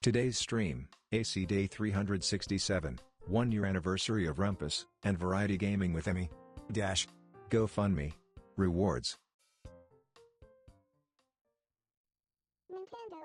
Today's stream, AC Day 367, 1-year anniversary of Rumpus, and Variety Gaming with Emmy. GoFundMe. Rewards. Nintendo.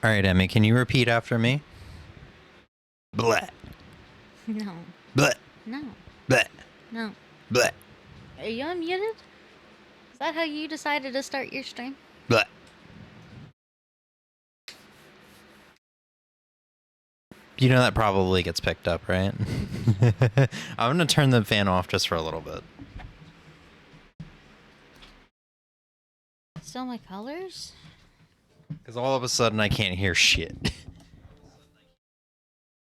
All right, Emmy, can you repeat after me? Bleh. No. Bleh. No. Bleh. No. Bleh. Are you unmuted? Is that how you decided to start your stream? Bleh. You know that probably gets picked up, right? I'm going to turn the fan off just for a little bit. Still my colors? Because all of a sudden I can't hear shit.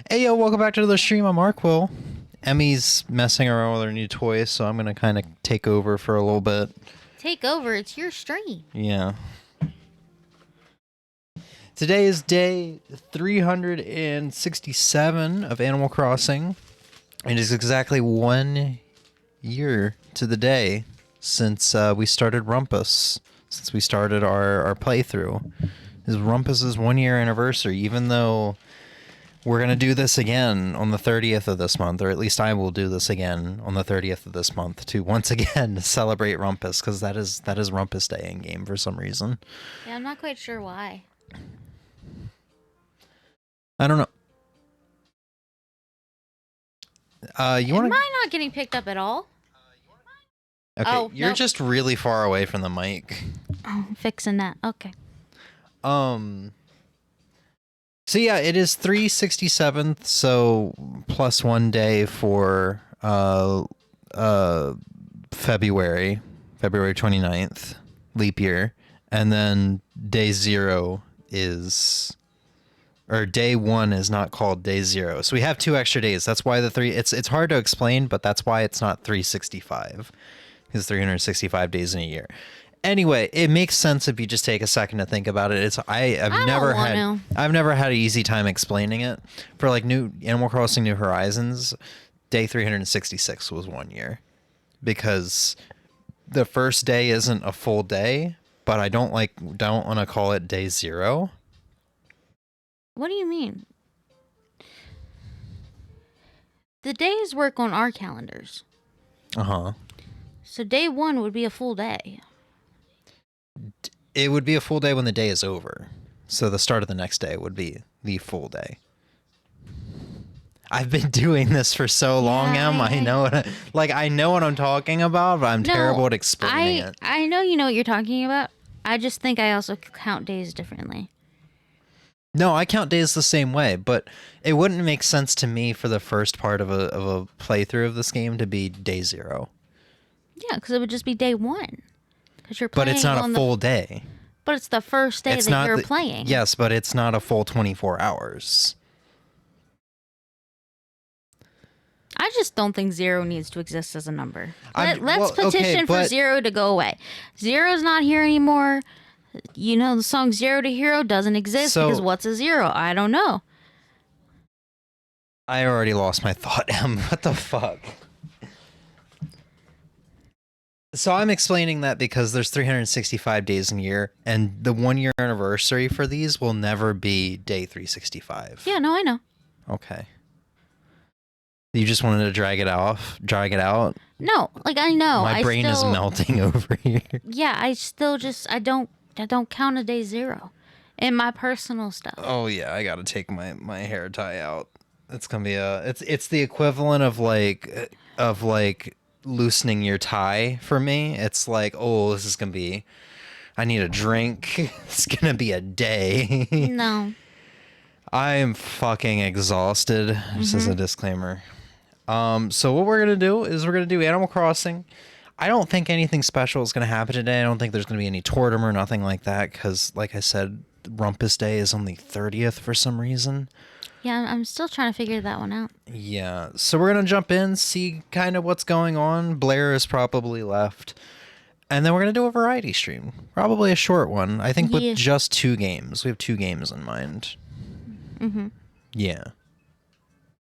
Hey, yo, welcome back to the stream. I'm Arrquil. Emmy's messing around with her new toys, so I'm going to kind of take over for a little bit. Take over. It's your stream. Yeah. Today is day 367 of Animal Crossing. It is exactly 1 year to the day since we started Rumpus. Since we started our playthrough. This is Rumpus's 1 year anniversary, even though we're going to do this again on the 30th of this month, or at least I will do this again on the 30th of this month to once again celebrate Rumpus, because that is Rumpus Day in game for some reason. Yeah, I'm not quite sure why. I don't know. You want Am to? I not getting picked up at all? Okay, Oh, you're nope. just really far away from the mic. Oh, fixing that. Okay. So yeah, it is 367th, so plus 1 day for February 29th, leap year, and then day 0 is, or day 1 is not called day 0. So we have 2 extra days. That's why the 3, it's hard to explain, but that's why it's not 365. Because 365 days in a year. Anyway, it makes sense if you just take a second to think about it. I've never had an easy time explaining it. For like new Animal Crossing New Horizons, day 366 was 1 year. Because the first day isn't a full day, but I don't want to call it day 0. What do you mean? The days work on our calendars. Uh-huh. So day 1 would be a full day. It would be a full day when the day is over. So the start of the next day would be the full day. I've been doing this for so long, Em. I know what I'm talking about, but I'm terrible at explaining it. I know you know what you're talking about. I just think I also count days differently. No, I count days the same way, but it wouldn't make sense to me for the first part of a playthrough of this game to be day 0. Yeah, because it would just be day 1. Because you're But playing it's not on a full day. But it's the first day It's that not you're playing. Yes, but it's not a full 24 hours. I just don't think 0 needs to exist as a number. Let's well, petition okay, for but- 0 to go away. 0's not here anymore. You know, the song Zero to Hero doesn't exist So- because what's a 0? I don't know. I already lost my thought, Em. What the fuck? So I'm explaining that because there's 365 days in a year, and the 1-year anniversary for these will never be day 365. Yeah, no, I know. Okay. You just wanted to drag it out? No, like I know. My brain is melting over here. Yeah, I don't count a day 0 in my personal stuff. Oh yeah, I gotta take my hair tie out. It's gonna be it's the equivalent of like loosening your tie for me. It's like, oh, this is gonna be, I need a drink. It's gonna be a day. No. I am fucking exhausted, just as a disclaimer. So what we're gonna do is we're gonna do Animal Crossing. I don't think anything special is gonna happen today. I don't think there's gonna be any totem or nothing like that, because like I said, Rumpus Day is on the 30th for some reason. Yeah, I'm still trying to figure that one out. Yeah, so we're gonna jump in, see kind of what's going on. Blair is probably left, and then we're gonna do a variety stream, probably a short one. I think Yeah. with just 2 games. We have 2 games in mind. Yeah,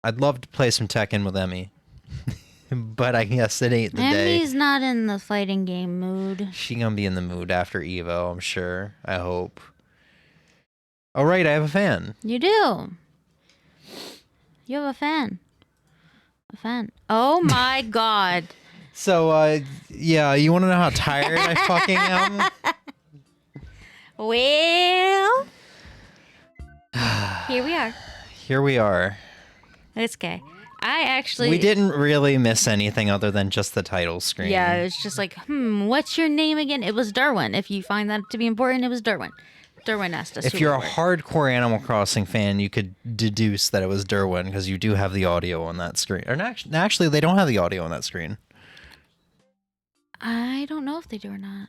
I'd love to play some Tekken with Emmy, but I guess it ain't the day. Emmy's not in the fighting game mood. She gonna be in the mood after Evo, I'm sure. I hope. All right, I have a fan. You do. You have a fan. A fan. Oh my god. So, yeah, you want to know how tired I fucking am? Well, here we are. Here we are. It's okay. I actually. We didn't really miss anything other than just the title screen. Yeah, it's just like, what's your name again? It was Darwin. If you find that to be important, it was Darwin. Derwin asked us. If you're a hardcore Animal Crossing fan, you could deduce that it was Derwin because you do have the audio on that screen. Or actually, they don't have the audio on that screen. I don't know if they do or not.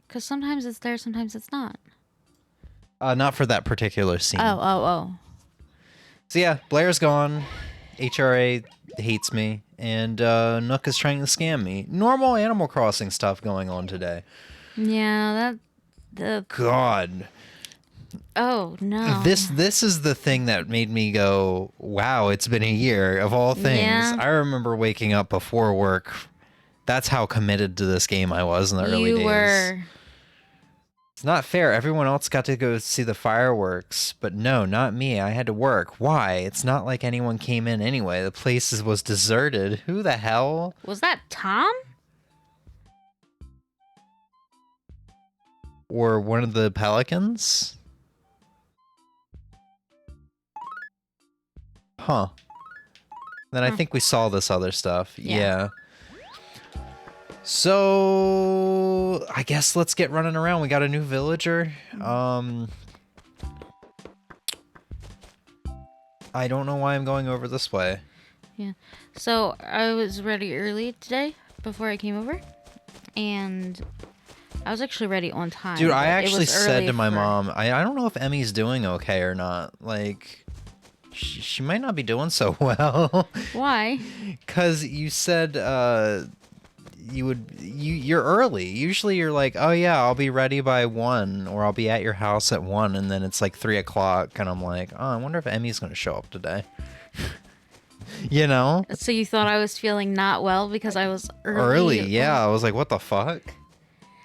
Because sometimes it's there, sometimes it's not. Not for that particular scene. Oh. So yeah, Blair's gone. HRA hates me. And Nook is trying to scam me. Normal Animal Crossing stuff going on today. Yeah, God. Oh, no. This is the thing that made me go, wow, it's been a year of all things. Yeah. I remember waking up before work. That's how committed to this game I was in the early days. You were. It's not fair. Everyone else got to go see the fireworks, but no, not me. I had to work. Why? It's not like anyone came in anyway. The place was deserted. Who the hell? Was that Tom? Or one of the pelicans? Huh. Then I think we saw this other stuff. Yeah. So I guess let's get running around. We got a new villager. I don't know why I'm going over this way. Yeah. So I was ready early today before I came over. And I was actually ready on time. Dude, I but it actually was said early to my for- mom, I don't know if Emmy's doing okay or not. Like, she might not be doing so well. Why? Because you said you're early. Usually you're like, oh yeah, I'll be ready by 1, or I'll be at your house at 1, and then it's like 3 o'clock, and I'm like, oh, I wonder if Emmy's gonna show up today. You know? So you thought I was feeling not well because I was early? Yeah. I was like, what the fuck?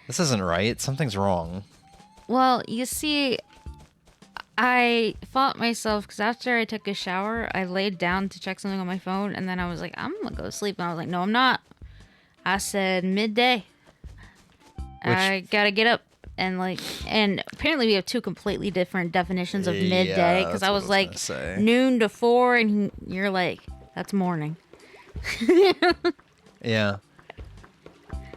This isn't right. Something's wrong. Well, you see, I fought myself because after I took a shower, I laid down to check something on my phone, and then I was like, I'm gonna go to sleep. And I was like, no, I'm not. I said midday. I gotta get up. And apparently we have 2 completely different definitions of midday, because I was like noon to 4, and you're like, that's morning. Yeah.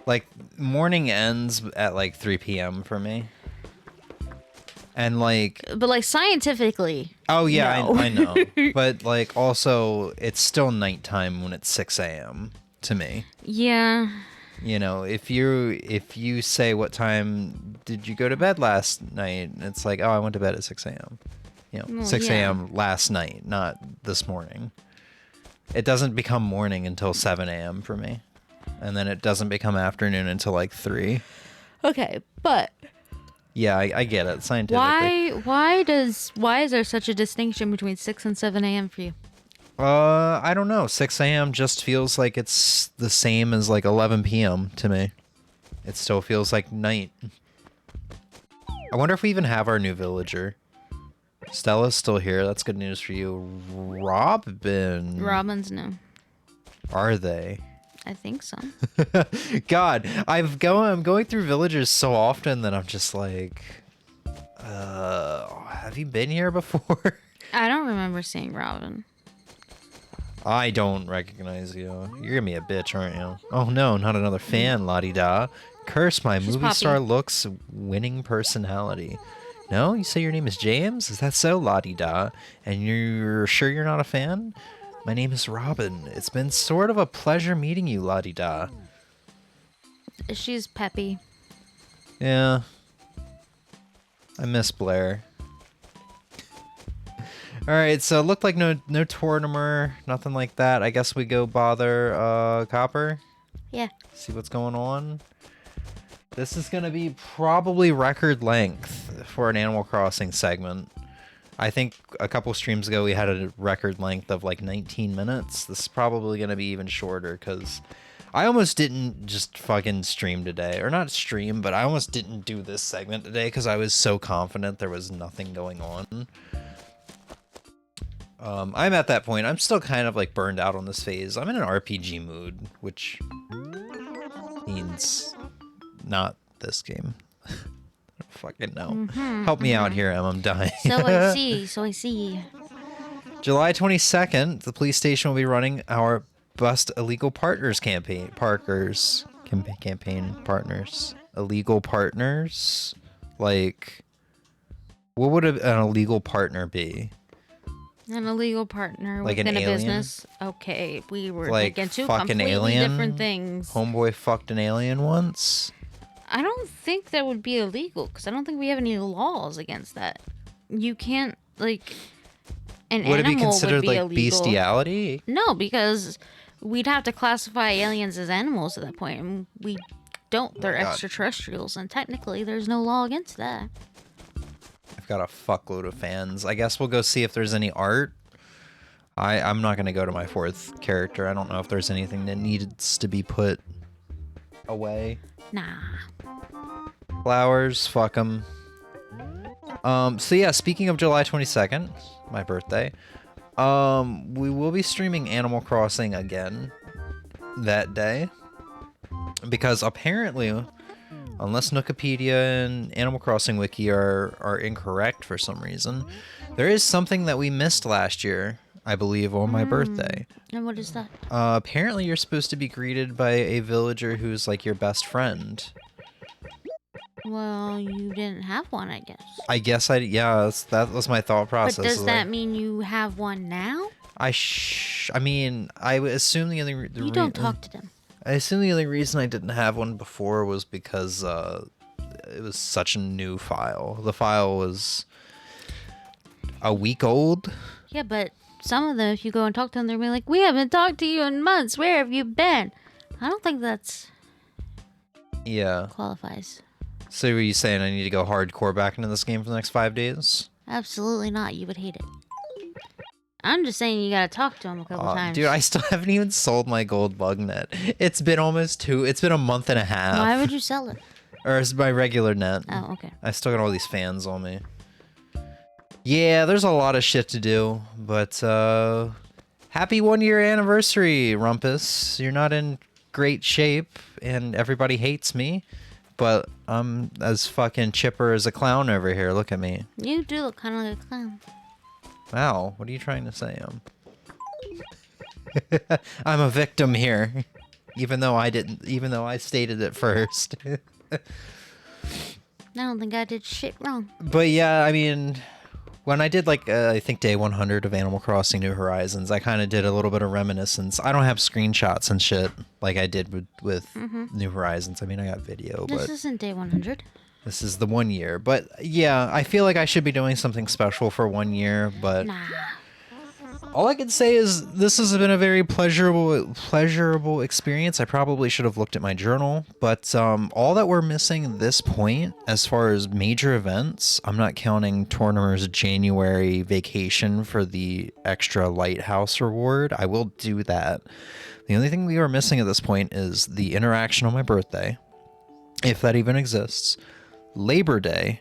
Like, morning ends at like 3 p.m. for me. And like... But like scientifically... Oh yeah, no. I know. But like also, it's still nighttime when it's 6 a.m. to me. Yeah. You know, if you say what time did you go to bed last night, it's like, oh, I went to bed at 6 a.m. You know, Well, 6 yeah. a.m. last night, not this morning. It doesn't become morning until 7 a.m. for me. And then it doesn't become afternoon until like 3. Okay, but Yeah, I get it scientifically. why is there such a distinction between 6 and 7 a.m. for you? I don't know. 6 a.m. just feels like it's the same as like 11 p.m. to me. It still feels like night. I wonder if we even have our new villager. Stella's still here. That's good news for you. Robin's no. Are they? I think so. God, I'm going through villagers so often that I'm just like, have you been here before? I don't remember seeing Robin. I don't recognize you. You're gonna be a bitch, aren't you? Oh no, not another fan, la-di-da. Curse my She's movie Poppy. star looks, winning personality. No? You say your name is James? Is that so, la-di-da? And you're sure you're not a fan? My name is Robin. It's been sort of a pleasure meeting you, la-di-da. She's peppy. Yeah. I miss Blair. Alright, so it looked like no Tortimer, nothing like that. I guess we go bother Copper. Yeah. See what's going on. This is going to be probably record length for an Animal Crossing segment. I think a couple streams ago we had a record length of like 19 minutes. This is probably going to be even shorter because I almost didn't just fucking stream today. Or not stream, but I almost didn't do this segment today because I was so confident there was nothing going on. I'm at that point. I'm still kind of like burned out on this phase. I'm in an RPG mood, which means not this game. I don't fucking know. Help me out here, Em. I'm dying. So I see. July 22nd, the police station will be running our Bust Illegal Partners campaign. Campaign partners. Illegal partners? Like, what would an illegal partner be? An illegal partner Like an within a alien? business. Okay, we were Like thinking two fucking completely alien? different things. Homeboy fucked an alien once? I don't think that would be illegal because I don't think we have any laws against that. You can't like an Would it animal be considered would be like illegal. bestiality? No, because we'd have to classify aliens as animals at that point, and we don't. They're God. extraterrestrials, and technically, there's no law against that. I've got a fuckload of fans. I guess we'll go see if there's any art. I'm not going to go to my 4th character. I don't know if there's anything that needs to be put away. Nah. Flowers, fuck them. So yeah, speaking of July 22nd, my birthday, we will be streaming Animal Crossing again that day. Because apparently, unless Wikipedia and Animal Crossing Wiki are incorrect for some reason, there is something that we missed last year, I believe, on my birthday. And what is that? Apparently you're supposed to be greeted by a villager who's like your best friend. Well, you didn't have one, I guess. I guess that was my thought process. But does is that like, mean you have one now? I mean, I would assume the only You don't talk to them. I assume the only reason I didn't have one before was because it was such a new file. The file was a week old. Yeah, but some of them, if you go and talk to them, they'll be like, "We haven't talked to you in months. Where have you been?" I don't think that's qualifies. So are you saying I need to go hardcore back into this game for the next 5 days? Absolutely not. You would hate it. I'm just saying you gotta talk to them a couple times. Dude, I still haven't even sold my gold bug net. It's been it's been a month and a half. Why would you sell it? Or it's my regular net. Oh, okay. I still got all these fans on me. Yeah, there's a lot of shit to do, but happy 1-year anniversary, Rumpus. You're not in great shape, and everybody hates me, but I'm as fucking chipper as a clown over here. Look at me. You do look kind of like a clown. Wow, what are you trying to say? I'm a victim here, even though I stated it first. I don't think I did shit wrong. But yeah, I mean, When I did I think day 100 of Animal Crossing New Horizons, I kind of did a little bit of reminiscence. I don't have screenshots and shit like I did with New Horizons. I mean, I got video, This but isn't day 100. this is the 1 year. But yeah, I feel like I should be doing something special for 1 year, but Nah. all I can say is this has been a very pleasurable experience. I probably should have looked at my journal, but all that we're missing at this point, as far as major events, I'm not counting Tornimer's January vacation for the extra lighthouse reward. I will do that. The only thing we are missing at this point is the interaction on my birthday, if that even exists, Labor Day,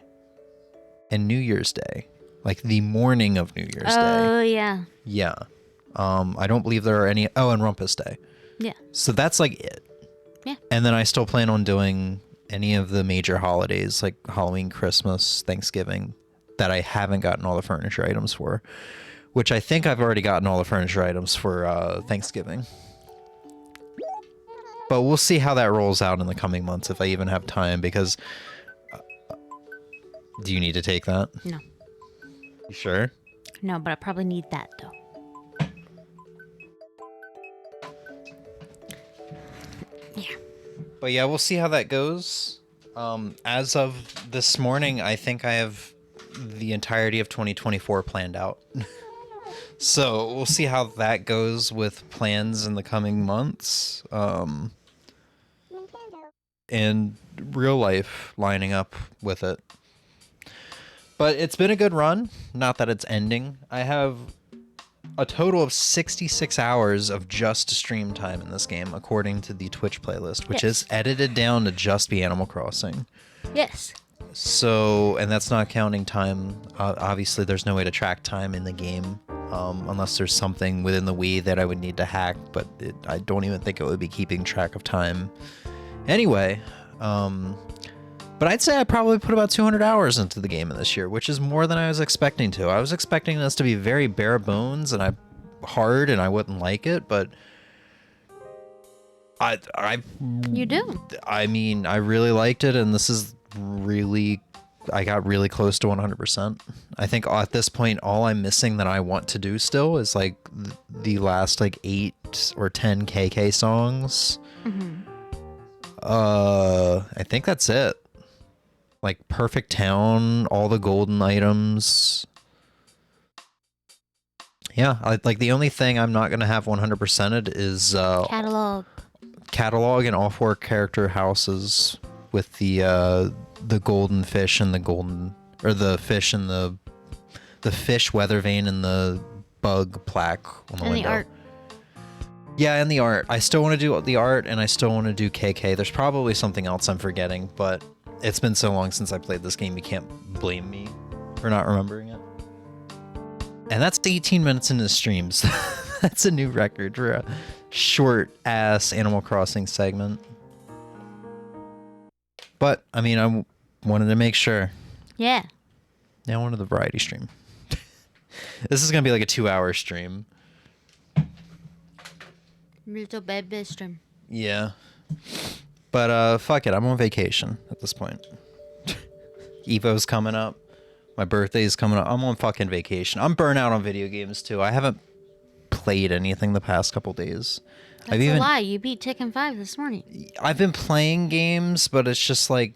and New Year's Day. Like the morning of New Year's Day. Oh, yeah. Yeah. I don't believe there are any. Oh, and Rumpus Day. Yeah. So that's like it. Yeah. And then I still plan on doing any of the major holidays like Halloween, Christmas, Thanksgiving that I haven't gotten all the furniture items for, which I think I've already gotten all the furniture items for Thanksgiving. But we'll see how that rolls out in the coming months if I even have time because do you need to take that? No. You sure? No, but I probably need that, though. Yeah. But yeah, we'll see how that goes. As of this morning, I think I have the entirety of 2024 planned out. So we'll see how that goes with plans in the coming months. And real life lining up with it. But it's been a good run. Not that it's ending. I have a total of 66 hours of just stream time in this game, according to the Twitch playlist, which is edited down to just be Animal Crossing. Yes. So, and that's not counting time. Obviously, there's no way to track time in the game, unless there's something within the Wii that I would need to hack, but I don't even think it would be keeping track of time. Anyway, but I'd say I probably put about 200 hours into the game this year, which is more than I was expecting to. I was expecting this to be very bare bones and hard and I wouldn't like it, but You do. I mean, I really liked it, and this is really, I got really close to 100%. I think at this point, all I'm missing that I want to do still is like the last like 8 or 10 KK songs. I think that's it. Like Perfect Town, all the golden items. Yeah, like the only thing I'm not going to have 100%ed is catalog and all 4 character houses with the golden fish and the golden, or the fish and the fish weather vane and the bug plaque on the window. And the art. Yeah, and the art. I still want to do the art, and I still want to do KK. There's probably something else I'm forgetting, but it's been so long since I played this game, you can't blame me for not remembering it. And that's 18 minutes into streams. That's a new record for a short-ass Animal Crossing segment. But, I mean, I wanted to make sure. Yeah. Now onto the variety stream. This is going to be like a 2-hour stream. Little baby stream. Yeah. But fuck it, I'm on vacation at this point. Evo's coming up. My birthday's coming up. I'm on fucking vacation. I'm burnt out on video games too. I haven't played anything the past couple days. That's a lie. You beat Tekken 5 this morning. I've been playing games, but it's just like,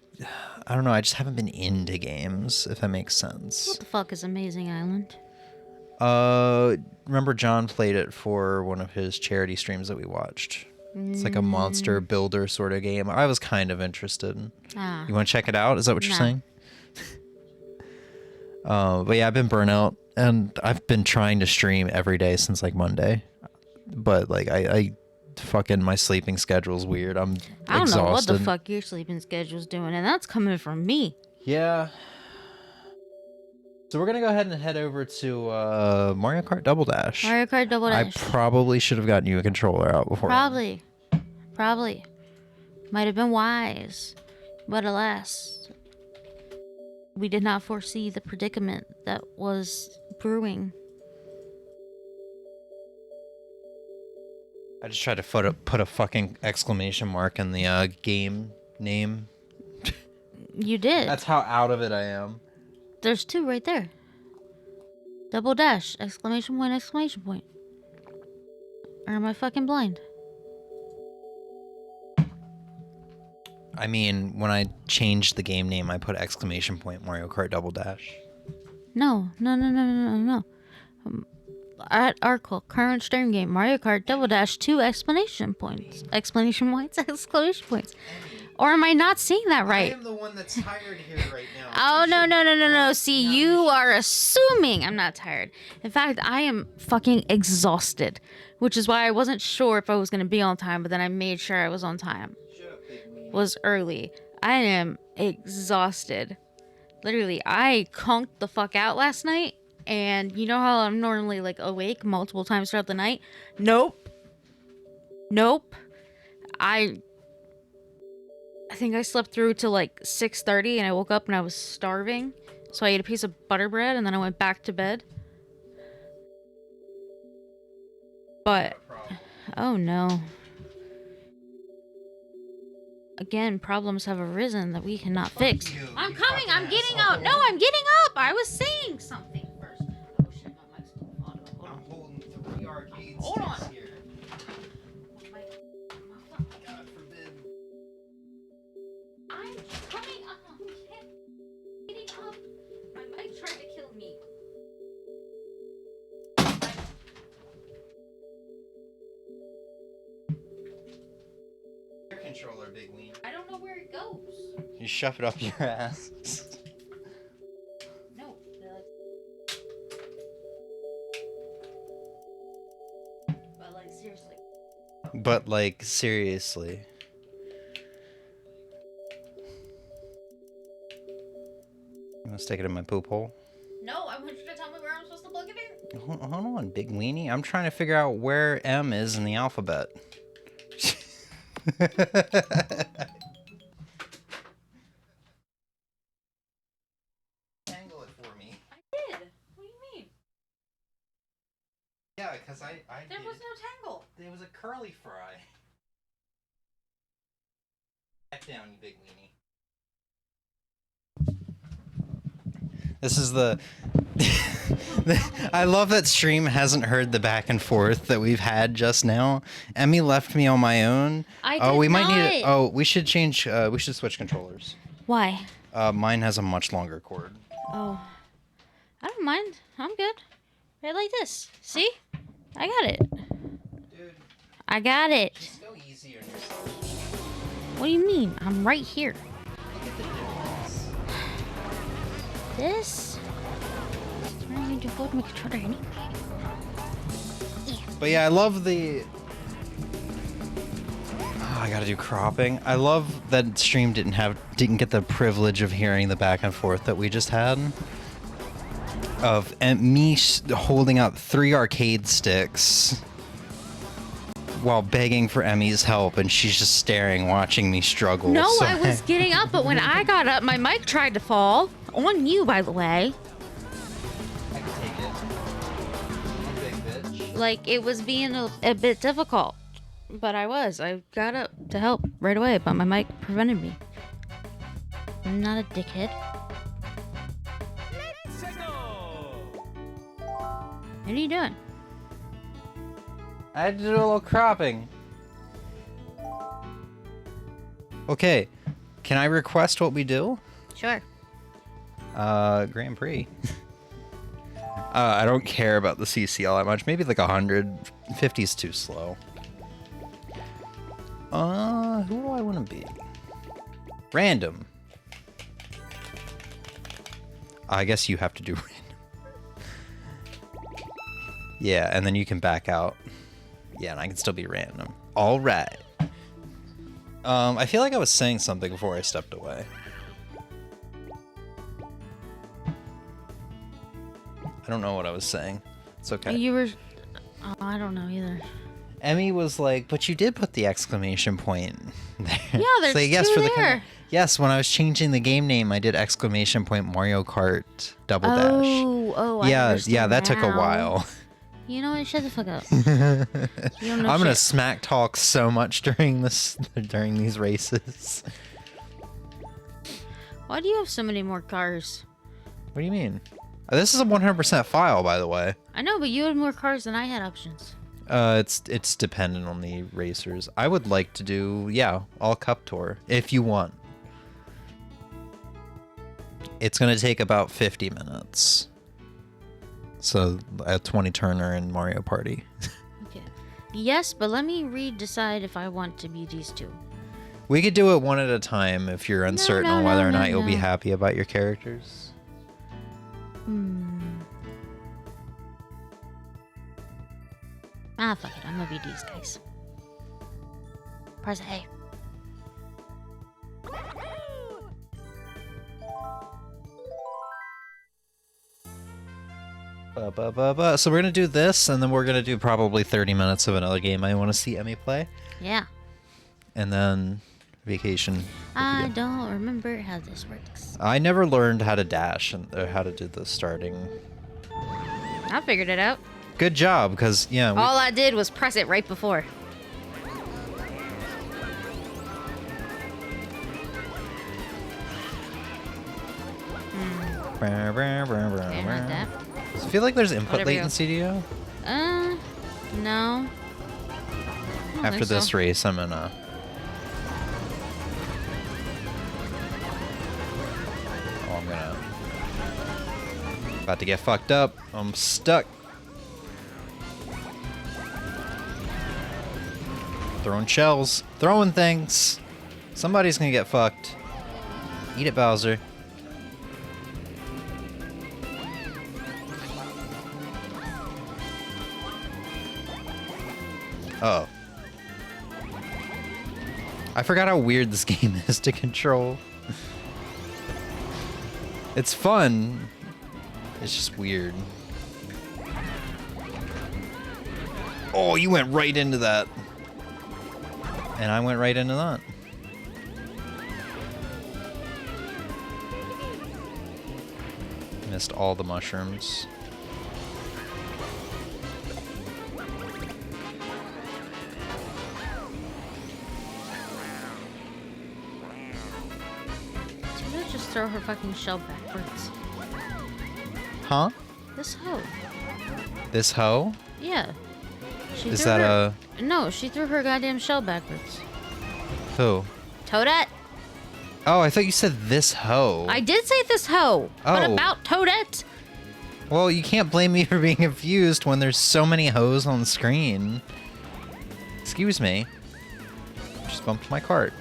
I don't know, I just haven't been into games, if that makes sense. What the fuck is Amazing Island? Remember John played it for one of his charity streams that we watched. It's like a monster builder sort of game. I was kind of interested. You want to check it out? Is that what you're saying? But yeah, I've been burnt out, and I've been trying to stream every day since like Monday. But like I fucking, my sleeping schedule's weird. I don't exhausted. Know what the fuck your sleeping schedule's doing, and that's coming from me. Yeah. So we're going to go ahead and head over to Mario Kart Double Dash. Mario Kart Double Dash. I probably should have gotten you a controller out before. Probably. Might have been wise. But alas, we did not foresee the predicament that was brewing. I just tried to put a fucking exclamation mark in the game name. You did. That's how out of it I am. There's 2 right there. Double dash! Exclamation point! Exclamation point! Or am I fucking blind? I mean, when I changed the game name, I put exclamation point Mario Kart Double Dash. No. At Arrquil, current stream game, Mario Kart Double Dash 2 exclamation points. Exclamation points? Exclamation points. Or am I not seeing that right? I am the one that's tired here right now. Oh, no. See, you are assuming I'm not tired. In fact, I am fucking exhausted, which is why I wasn't sure if I was going to be on time, but then I made sure I was on time. Was early. I am exhausted. Literally, I conked the fuck out last night, and you know how I'm normally like awake multiple times throughout the night? Nope. I think I slept through till like 6:30, and I woke up and I was starving, so I ate a piece of butter bread, and then I went back to bed. But oh no. Again, problems have arisen that we cannot fix. I'm coming! I'm getting up! No, I'm getting up! I was saying something first. Oh shit, my mic's on. I'm holding 3 arcade Hold on. sticks here. God forbid. I'm coming up! I'm getting up! My mic tried to kill me. Controller, big ween. I don't know where it goes. You shove it up your ass. No. But like seriously. You want to stick it in my poop hole? No, I want you to tell me where I'm supposed to plug it in. Hold on, big weenie. I'm trying to figure out where M is in the alphabet. Tangle it for me. I did. What do you mean? Yeah, because I There was no tangle. There was a curly fry. Back down, you big weenie. This is the... I love that stream hasn't heard the back and forth that we've had just now. Emmy left me on my own. We might need it. Oh, we should change. We should switch controllers. Why? Mine has a much longer cord. Oh. I don't mind. I'm good. Right like this. See? I got it. Dude. I got it. Just go easy on yourself. What do you mean? I'm right here. Look at the difference. This? I'm not going to hold my controller anyway. But yeah, I love the... Oh, I gotta do cropping. I love that stream didn't get the privilege of hearing the back and forth that we just had. Of me holding out 3 arcade sticks while begging for Emmy's help, and she's just staring, watching me struggle. No, So I was getting up, but when I got up, my mic tried to fall. On you, by the way. I can take it. I'm a big bitch. Like, it was being a bit difficult. But I got up to help right away, but my mic prevented me. I'm not a dickhead. What are you doing? I had to do a little cropping. Okay, can I request what we do? Sure. Grand Prix. I don't care about the CCL that much. Maybe like 150 is too slow. Who do I want to be? Random. I guess you have to do random. Yeah, and then you can back out. Yeah, and I can still be random. All right. I feel like I was saying something before I stepped away. I don't know what I was saying. It's okay. You were... Oh, I don't know either. Emmy was like, but you did put the exclamation point there. Yeah, there's so yes, two for the there. Yes, when I was changing the game name, I did exclamation point Mario Kart Double Dash. Oh, I Yeah, understand that took a now. while. You know what? Shut the fuck up. You don't know I'm gonna shit. smack talk so much during these races. Why do you have so many more cars? What do you mean? This is a 100% file, by the way. I know, but you had more cars than I had options. It's dependent on the racers. I would like to do, yeah, all cup tour if you want. It's gonna take about 50 minutes. So a 20 turner in Mario Party. Okay. Yes, but let me decide if I want to be these two. We could do it one at a time if you're uncertain on whether or not you'll be happy about your characters. Ah, fuck it. I'm gonna be these guys. Press A. So we're gonna do this, and then we're gonna do probably 30 minutes of another game I want to see Emmy play. Yeah. And then vacation. I don't remember how this works. I never learned how to dash and how to do the starting. I figured it out. Good job, because yeah. All I did was press it right before. Okay, not that. Does it feel like there's input Whatever latency to you? No. After this race, I'm gonna. Oh, I'm gonna. About to get fucked up. I'm stuck. Throwing shells. Throwing things. Somebody's gonna get fucked. Eat it, Bowser. Oh. I forgot how weird this game is to control. It's fun. It's just weird. Oh, you went right into that. And I went right into that. Missed all the mushrooms. Just throw her fucking shell backwards. Huh? This hoe. This hoe? Yeah. Is that a... No, she threw her goddamn shell backwards. Who? Toadette. Oh, I thought you said this hoe. I did say this hoe. What Oh. about Toadette? Well, you can't blame me for being confused when there's so many hoes on the screen. Excuse me. Just bumped my cart.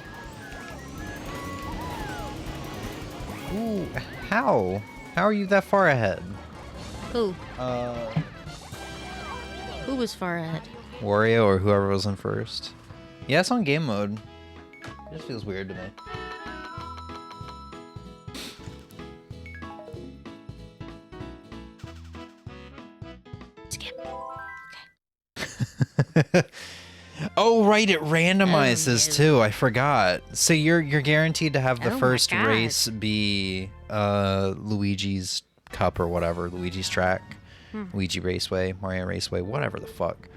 Ooh, how? How are you that far ahead? Who? Who was far ahead? Wario or whoever was in first. Yeah, it's on game mode. It just feels weird to me. Skip. Okay. Oh, right, it randomizes no. too. I forgot. So you're guaranteed to have the Oh my first God. race be Luigi's Cup or whatever, Luigi's Track, Luigi Raceway, Mario Raceway, whatever the fuck.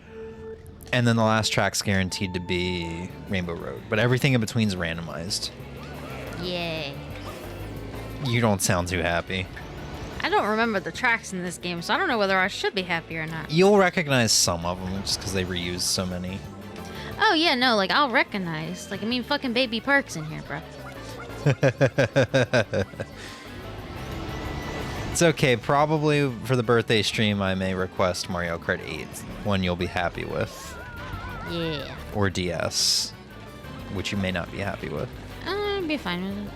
And then the last track's guaranteed to be Rainbow Road, but everything in between is randomized. Yay. You don't sound too happy. I don't remember the tracks in this game, so I don't know whether I should be happy or not. You'll recognize some of them just because they reused so many. Oh, yeah, no, like, I'll recognize. Like, I mean, fucking Baby Park's in here, bro. It's okay. Probably for the birthday stream, I may request Mario Kart 8, one you'll be happy with. Yeah. Or DS, which you may not be happy with. I'd be fine with it.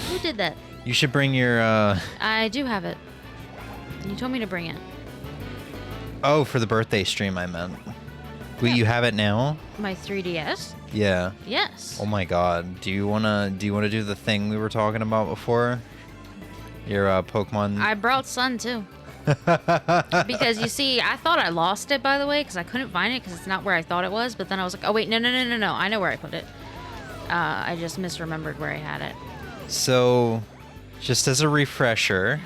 Who did that? You should bring your, I do have it. You told me to bring it. Oh, for the birthday stream, I meant. Wait, you have it now? My 3DS? Yeah. Yes. Oh my god. Do you wanna do the thing we were talking about before? Your Pokemon. I brought Sun too. Because you see, I thought I lost it, by the way, because I couldn't find it because it's not where I thought it was. But then I was like, oh wait, no, I know where I put it. I just misremembered where I had it. So, just as a refresher,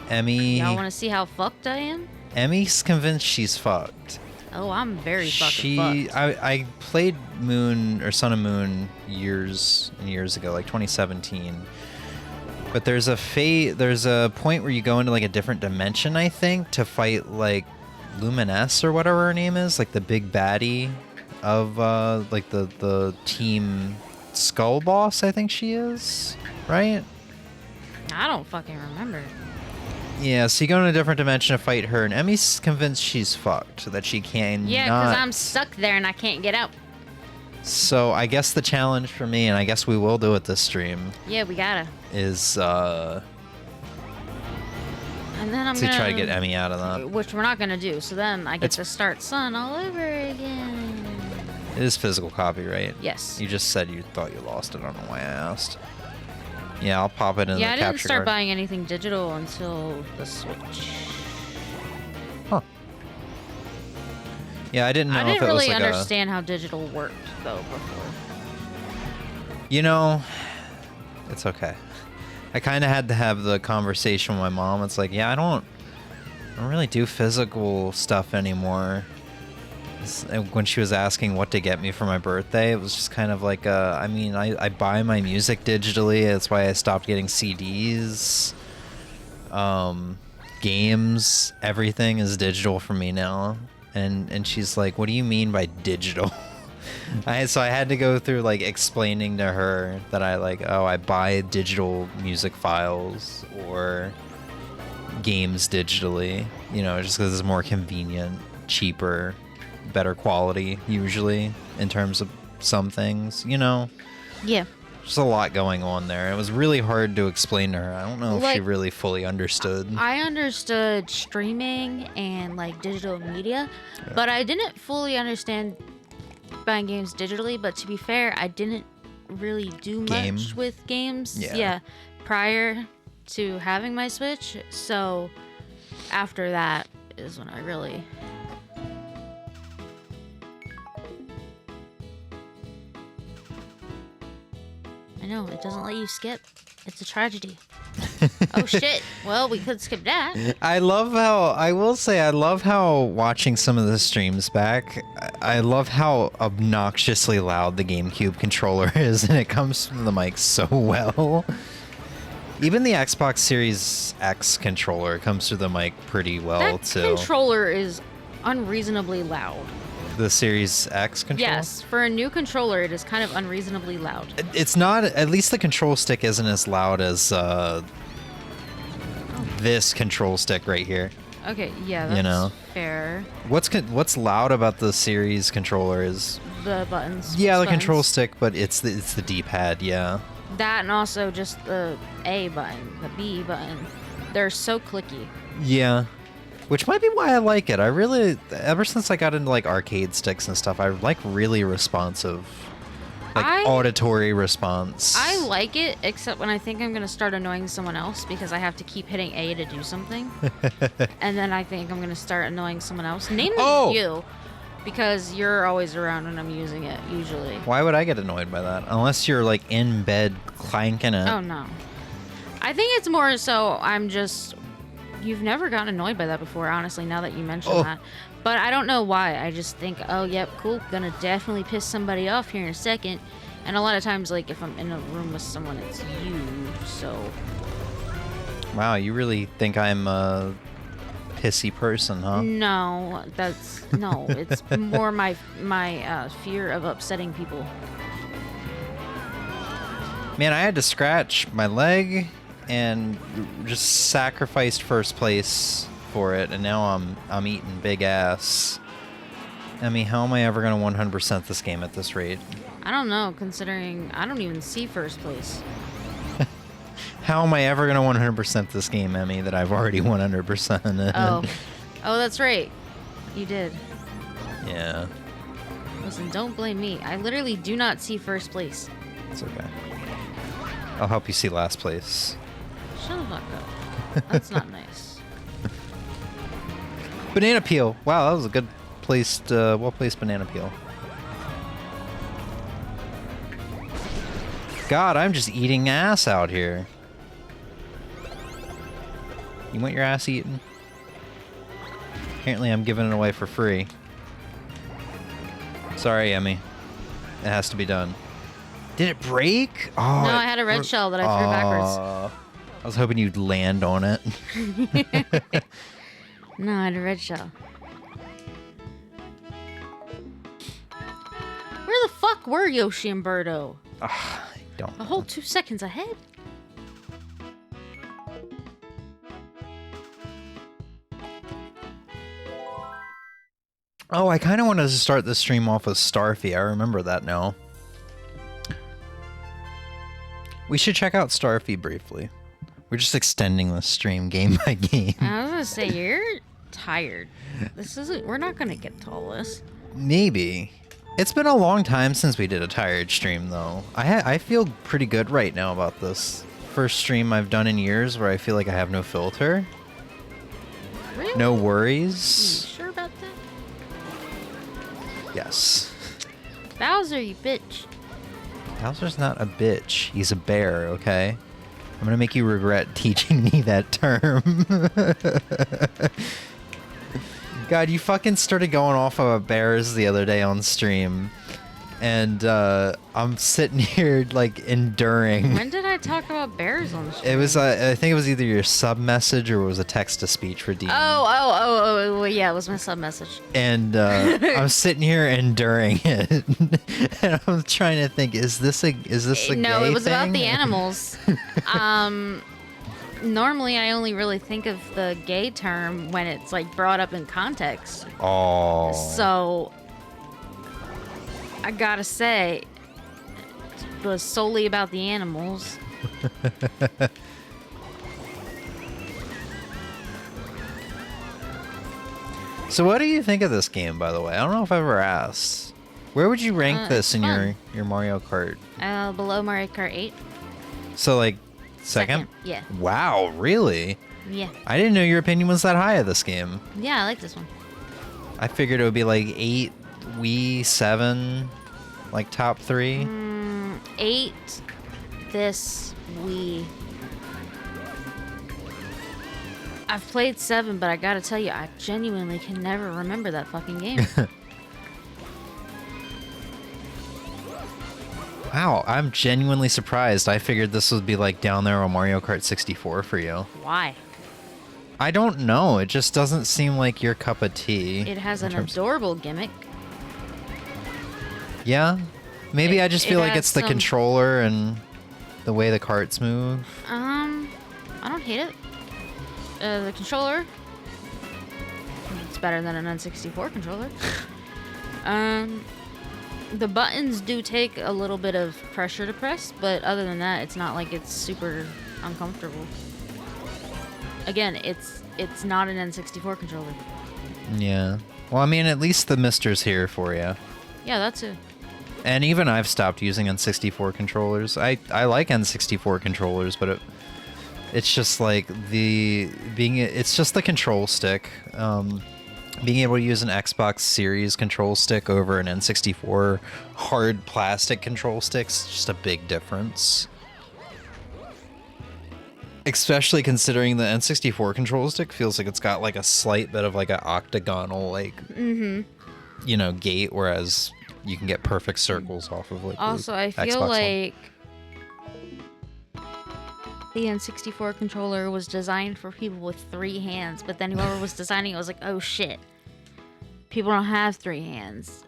Emmy. Y'all want to see how fucked I am? Emmy's convinced she's fucked. Oh, I'm very fucking fucked. I played Moon or Sun and Moon years and years ago, like 2017. But there's a point where you go into like a different dimension, I think, to fight like Luminess or whatever her name is, like the big baddie of like the team Skull boss, I think she is, right? I don't fucking remember. Yeah, so you go in a different dimension to fight her, and Emmy's convinced she's fucked, that she can Yeah, because I'm stuck there and I can't get out. So I guess the challenge for me, and I guess we will do it this stream, Yeah, we gotta. is And then I'm to gonna try to get Emmy out of that. which we're not gonna do. So then I get to start Sun all over again. It is physical copy, right? Yes. You just said you thought you lost it. I don't know why I asked. Yeah, I'll pop it in Yeah, the I didn't capture start card. buying anything digital until the Switch. Huh. Yeah, I didn't know I if didn't it was really like understand how digital worked though before. You know, it's okay. I kind of had to have the conversation with my mom. It's like, yeah, I don't really do physical stuff anymore. When she was asking what to get me for my birthday, it was just kind of like, I mean, I buy my music digitally. That's why I stopped getting CDs. Games, everything is digital for me now. And she's like, what do you mean by digital? So I had to go through like explaining to her that I buy digital music files or games digitally, you know, just because it's more convenient, cheaper, better quality usually in terms of some things, you know. Yeah. There's a lot going on there. It was really hard to explain to her. I don't know if she Like, really fully understood. I understood streaming and like digital media, but I didn't fully understand buying games digitally. But to be fair, I didn't really do much with games. Yeah, prior to having my Switch. So after that is when I really. I know, it doesn't let you skip. It's a tragedy. Oh shit. Well, we could skip that. I love how watching some of the streams back, I love how obnoxiously loud the GameCube controller is, and it comes from the mic so well. Even the Xbox Series X controller comes through the mic pretty well That too. controller is unreasonably loud. The Series X controller? Yes, for a new controller, it is kind of unreasonably loud. It's not, at least the control stick isn't as loud as this control stick right here. Okay, yeah, that's You know. fair. What's loud about the Series controller is The buttons. yeah, the buttons. control stick, but it's the D-pad, yeah. That and also just the A button, the B button. They're so clicky. Yeah. Which might be why I like it. I really, ever since I got into like arcade sticks and stuff, I like really responsive, like auditory response. I like it, except when I think I'm going to start annoying someone else because I have to keep hitting A to do something. And then I think I'm going to start annoying someone else. Namely you, because you're always around when I'm using it, usually. Why would I get annoyed by that? Unless you're like in bed clanking it. Oh, no. I think it's more so I'm just... You've never gotten annoyed by that before, honestly, now that you mention that. But I don't know why. I just think, oh, yep, cool. Gonna definitely piss somebody off here in a second. And a lot of times, like, if I'm in a room with someone, it's you, so... Wow, you really think I'm a pissy person, huh? No, that's... No, it's more my fear of upsetting people. Man, I had to scratch my leg and just sacrificed first place for it, and now I'm eating big ass. I mean, how am I ever gonna 100% this game at this rate? I don't know, considering I don't even see first place. How am I ever gonna 100% this game, Emmy, that I've already 100%? Oh, that's right. You did. Yeah. Listen, don't blame me. I literally do not see first place. It's okay. I'll help you see last place. Shut the fuck up. That's not nice. Banana peel. Wow, that was a good placed, well-placed banana peel. God, I'm just eating ass out here. You want your ass eaten? Apparently I'm giving it away for free. Sorry, Emmy. It has to be done. Did it break? Oh, No, I had a red shell that I threw backwards. I was hoping you'd land on it. No, I had a red shell. Where the fuck were Yoshi and Birdo? I don't A know. whole 2 seconds ahead? Oh, I kind of wanted to start the stream off with Stafy. I remember that now. We should check out Stafy briefly. We're just extending the stream game by game. I was gonna say, you're tired. This isn't. We're not gonna get to all this. Maybe. It's been a long time since we did a tired stream, though. I feel pretty good right now about this. First stream I've done in years where I feel like I have no filter. Really? No You worries. sure about that? Yes. Bowser, you bitch. Bowser's not a bitch. He's a bear, okay? I'm gonna make you regret teaching me that term. God, you fucking started going off about bears the other day on stream. And I'm sitting here, like, enduring. When did I talk about bears on the stream? It was, I think it was either your sub message or it was a text to speech for Dean. Oh, yeah, it was my sub message. And I'm sitting here enduring it, and I'm trying to think: is this a No, gay it was about thing? the animals. Normally, I only really think of the gay term when it's like brought up in context. Oh. So, I gotta say, it was solely about the animals. So what do you think of this game, by the way? I don't know if I've ever asked. Where would you rank this it's in fun. your Mario Kart? Below Mario Kart 8. So, like, second? Yeah. Wow, really? Yeah. I didn't know your opinion was that high of this game. Yeah, I like this one. I figured it would be like 8, Wii, 7, like top 3. 8, this, Wii. I've played 7, but I gotta tell you, I genuinely can never remember that fucking game. Wow, I'm genuinely surprised. I figured this would be like down there on Mario Kart 64 for you. Why? I don't know. It just doesn't seem like your cup of tea. It has in an terms- adorable gimmick. Yeah? Maybe I just feel like has it's the some- controller and the way the carts move. I don't hate it. The controller, it's better than an N64 controller. The buttons do take a little bit of pressure to press, but other than that, it's not like it's super uncomfortable. Again, it's not an N64 controller. Yeah. Well, I mean, at least the mister's here for you. Yeah, that's it. And even I've stopped using N64 controllers. I like N64 controllers, but it's just like it's just the control stick. Being able to use an Xbox Series control stick over an N64 hard plastic control stick's just a big difference. Especially considering the N64 control stick feels like it's got like a slight bit of like an octagonal gate, whereas you can get perfect circles off of like Also, the I feel Xbox One. like the N64 controller was designed for people with 3 hands, but then whoever was designing it was like, oh shit, people don't have 3 hands.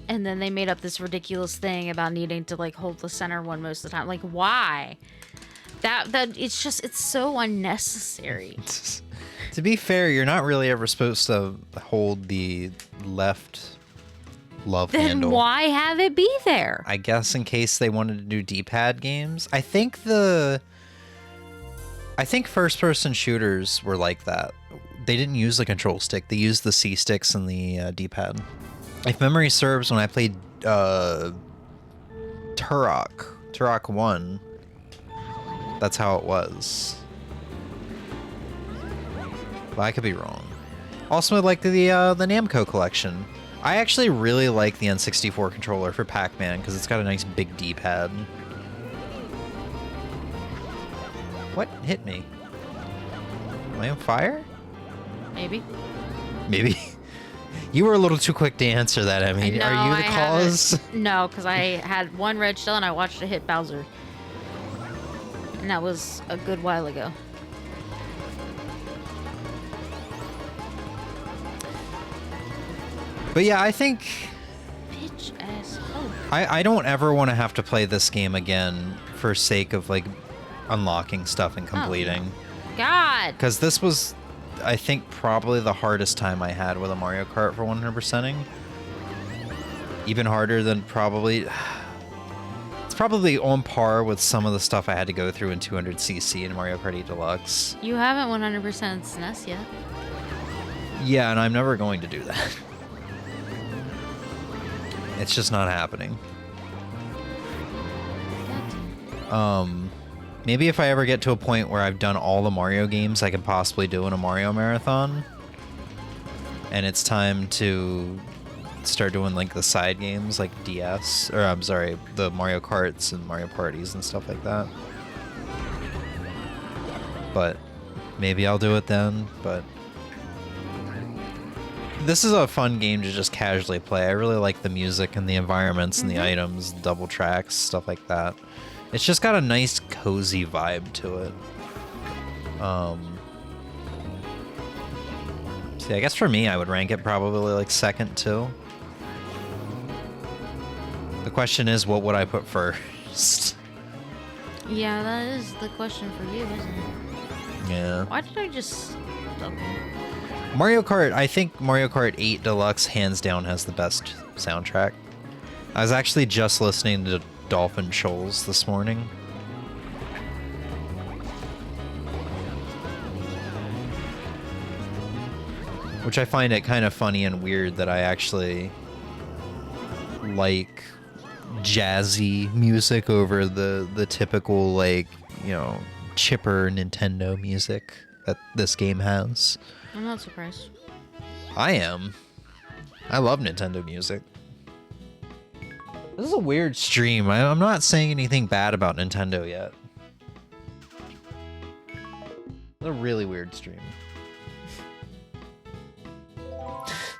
And then they made up this ridiculous thing about needing to like hold the center one most of the time. Like, why? That it's so unnecessary. To be fair, you're not really ever supposed to hold the left love Then handle. why have it be there? I guess in case they wanted to do D-pad games. I think first-person shooters were like that. They didn't use the control stick. They used the C sticks and the D-pad. If memory serves, when I played Turok 1, that's how it was. But I could be wrong. Also, I like the Namco collection. I actually really like the N64 controller for Pac-Man because it's got a nice big D-pad. What hit me? Am I on fire? Maybe. Maybe. You were a little too quick to answer that, Emmy. No, Are you the I cause? haven't. No, because I had one red shell and I watched it hit Bowser. And that was a good while ago. But yeah, I think Bitch ass. Oh. I don't ever want to have to play this game again for sake of like unlocking stuff and completing. God. Because this was, I think, probably the hardest time I had with a Mario Kart for 100%ing. Even harder than probably... It's probably on par with some of the stuff I had to go through in 200cc in Mario Kart 8 Deluxe. You haven't 100% SNES yet. Yeah, and I'm never going to do that. It's just not happening. Maybe if I ever get to a point where I've done all the Mario games I can possibly do in a Mario marathon, and it's time to start doing like the side games like DS, or I'm sorry, the Mario Karts and Mario Parties and stuff like that. But maybe I'll do it then, but this is a fun game to just casually play. I really like the music and the environments and the items, double tracks, stuff like that. It's just got a nice cozy vibe to it. See, I guess for me, I would rank it probably like second too. The question is, what would I put first? Yeah, that is the question for you, isn't it? Yeah. Why did I just... Okay. Mario Kart, I think Mario Kart 8 Deluxe hands down has the best soundtrack. I was actually just listening to Dolphin Shoals this morning. Which I find it kind of funny and weird that I actually like jazzy music over the typical, like, you know, chipper Nintendo music that this game has. I'm not surprised. I am. I love Nintendo music. This is a weird stream. I'm not saying anything bad about Nintendo yet. It's a really weird stream.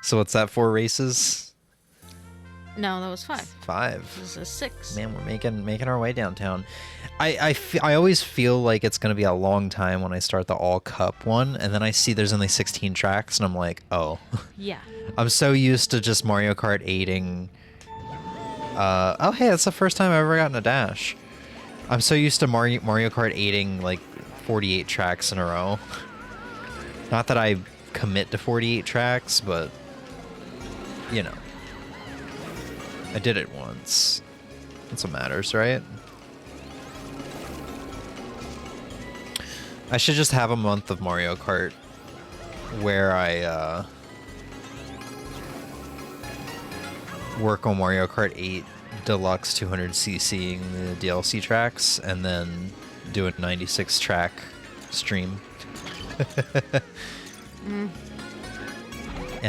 So what's that, 4 races? No, that was 5. 5. This is a 6. Man, we're making our way downtown. I always feel like it's gonna be a long time when I start the all cup one, and then I see there's only 16 tracks, and I'm like, oh. Yeah. I'm so used to just Mario Kart 8ing. Oh hey, that's the first time I've ever gotten a dash. I'm so used to Mario Kart 8ing like 48 tracks in a row. Not that I commit to 48 tracks, but you know, I did it once. That's what matters, right? I should just have a month of Mario Kart where I work on Mario Kart 8 Deluxe 200cc the DLC tracks, and then do a 96 track stream. And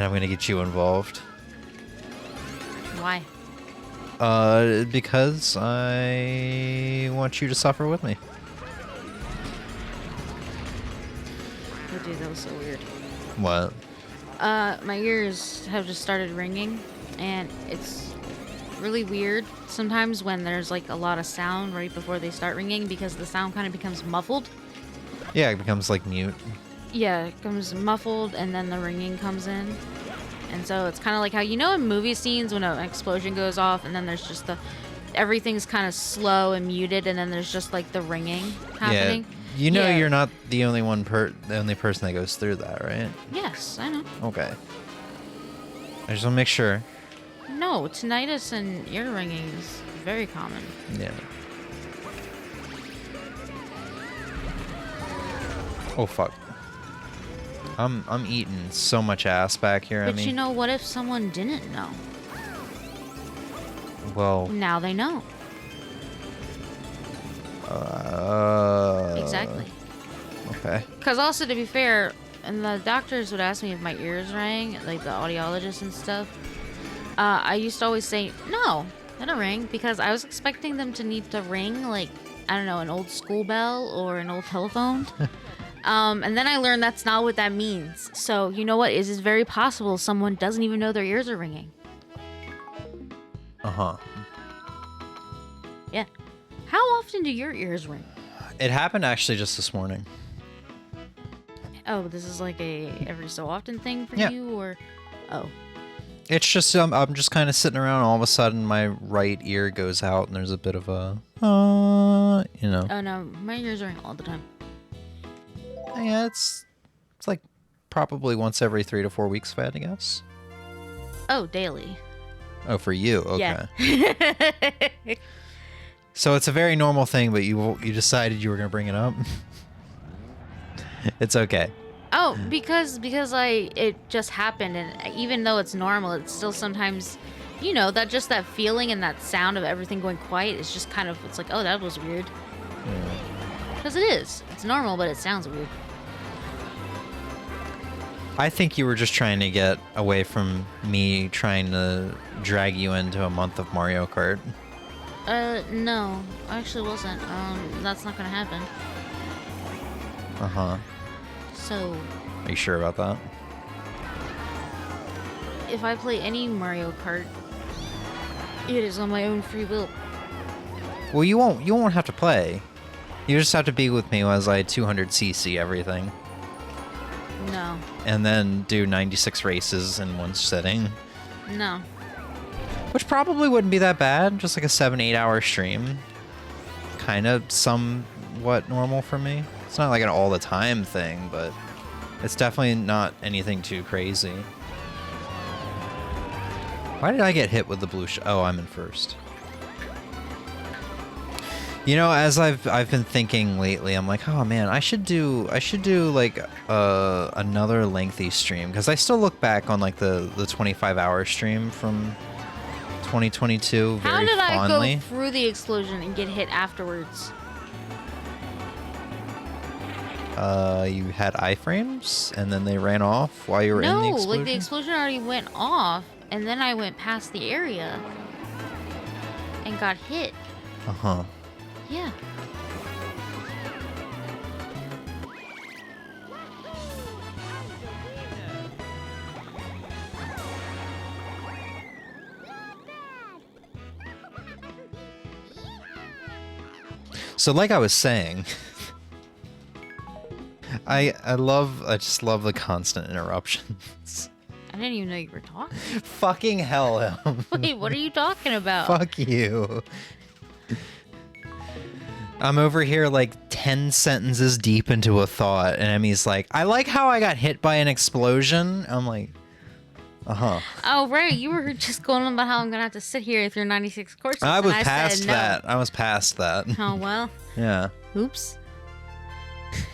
I'm gonna get you involved. Why? Because I want you to suffer with me. Oh, dude, that was so weird. What? My ears have just started ringing, and it's really weird sometimes when there's like a lot of sound right before they start ringing, because the sound kind of becomes muffled. Yeah, it becomes like mute. Yeah, it comes muffled, and then the ringing comes in. And so it's kind of like how, you know, in movie scenes when an explosion goes off and then there's just everything's kind of slow and muted, and then there's just like the ringing happening. Yeah. You know, Yeah. you're not the only the only person that goes through that, right? Yes, I know. Okay. I just want to make sure. No, tinnitus and ear ringing is very common. Yeah. Oh fuck. I'm eating so much ass back here. But you know, what if someone didn't know? Well. Now they know. Exactly. Okay. Because also, to be fair, and the doctors would ask me if my ears rang, like the audiologists and stuff. I used to always say, no, they don't ring, because I was expecting them to need to ring, like, I don't know, an old school bell or an old telephone. And then I learned that's not what that means. So, you know what? It is very possible someone doesn't even know their ears are ringing. Uh-huh. Yeah. How often do your ears ring? It happened actually just this morning. Oh, this is like a every so often thing for Yeah. you, or oh, It's just I'm just kind of sitting around. All of a sudden, my right ear goes out, and there's a bit of a, you know. oh no, my ears ring all the time. Yeah, it's like probably once every 3 to 4 weeks, if I had to guess. Oh, daily. Oh, for you, okay. Yeah. So it's a very normal thing, but you decided you were gonna bring it up. It's okay. Oh, because it just happened, and even though it's normal, it's still sometimes, you know, that feeling and that sound of everything going quiet is just kind of, it's like, oh, that was weird. Because it is. It's normal, but it sounds weird. I think you were just trying to get away from me trying to drag you into a month of Mario Kart. No, I actually wasn't. That's not gonna happen. Uh-huh. So, Are you sure about that? if I play any Mario Kart, it is on my own free will. Well, you won't have to play. You just have to be with me as I 200cc everything. No. And then do 96 races in one sitting. No. Which probably wouldn't be that bad. Just like a 7-8 hour stream. Kind of somewhat normal for me. It's not like an all the time thing, but it's definitely not anything too crazy. Why did I get hit with the blue oh, I'm in first. You know, as I've been thinking lately, I'm like, oh man, I should do like another lengthy stream, because I still look back on like the 25-hour stream from 2022 very fondly. How did I go through the explosion and get hit afterwards? You had iframes, and then they ran off while you were in the explosion? No, like the explosion already went off, and then I went past the area and got hit. Uh-huh. Yeah. So like I was saying, I just love the constant interruptions. I didn't even know you were talking. Fucking hell. Wait, what are you talking about? Fuck you. I'm over here like 10 sentences deep into a thought, and Emmy's like, I like how I got hit by an explosion. I'm like, uh-huh. Oh, right. You were just going on about how I'm going to have to sit here through 96 courses. I was and past said no. that. I was past that. Oh, well. Yeah. Oops.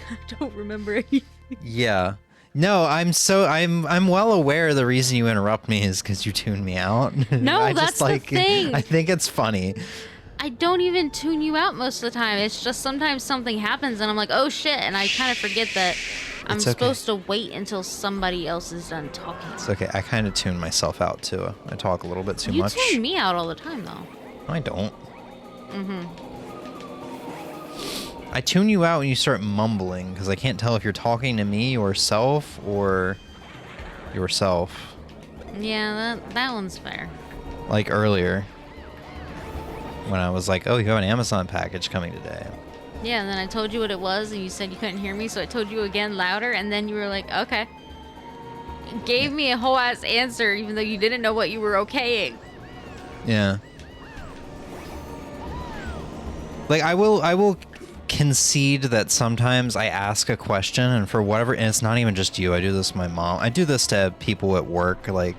I don't remember anything. Yeah. No, I'm well aware the reason you interrupt me is because you tune me out. No, I that's just, like, the thing. I think it's funny. I don't even tune you out most of the time. It's just sometimes something happens and I'm like, oh shit, and I kind of forget that I'm It's okay. supposed to wait until somebody else is done talking. It's okay. I kind of tune myself out too. I talk a little bit too You much. tune me out all the time though. I don't. Mm-hmm. I tune you out when you start mumbling, because I can't tell if you're talking to me yourself or yourself. Yeah, that one's fair. Like earlier, when I was like, oh, you have an Amazon package coming today. Yeah, and then I told you what it was, and you said you couldn't hear me, so I told you again louder, and then you were like, okay. You gave me a whole ass answer, even though you didn't know what you were okaying. Yeah. Like, I will concede that sometimes I ask a question, and for whatever, and it's not even just you, I do this to my mom, I do this to people at work, like,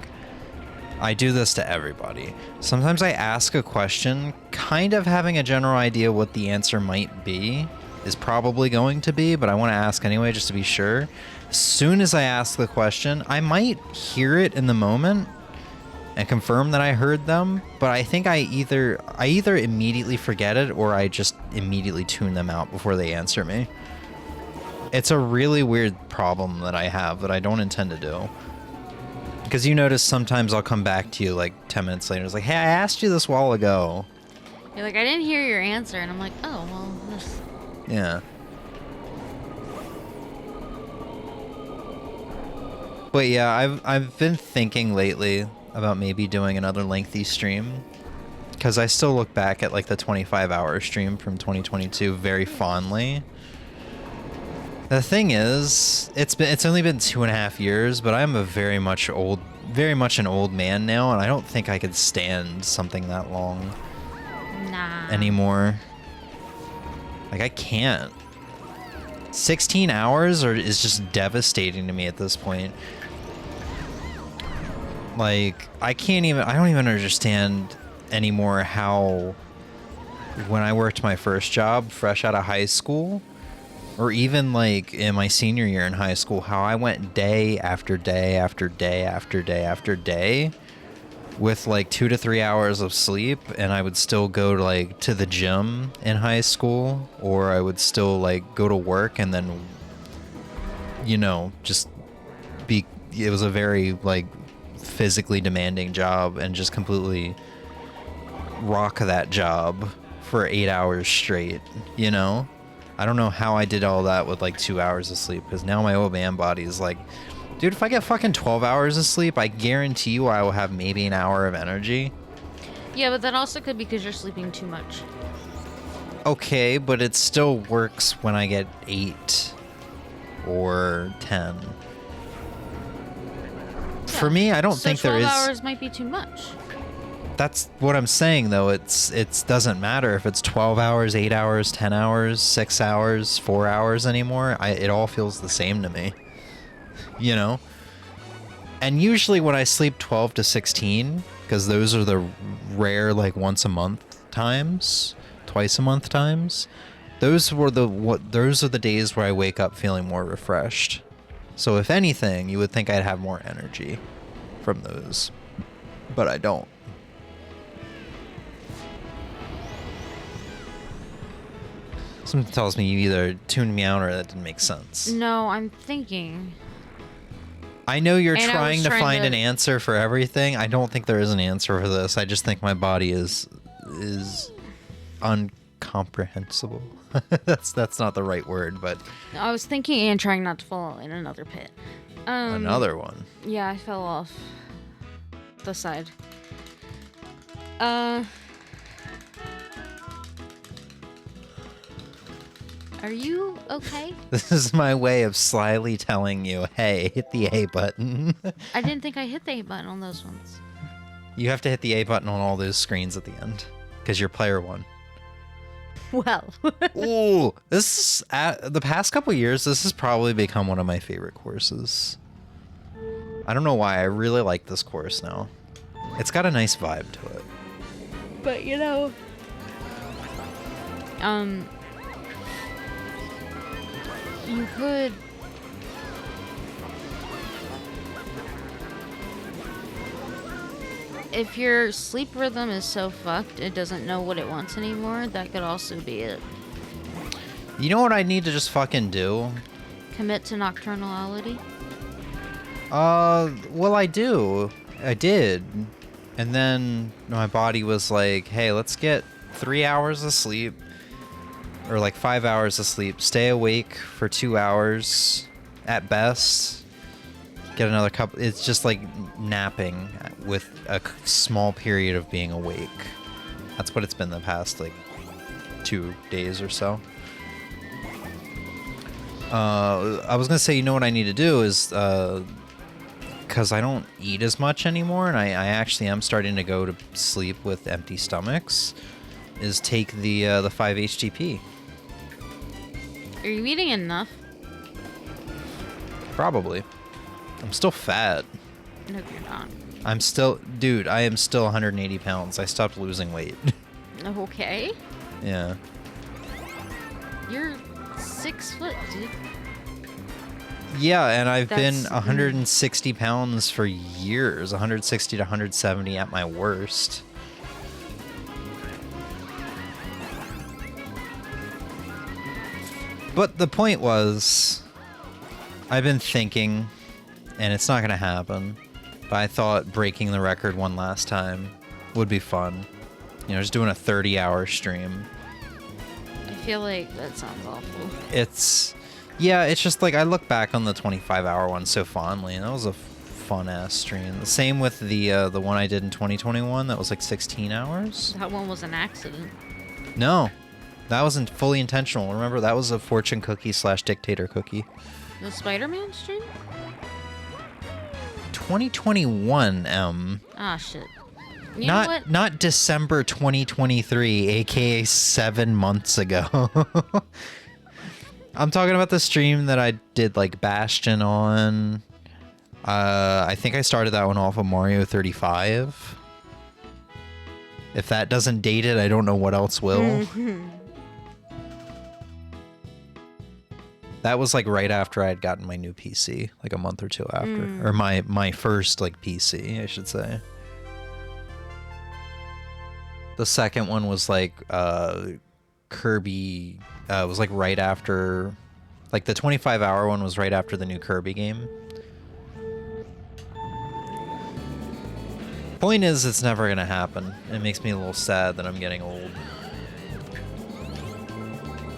I do this to everybody. Sometimes I ask a question, kind of having a general idea what the answer might be, is probably going to be, but I want to ask anyway just to be sure. As soon as I ask the question, I might hear it in the moment and confirm that I heard them, but I think I either immediately forget it or I just immediately tune them out before they answer me. It's a really weird problem that I have that I don't intend to do. Because you notice sometimes I'll come back to you like 10 minutes later. It's like, hey, I asked you this a while ago. You're like, I didn't hear your answer. And I'm like, oh, well, this... Yeah. But yeah, I've been thinking lately about maybe doing another lengthy stream. because I still look back at like the 25-hour stream from 2022 very fondly. The thing is, it's only been 2.5 years, but I'm a very much an old man now, and I don't think I could stand something that long anymore. Like, I can't. 16 hours is just devastating to me at this point. Like, I don't even understand anymore how, when I worked my first job fresh out of high school, or even like in my senior year in high school, how I went day after day after day after day after day with like 2 to 3 hours of sleep, and I would still go to the gym in high school, or I would still like go to work, and then, you know, it was a very like physically demanding job, and just completely rock that job for 8 hours straight, you know? I don't know how I did all that with like 2 hours of sleep, because now my old man body is like, dude, if I get fucking 12 hours of sleep, I guarantee you I will have maybe an hour of energy. Yeah, but that also could be because you're sleeping too much. Okay, but it still works when I get 8 or 10. Yeah. For me, I don't think there is... 12 hours might be too much. That's what I'm saying, though. It doesn't matter if it's 12 hours, 8 hours, 10 hours, 6 hours, 4 hours anymore. It all feels the same to me, you know? And usually when I sleep 12 to 16, because those are the rare, like, once a month times, twice a month times, those are the days where I wake up feeling more refreshed. So if anything, you would think I'd have more energy from those, but I don't. Something tells me you either tuned me out or that didn't make sense. No, I'm thinking. I know you're trying to find an answer for everything. I don't think there is an answer for this. I just think my body is uncomprehensible. that's not the right word, but I was thinking and trying not to fall in another pit. Another one. Yeah, I fell off the side. Are you okay? This is my way of slyly telling you, hey, hit the A button. I didn't think I hit the A button on those ones. You have to hit the A button on all those screens at the end, because you're player 1. Well. Ooh, this the past couple years, this has probably become one of my favorite courses. I don't know why, I really like this course now. It's got a nice vibe to it. But, you know... You could... If your sleep rhythm is so fucked it doesn't know what it wants anymore, that could also be it. You know what I need to just fucking do? Commit to nocturnality? Well, I did. And then my body was like, hey, let's get 3 hours of sleep. Or like 5 hours of sleep. Stay awake for 2 hours at best. Get another couple. It's just like napping with a small period of being awake. That's what it's been the past like 2 days or so. I was gonna say, you know what I need to do is, because I don't eat as much anymore, and I actually am starting to go to sleep with empty stomachs, is take the 5-HTP. Are you eating enough? Probably. I'm still fat. No, you're not. Dude, I am still 180 pounds. I stopped losing weight. Okay. Yeah. You're 6 foot, dude. Yeah, and I've been 160 pounds for years. 160 to 170 at my worst. But the point was, I've been thinking, and it's not going to happen, but I thought breaking the record one last time would be fun. You know, just doing a 30-hour stream. I feel like that sounds awful. Yeah, it's just like I look back on the 25-hour one so fondly, and that was a fun ass stream. The same with the one I did in 2021. That was like 16 hours. That one was an accident. No, that wasn't fully intentional. Remember, that was a fortune cookie / dictator cookie. The Spider-Man stream? 2021, Ah, shit. You know what? Not December 2023, aka 7 months ago. I'm talking about the stream that I did like Bastion on. I think I started that one off of Mario 35. If that doesn't date it, I don't know what else will. That was like right after I had gotten my new PC, like a month or two after. Or my first like PC, I should say. The second one was like Kirby, was like right after, like the 25-hour one was right after the new Kirby game. Point is, it's never gonna happen. It makes me a little sad that I'm getting old.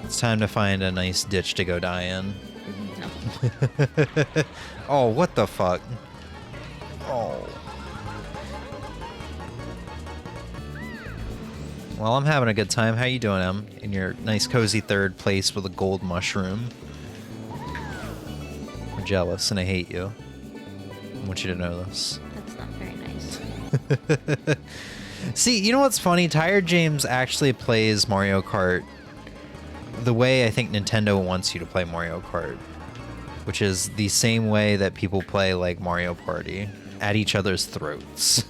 It's time to find a nice ditch to go die in. No. Oh, what the fuck? Oh. Well, I'm having a good time. How you doing, Em? In your nice cozy third place with a gold mushroom. I'm jealous and I hate you. I want you to know this. That's not very nice. See, you know what's funny? Tired James actually plays Mario Kart the way I think Nintendo wants you to play Mario Kart, which is the same way that people play like Mario Party, at each other's throats.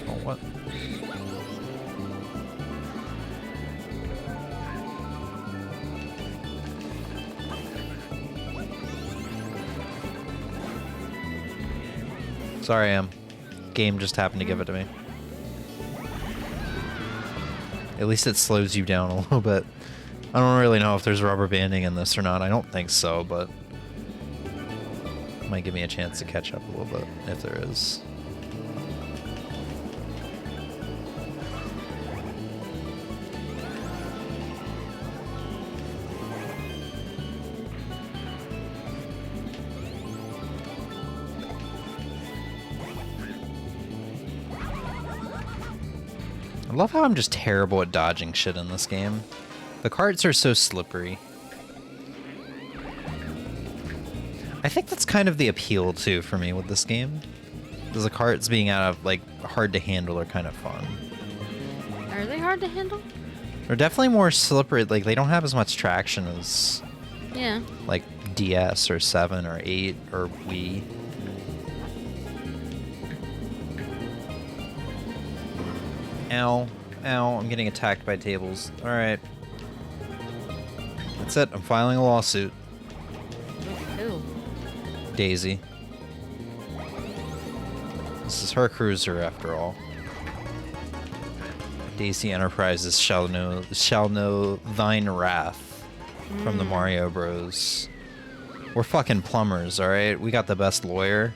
Oh, what? Sorry, game just happened to give it to me. At least it slows you down a little bit. I don't really know if there's rubber banding in this or not. I don't think so, but it might give me a chance to catch up a little bit if there is. I love how I'm just terrible at dodging shit in this game. The carts are so slippery. I think that's kind of the appeal, too, for me with this game. Because the carts being out of, like, hard to handle are kind of fun. Are they hard to handle? They're definitely more slippery. Like, they don't have as much traction as, Yeah. like, DS or 7 or 8 or Wii. Ow. Ow. I'm getting attacked by tables. Alright. That's it. I'm filing a lawsuit. Who? Daisy. This is her cruiser, after all. Daisy Enterprises shall know thine wrath from the Mario Bros. We're fucking plumbers, alright? We got the best lawyer.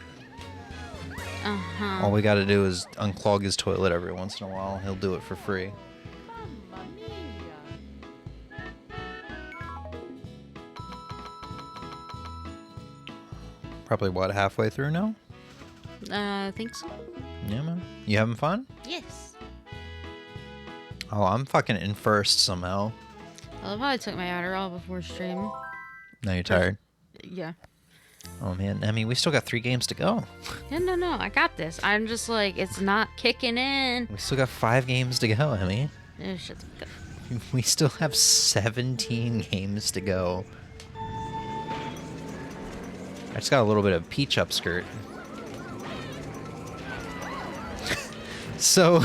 Uh-huh. All we gotta do is unclog his toilet every once in a while. He'll do it for free. Probably, what, halfway through now? I think so. Yeah, man. You having fun? Yes. Oh, I'm fucking in first somehow. I love how I took my Adderall before stream. Now you're tired? Yeah. Oh, man. I mean, we still got 3 games to go. Yeah, no, I got this. I'm just like, it's not kicking in. We still got 5 games to go, Emmy. Oh, shit. We still have 17 games to go. I just got a little bit of peach upskirt. So...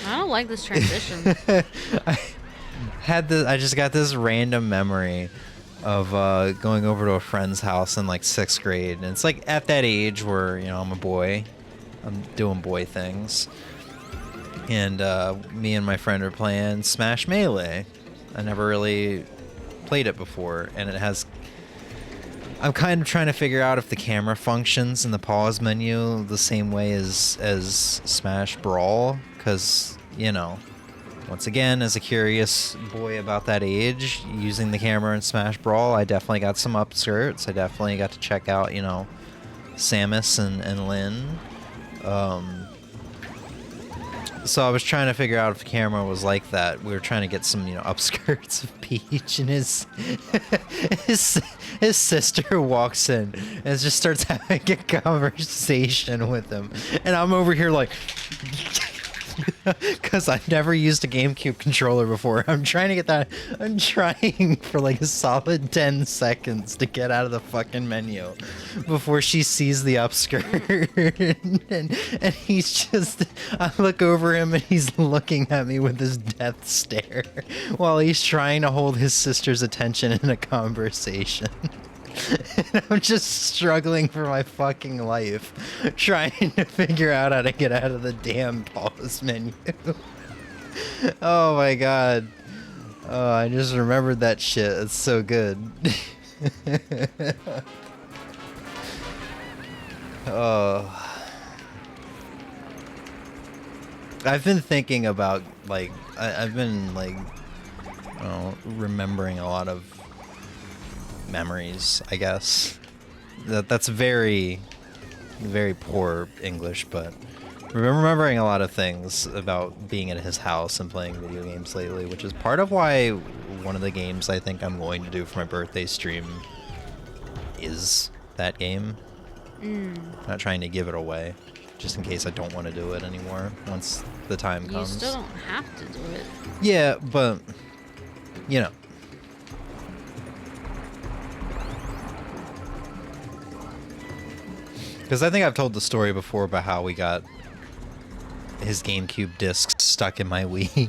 I don't like this transition. I just got this random memory of going over to a friend's house in like 6th grade, and it's like at that age where, you know, I'm a boy, I'm doing boy things, and me and my friend are playing Smash Melee. I never really played it before, and I'm kind of trying to figure out if the camera functions in the pause menu the same way as Smash Brawl, because, you know, Once again, as a curious boy about that age, using the camera in Smash Brawl, I definitely got some upskirts. I definitely got to check out, you know, Samus and Lynn. So I was trying to figure out if the camera was like that. We were trying to get some, you know, upskirts of Peach, and his sister walks in and just starts having a conversation with him, and I'm over here like, because I've never used a GameCube controller before. I'm trying to get that. I'm trying for like a solid 10 seconds to get out of the fucking menu before she sees the upskirt. and he's just, I look over him and he's looking at me with this death stare while he's trying to hold his sister's attention in a conversation. And I'm just struggling for my fucking life, trying to figure out how to get out of the damn pause menu. Oh my god. Oh, I just remembered that shit. It's so good. Oh. I've been thinking about, like, I've been, like, remembering a lot of memories, I guess. That's very, very poor English, but remembering a lot of things about being at his house and playing video games lately, which is part of why one of the games I think I'm going to do for my birthday stream is that game. Not trying to give it away, just in case I don't want to do it anymore once the time comes. You still don't have to do it. Yeah, but, you know. Because I think I've told the story before about how we got his GameCube discs stuck in my Wii.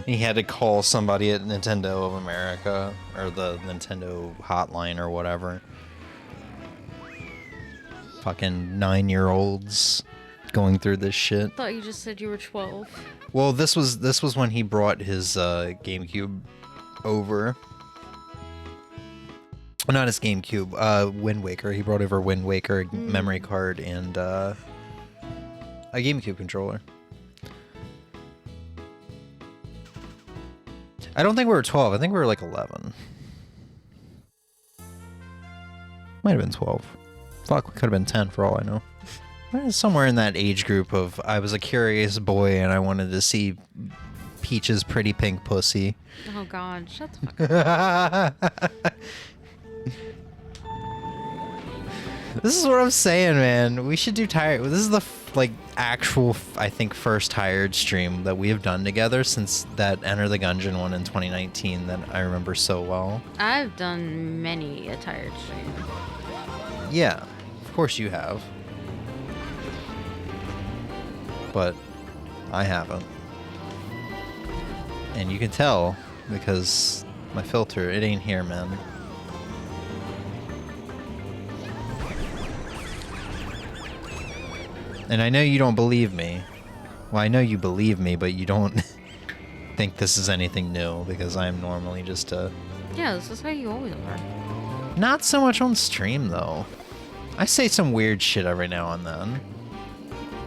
He had to call somebody at Nintendo of America, or the Nintendo hotline or whatever. Fucking 9-year-olds going through this shit. I thought you just said you were 12. Well, this was when he brought his GameCube over. Not his GameCube, Wind Waker. He brought over Wind Waker, memory card, and a GameCube controller. I don't think we were 12. I think we were like 11. Might have been 12. Fuck, we could have been 10 for all I know. Somewhere in that age group of I was a curious boy and I wanted to see Peach's pretty pink pussy. Oh god, shut the fuck up. This is what I'm saying, man. We should do tired. This is the actual, I think, first tired stream that we have done together since that Enter the Gungeon one in 2019 that I remember so well. I've done many a tired stream. Yeah, of course you have. But I haven't. And you can tell because my filter, it ain't here, man. And I know you don't believe me. Well, I know you believe me, but you don't think this is anything new because I'm normally just a... Yeah, this is how you always are. Not so much on stream, though. I say some weird shit every now and then.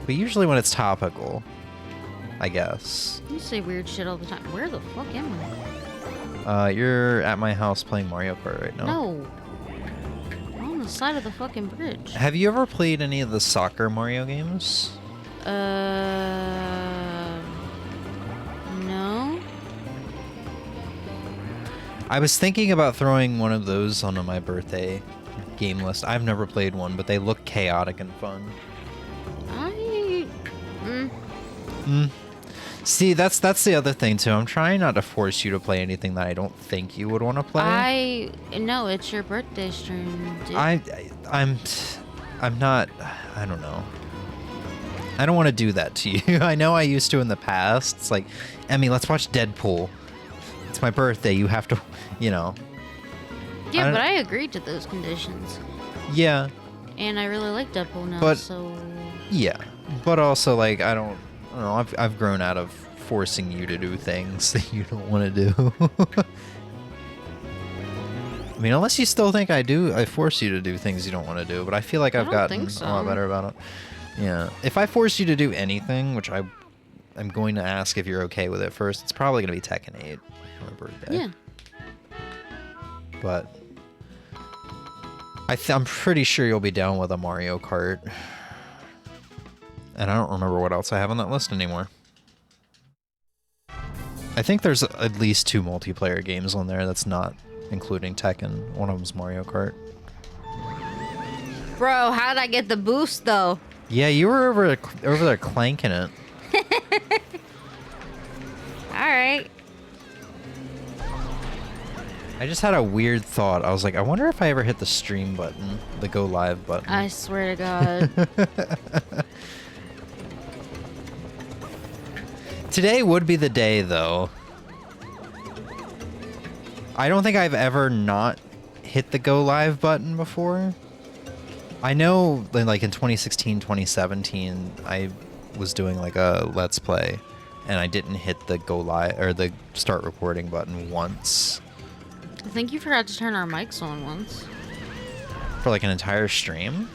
But usually when it's topical, I guess. You say weird shit all the time. Where the fuck am I? You're at my house playing Mario Kart right now. No. I'm on the side of the fucking bridge. Have you ever played any of the soccer Mario games? No. I was thinking about throwing one of those onto my birthday game list. I've never played one, but they look chaotic and fun. See, that's the other thing too. I'm trying not to force you to play anything that I don't think you would want to play. No, it's your birthday stream, dude. I'm not. I don't know. I don't want to do that to you. I know I used to in the past. It's like, Emmy, let's watch Deadpool. It's my birthday. You have to, you know. Yeah, but I agreed to those conditions. Yeah. And I really like Deadpool now, but, so... Yeah. But also, like, I don't know. I've grown out of forcing you to do things that you don't want to do. I mean, unless you still think I force you to do things you don't want to do. But I feel like I've gotten a lot better about it. Yeah. If I force you to do anything, which I I'm going to ask if you're okay with it first. It's probably going to be Tekken 8 for my birthday. Yeah. But I'm pretty sure you'll be down with a Mario Kart. And I don't remember what else I have on that list anymore. I think there's at least 2 multiplayer games on there that's not including Tekken. One of them's Mario Kart. Bro, how'd I get the boost though? Yeah, you were over there clanking it. Alright. I just had a weird thought. I was like, I wonder if I ever hit the stream button, the go live button. I swear to God. Today would be the day, though. I don't think I've ever not hit the go live button before. I know, like in 2016, 2017, I was doing like a Let's Play, and I didn't hit the go live or the start recording button once. I think you forgot to turn our mics on once. For like an entire stream?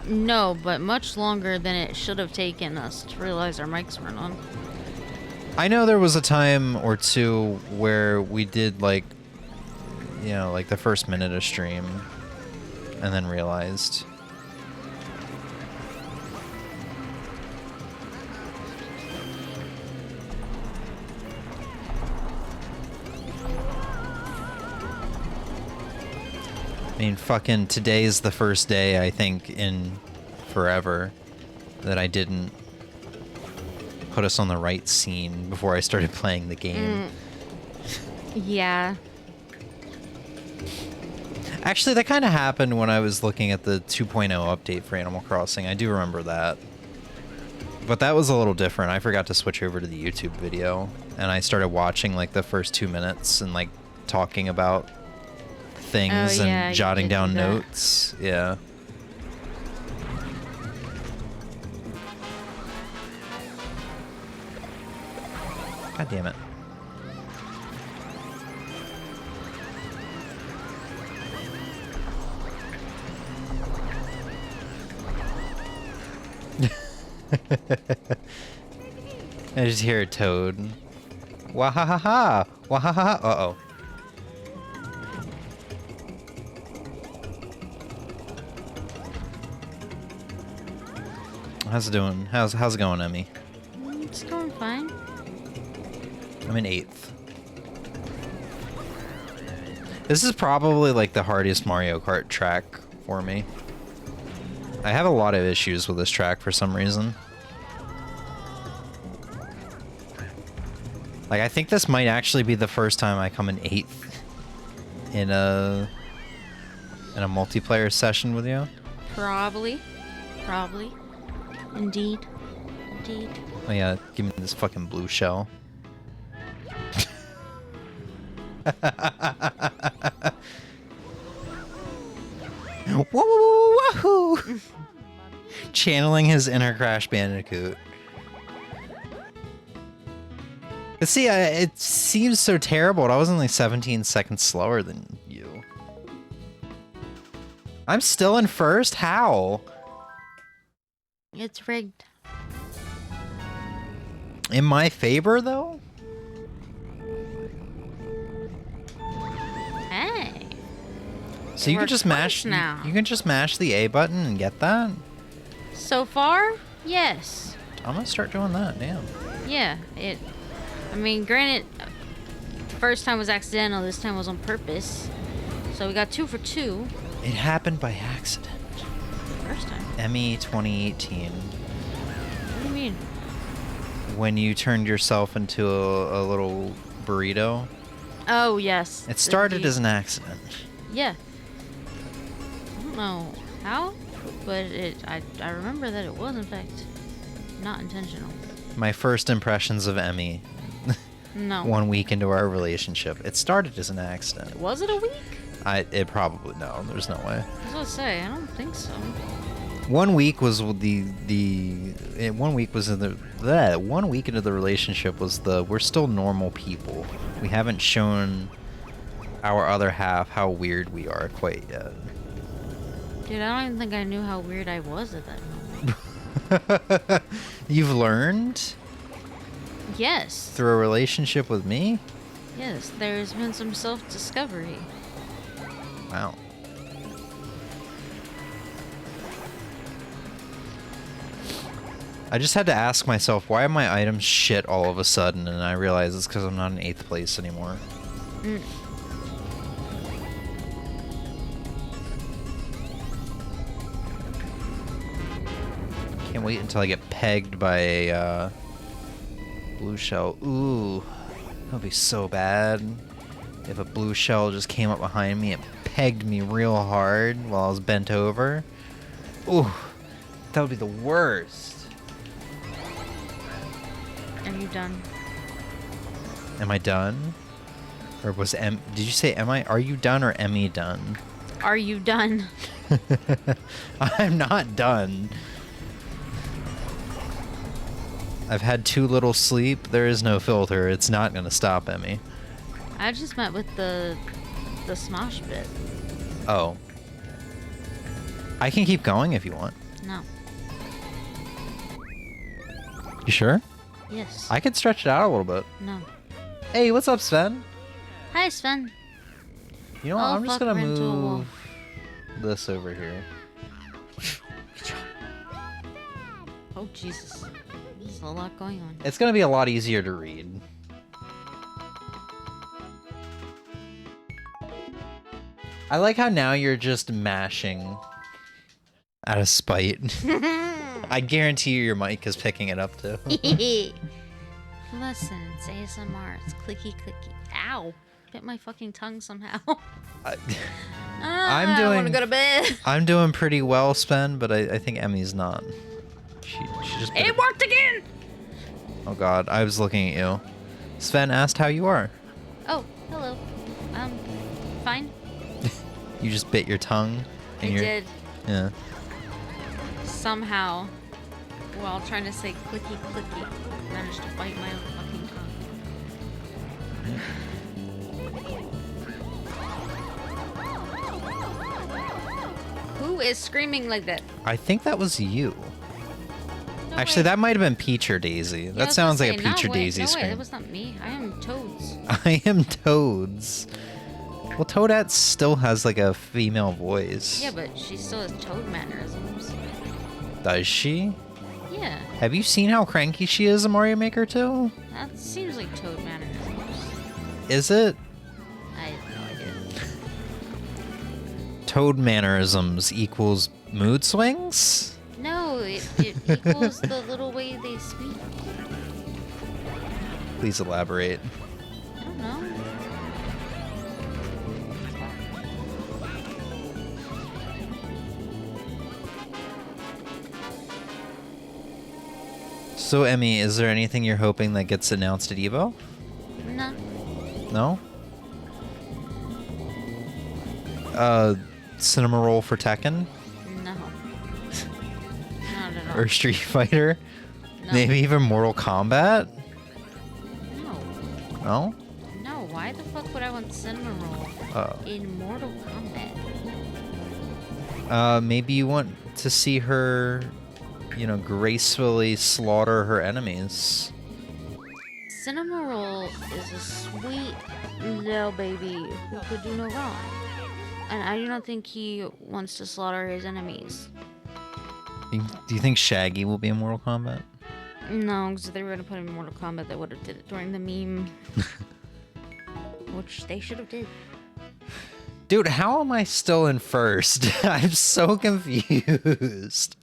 No, but much longer than it should have taken us to realize our mics weren't on. I know there was a time or two where we did like, you know, like the first minute of stream and then realized. I mean, fucking today's the first day, I think, in forever that I didn't put us on the right scene before I started playing the game. Yeah. Actually, that kind of happened when I was looking at the 2.0 update for Animal Crossing. I do remember that. But that was a little different. I forgot to switch over to the YouTube video, and I started watching like the first 2 minutes and like talking about things and jotting down notes. Yeah. God damn it. I just hear a toad. Wahahaha! Wahahaha! Uh-oh. How's it doing? How's it going, Emmy? It's going fine. I'm in 8th. This is probably like the hardest Mario Kart track for me. I have a lot of issues with this track for some reason. Like, I think this might actually be the first time I come in 8th in a multiplayer session with you. Probably. Indeed. Oh yeah, give me this fucking blue shell. Woohoo! Channeling his inner Crash Bandicoot. But see, it seems so terrible. I was only 17 seconds slower than you. I'm still in first? How? It's rigged. In my favor, though? Hey. So you can just mash now. You can just mash the A button and get that? So far, yes. I'm gonna start doing that, damn. Yeah, I mean, granted, first time was accidental, this time was on purpose. So we got 2 for 2. It happened by accident. First time. Emmy 2018. What do you mean? When you turned yourself into a little burrito. Oh, yes. It started as an accident. Yeah. I don't know how, but I remember that it was, in fact, not intentional. My first impressions of Emmy. No. 1 week into our relationship. It started as an accident. Was it a week? It probably, no, there's no way. I was gonna say, I don't think so. 1 week was 1 week was in the 1 week into the relationship was we're still normal people. We haven't shown our other half how weird we are quite yet. Dude, I don't even think I knew how weird I was at that moment. You've learned Yes. through a relationship with me? Yes, there's been some self-discovery. Wow. I just had to ask myself, why are my items shit all of a sudden? And I realized it's because I'm not in 8th place anymore. Mm. Can't wait until I get pegged by a blue shell. Ooh, that would be so bad if a blue shell just came up behind me and pegged me real hard while I was bent over. Ooh, that would be the worst. Are you done? Am I done? Or was did you say are you done or Emmy done? Are you done? I'm not done. I've had too little sleep. There is no filter. It's not gonna stop Emmy. I just met with the smosh bit. Oh. I can keep going if you want. No. You sure? Yes. I could stretch it out a little bit. No. Hey, what's up, Sven? Hi, Sven. You know what? Oh, I'm just fuck, gonna ran into a wall. move this over here. Oh, Jesus. There's a lot going on. It's gonna be a lot easier to read. I like how now you're just mashing out of spite. I guarantee you your mic is picking it up too. Listen, it's ASMR. It's clicky clicky. Ow! Bit my fucking tongue somehow. I'm I want to go to bed. I'm doing pretty well, Sven, but I think Emmy's not. She just. It worked again. Oh God, I was looking at you. Sven asked how you are. Oh, hello. Fine. You just bit your tongue. I did. Yeah. Somehow, while trying to say clicky clicky, managed to bite my own fucking tongue. Who is screaming like that? I think that was you. No Actually, way. that might have been Peach or Daisy. Yeah, I that was sounds gonna like a say, Peach or Daisy no scream. way, that was not me. I am Toads. I am Toads. Well, Toadette still has like a female voice. Yeah, but she still has Toad mannerisms. Does she? Yeah, Have you seen how cranky she is in Mario Maker 2? that seems like Toad mannerisms. Is it? I have no idea. Toad mannerisms equals mood swings? No, it equals the little way they speak. Please elaborate. I don't know. So, Emmy, is there anything you're hoping that gets announced at EVO? No. No? Cinema Roll for Tekken? No. Not at all. Or Street Fighter? No. Maybe even Mortal Kombat? No. No? No, why the fuck would I want Cinema Roll in Mortal Kombat? Maybe you want to see her, gracefully slaughter her enemies. Cinema Roll is a sweet little baby who could do no wrong. And I do not think he wants to slaughter his enemies. Do you think Shaggy will be in Mortal Kombat? No, because if they were going to put him in Mortal Kombat, they would have did it during the meme. Which they should have did. Dude, how am I still in first? I'm so confused.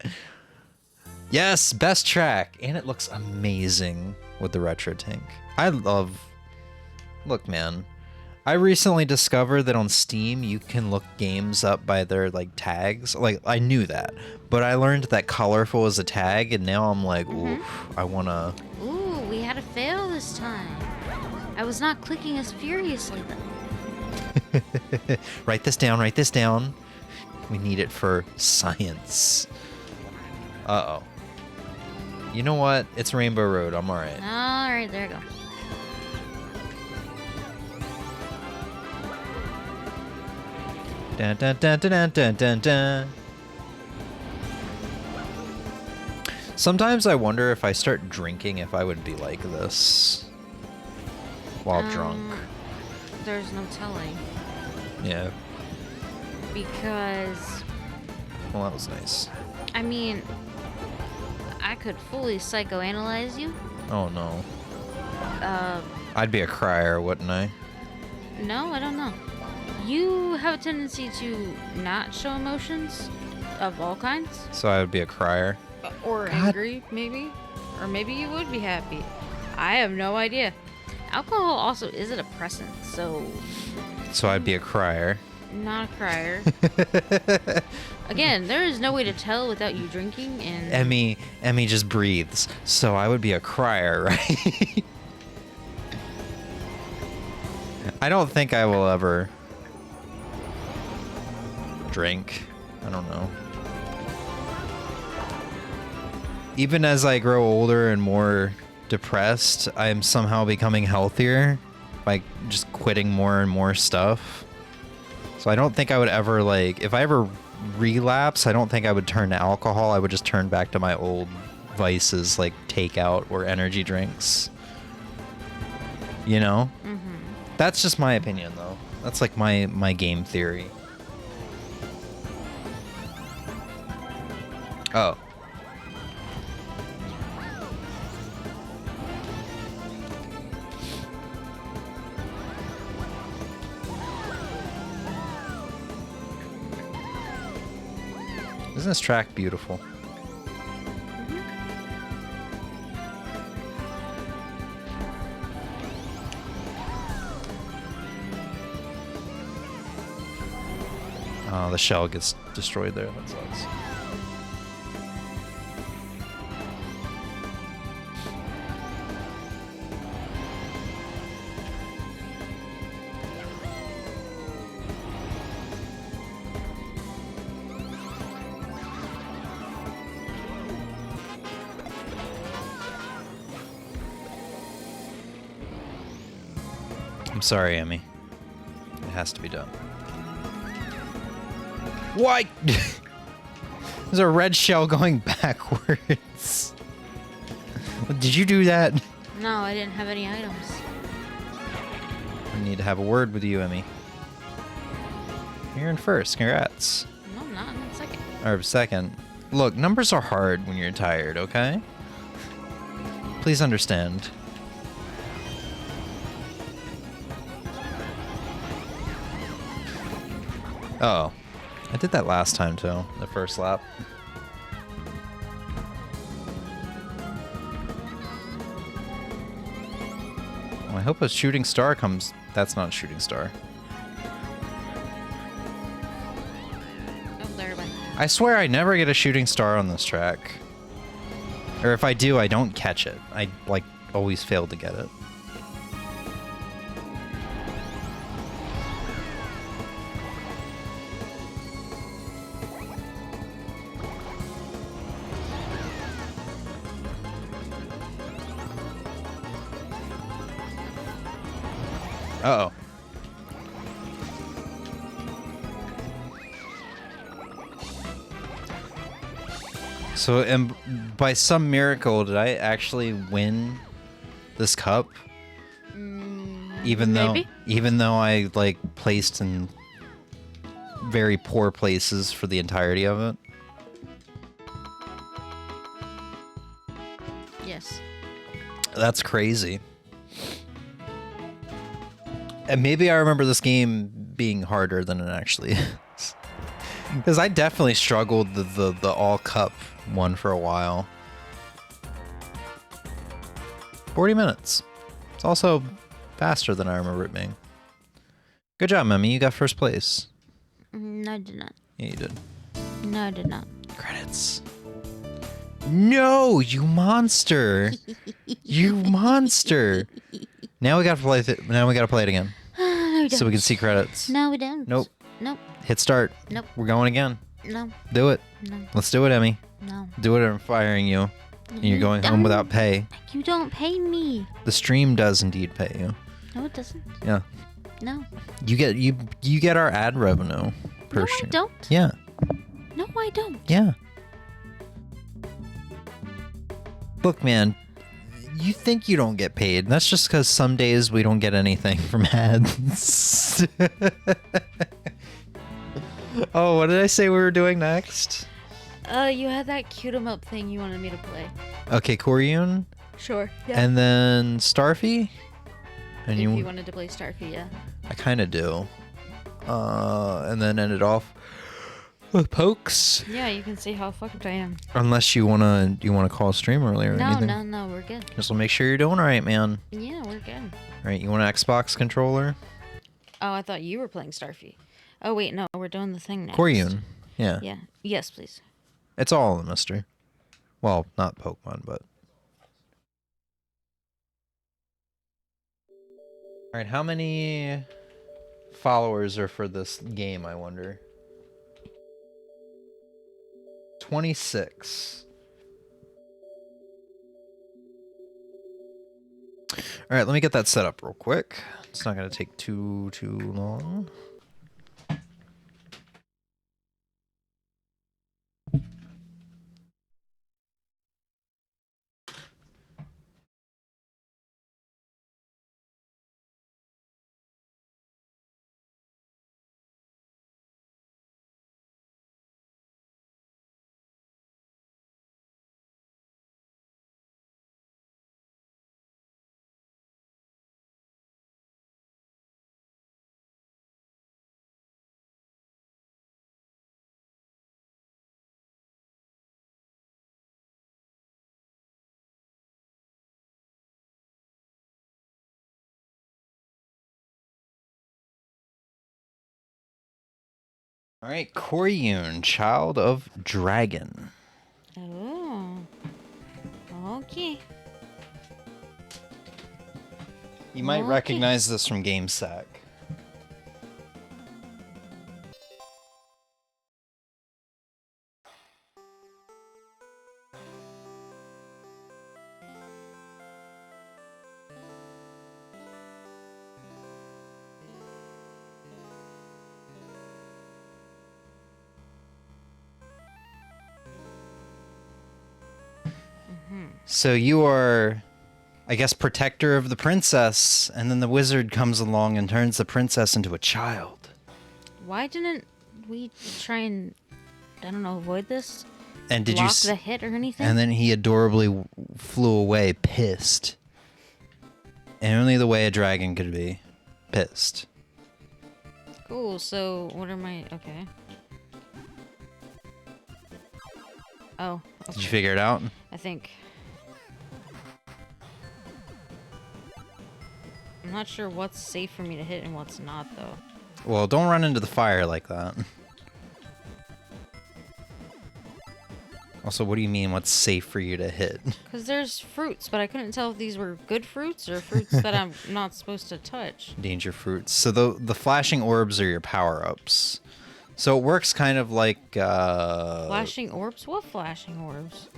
Yes, best track. And it looks amazing with the retro tank. Look, man. I recently discovered that on Steam, you can look games up by their, tags. I knew that. But I learned that colorful is a tag, and now I'm like, ooh, I want to... Ooh, we had a fail this time. I was not clicking as furiously, though. Write this down, write this down. We need it for science. Uh-oh. You know what? It's Rainbow Road. I'm alright. Alright, there you go. Dun, dun, dun, dun, dun, dun, dun. Sometimes I wonder if I start drinking if I would be like this while drunk. There's no telling. Yeah. Because, Well, that was nice. I mean, I could fully psychoanalyze you. Oh no. Uh, I'd be a crier, wouldn't I? no, I don't know. You have a tendency to not show emotions of all kinds. So I would be a crier. Or God. angry, maybe. Or maybe you would be happy. I have no idea. Alcohol also is a depressant, so So I'd be a crier. not a crier. Again, there is no way to tell without you drinking and Emmy just breathes. So I would be a crier, right? I don't think I will ever drink. I don't know. Even as I grow older and more depressed, I'm somehow becoming healthier by just quitting more and more stuff. So I don't think I would ever, like, if I ever relapse, I don't think I would turn to alcohol. I would just turn back to my old vices, like takeout or energy drinks. You know? Mhm. That's just my opinion, though. That's like my game theory. Oh. Isn't this track beautiful? Oh, the shell gets destroyed there. That sucks. I'm sorry, Emmy. It has to be done. Why? There's a red shell going backwards. Did you do that? No, I didn't have any items. I need to have a word with you, Emmy. You're in first. Congrats. No, I'm not. I'm in second. Or second. Look, numbers are hard when you're tired, okay? Please understand. Oh. I did that last time, too. The first lap. Well, I hope a shooting star comes... That's not a shooting star. Oh, there, bye. I swear I never get a shooting star on this track. Or if I do, I don't catch it. I, like, always fail to get it. Uh-oh. So, and by some miracle, did I actually win this cup? Even though I like placed in very poor places for the entirety of it. Yes. That's crazy. And maybe I remember this game being harder than it actually is. Because I definitely struggled the all cup one for a while. 40 minutes. It's also faster than I remember it being. Good job, Memmy. You got first place. No, I did not. Yeah, you did. No, I did not. Credits. No, you monster. You monster. Now we gotta play now we gotta play it again. No, we don't. So we can see credits. No, we don't. Nope. Nope. Hit start. Nope. We're going again. No. Do it. No. Let's do it, Emmy. No. Do it or I'm firing you. And you're You going home don't. without pay. You don't pay me. The stream does indeed pay you. No, it doesn't. Yeah. No. You get our ad revenue per No, stream. I don't. Yeah. No, I don't. Yeah. Look, man, you think you don't get paid. That's just because some days we don't get anything from ads. Oh, what did I say we were doing next? You had that cute 'em up thing you wanted me to play. Okay, Coryoon. Sure. Yeah. And then Stafy. And if you wanted to play Stafy, yeah. I kind of do. And then end it off with pokes. Yeah, you can see how fucked I am. Unless you wanna call a stream earlier or anything. No, we're good. Just will make sure you're doing right, man. Yeah, we're good. All right, you want an Xbox controller? Oh, I thought you were playing Stafy. Oh wait, no, we're doing the thing next. Coryoon. Yeah. Yeah. Yes, please. It's all a mystery. Well, not Pokemon, but. All right, how many followers are for this game, I wonder? 26. All right, let me get that set up real quick. It's not going to take too long. All right, Coryoon, Child of Dragon. Oh. Okay. You might Okay. recognize this from GameSack. So you are, I guess, protector of the princess, and then the wizard comes along and turns the princess into a child. Why didn't we try and, I don't know, avoid this? And did Block you? the hit or anything? And then he adorably flew away, pissed. And only the way a dragon could be, pissed. Cool. So what are my? Okay. Oh. Okay. Did you figure it out? I think. I'm not sure what's safe for me to hit and what's not, though. Well, don't run into the fire like that. Also, what do you mean what's safe for you to hit? Because there's fruits, but I couldn't tell if these were good fruits or fruits that I'm not supposed to touch. Danger fruits. So the flashing orbs are your power-ups. So it works kind of like... Flashing orbs? What flashing orbs?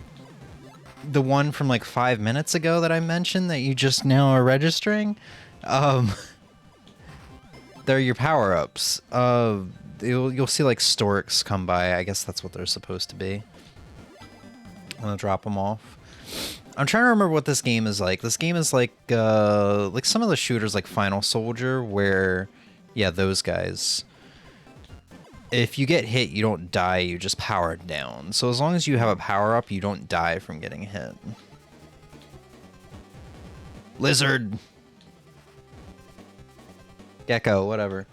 The one from like 5 minutes ago that I mentioned that you just now are registering. They're your power-ups. You'll see like storks come by. I guess that's what they're supposed to be. I'm gonna drop them off. I'm trying to remember what this game is like. This game is like some of the shooters like Final Soldier, where, yeah, those guys. If you get hit, you don't die, you just power down. So as long as you have a power-up, you don't die from getting hit. Lizard! Gecko, whatever.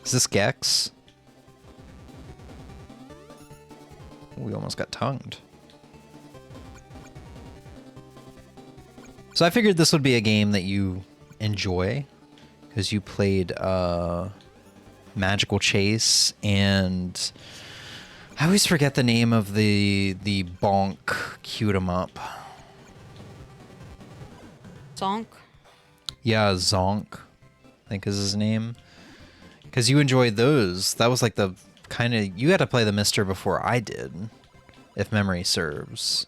Is this Gex? We almost got tongued. So I figured this would be a game that you enjoy, because you played Magical Chase, and I always forget the name of the bonk cute 'em up. Zonk? Yeah, Zonk, I think is his name. Because you enjoyed those. That was like the kind of... You had to play the Mister before I did, if memory serves.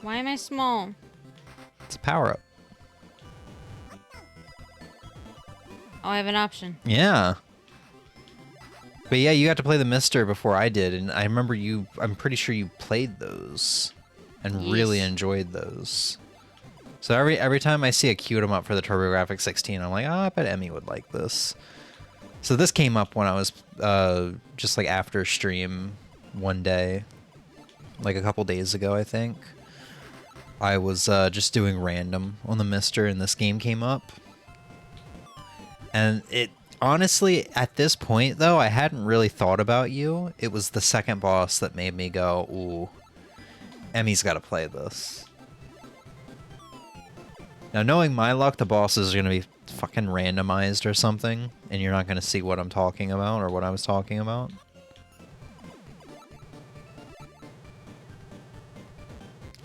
Why am I small? It's a power-up. Oh, I have an option. Yeah. But yeah, you got to play the Mister before I did, and I remember you. I'm pretty sure you played those, and really Yes. enjoyed those. So every time I see a queued 'em up for the TurboGrafx 16, I'm like, oh, I bet Emmy would like this. So this came up when I was just like after stream one day, like a couple days ago, I think. I was just doing random on the Mister, and this game came up. And it honestly, at this point though, I hadn't really thought about you. It was the second boss that made me go, ooh, Emmy's got to play this. Now, knowing my luck, the bosses are going to be fucking randomized or something, and you're not going to see what I'm talking about or what I was talking about.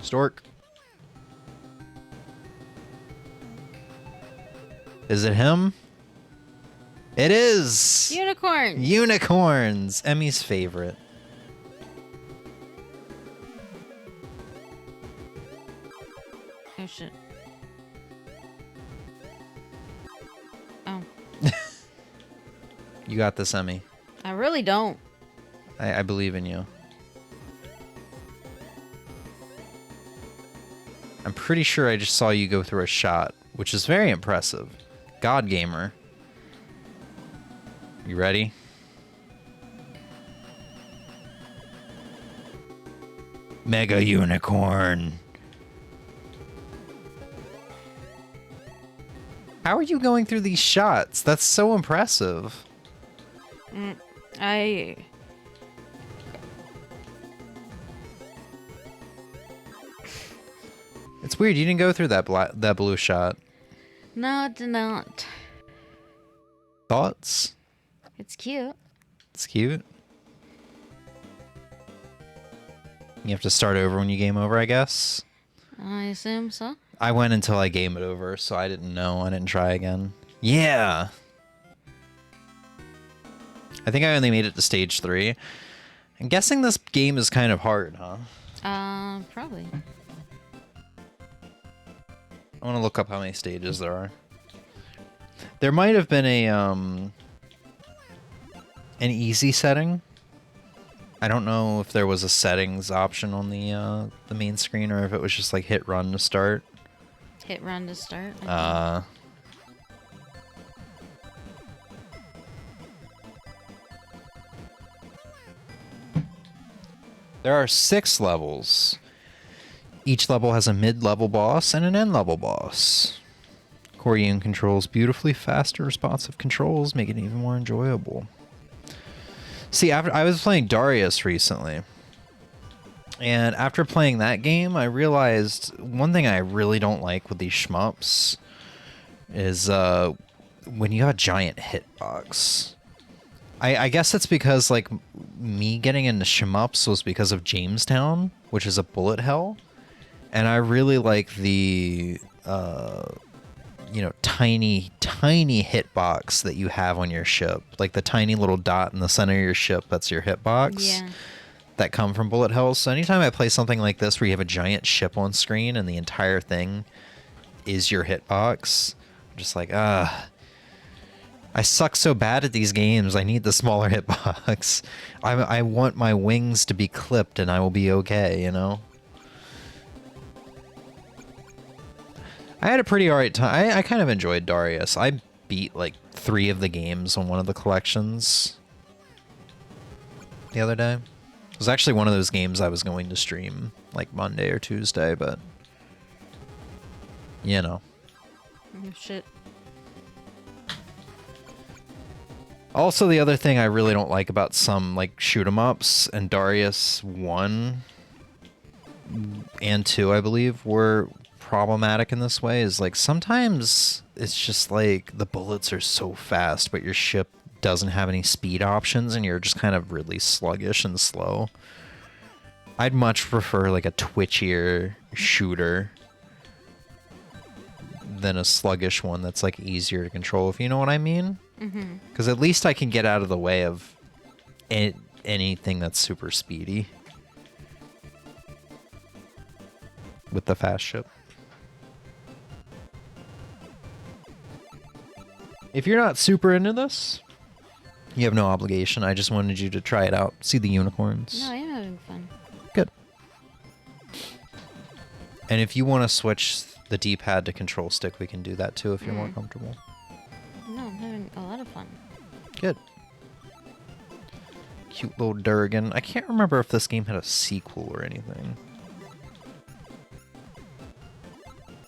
Stork. Is it him? It is! Unicorn! Unicorns! Emmy's favorite. Oh, shit. Oh. You got this, Emmy. I really don't. I believe in you. I'm pretty sure I just saw you go through a shot, which is very impressive. God Gamer. You ready? Mega Unicorn. How are you going through these shots? That's so impressive. It's weird. You didn't go through that blue shot. No, I did not. Thoughts? It's cute. It's cute. You have to start over when you game over, I guess. I assume so. I went until I game it over, so I didn't know. I didn't try again. Yeah! I think I only made it to stage 3. I'm guessing this game is kind of hard, huh? Probably. I want to look up how many stages there are. There might have been a, an easy setting. I don't know if there was a settings option on the main screen or if it was just like hit run to start. Hit run to start. There are 6 levels. Each level has a mid-level boss and an end-level boss. Coryoon controls beautifully fast and responsive controls, making it even more enjoyable. See, I was playing Darius recently, and after playing that game, I realized one thing I really don't like with these shmups is when you have a giant hitbox. I guess it's because, like, me getting into shmups was because of Jamestown, which is a bullet hell, and I really like the you know, tiny hitbox that you have on your ship. Like the tiny little dot in the center of your ship, that's your hitbox. Yeah. That come from bullet hells. So anytime I play something like this where you have a giant ship on screen and the entire thing is your hitbox, I'm just like, I suck so bad at these games. I need the smaller hitbox. I want my wings to be clipped and I will be okay, you know? I had a pretty alright time. I kind of enjoyed Darius. I beat like 3 of the games on one of the collections the other day. It was actually one of those games I was going to stream like Monday or Tuesday, but you know. Oh, shit. Also, the other thing I really don't like about some like shoot 'em ups, and Darius 1 and 2, I believe, were problematic in this way, is like sometimes it's just like the bullets are so fast but your ship doesn't have any speed options and you're just kind of really sluggish and slow. I'd much prefer like a twitchier shooter than a sluggish one that's like easier to control, if you know what I mean. Because at least I can get out of the way of anything that's super speedy with the fast ship. If you're not super into this, You have no obligation. I just wanted you to try it out. See the unicorns. No, I am having fun. Good. And if you want to switch the D-pad to control stick, we can do that too if you're more comfortable. No, I'm having a lot of fun. Good. Cute little Durgan. I can't remember if this game had a sequel or anything.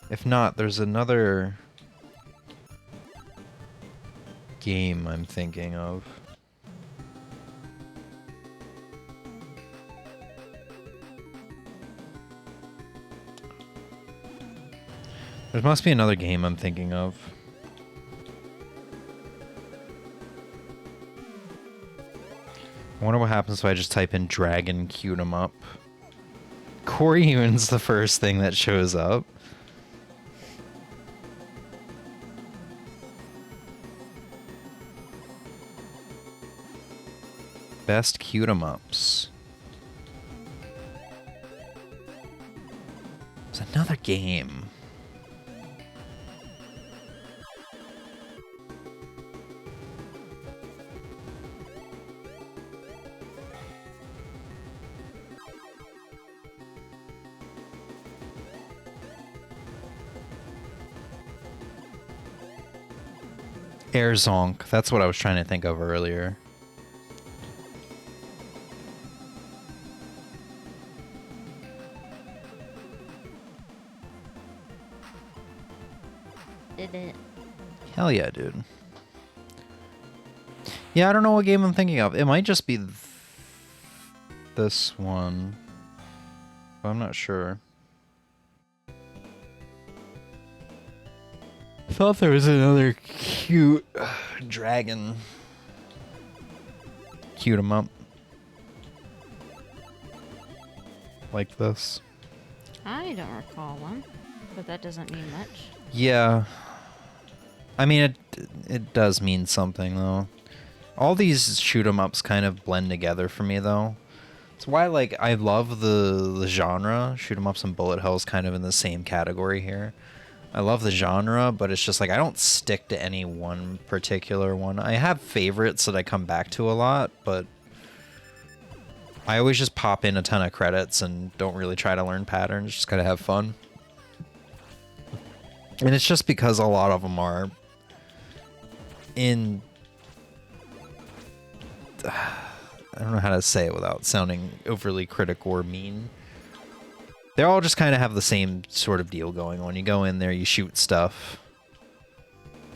If not, there's another game I'm thinking of. There must be another game I'm thinking of. I wonder what happens if I just type in Dragon Queued 'em Up. Coryoon's the first thing that shows up. Best Queued 'em Ups. There's another game. Air Zonk. That's what I was trying to think of earlier. Did it? Hell yeah, dude. Yeah, I don't know what game I'm thinking of. It might just be this one. But I'm not sure. I thought there was another cute dragon. Cute 'em up. Like this. I don't recall one, but that doesn't mean much. Yeah. I mean, it does mean something, though. All these shoot 'em ups kind of blend together for me, though. It's why, like, I love the genre. Shoot 'em ups and bullet hells kind of in the same category here. I love the genre, but it's just like I don't stick to any one particular one. I have favorites that I come back to a lot, but I always just pop in a ton of credits and don't really try to learn patterns. Just kind of have fun. And it's just because a lot of them are in... I don't know how to say it without sounding overly critical or mean. They all just kind of have the same sort of deal going on. You go in there, you shoot stuff.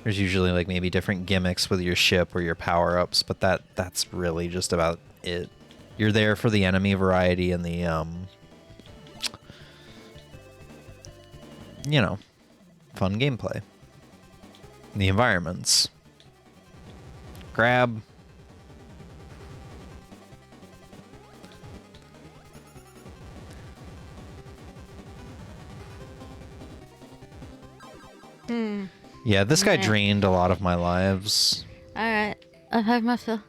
There's usually like maybe different gimmicks with your ship or your power-ups, but that's really just about it. You're there for the enemy variety and the, you know, fun gameplay. The environments. Grab. Yeah, this guy drained a lot of my lives. Alright, I've had my fill.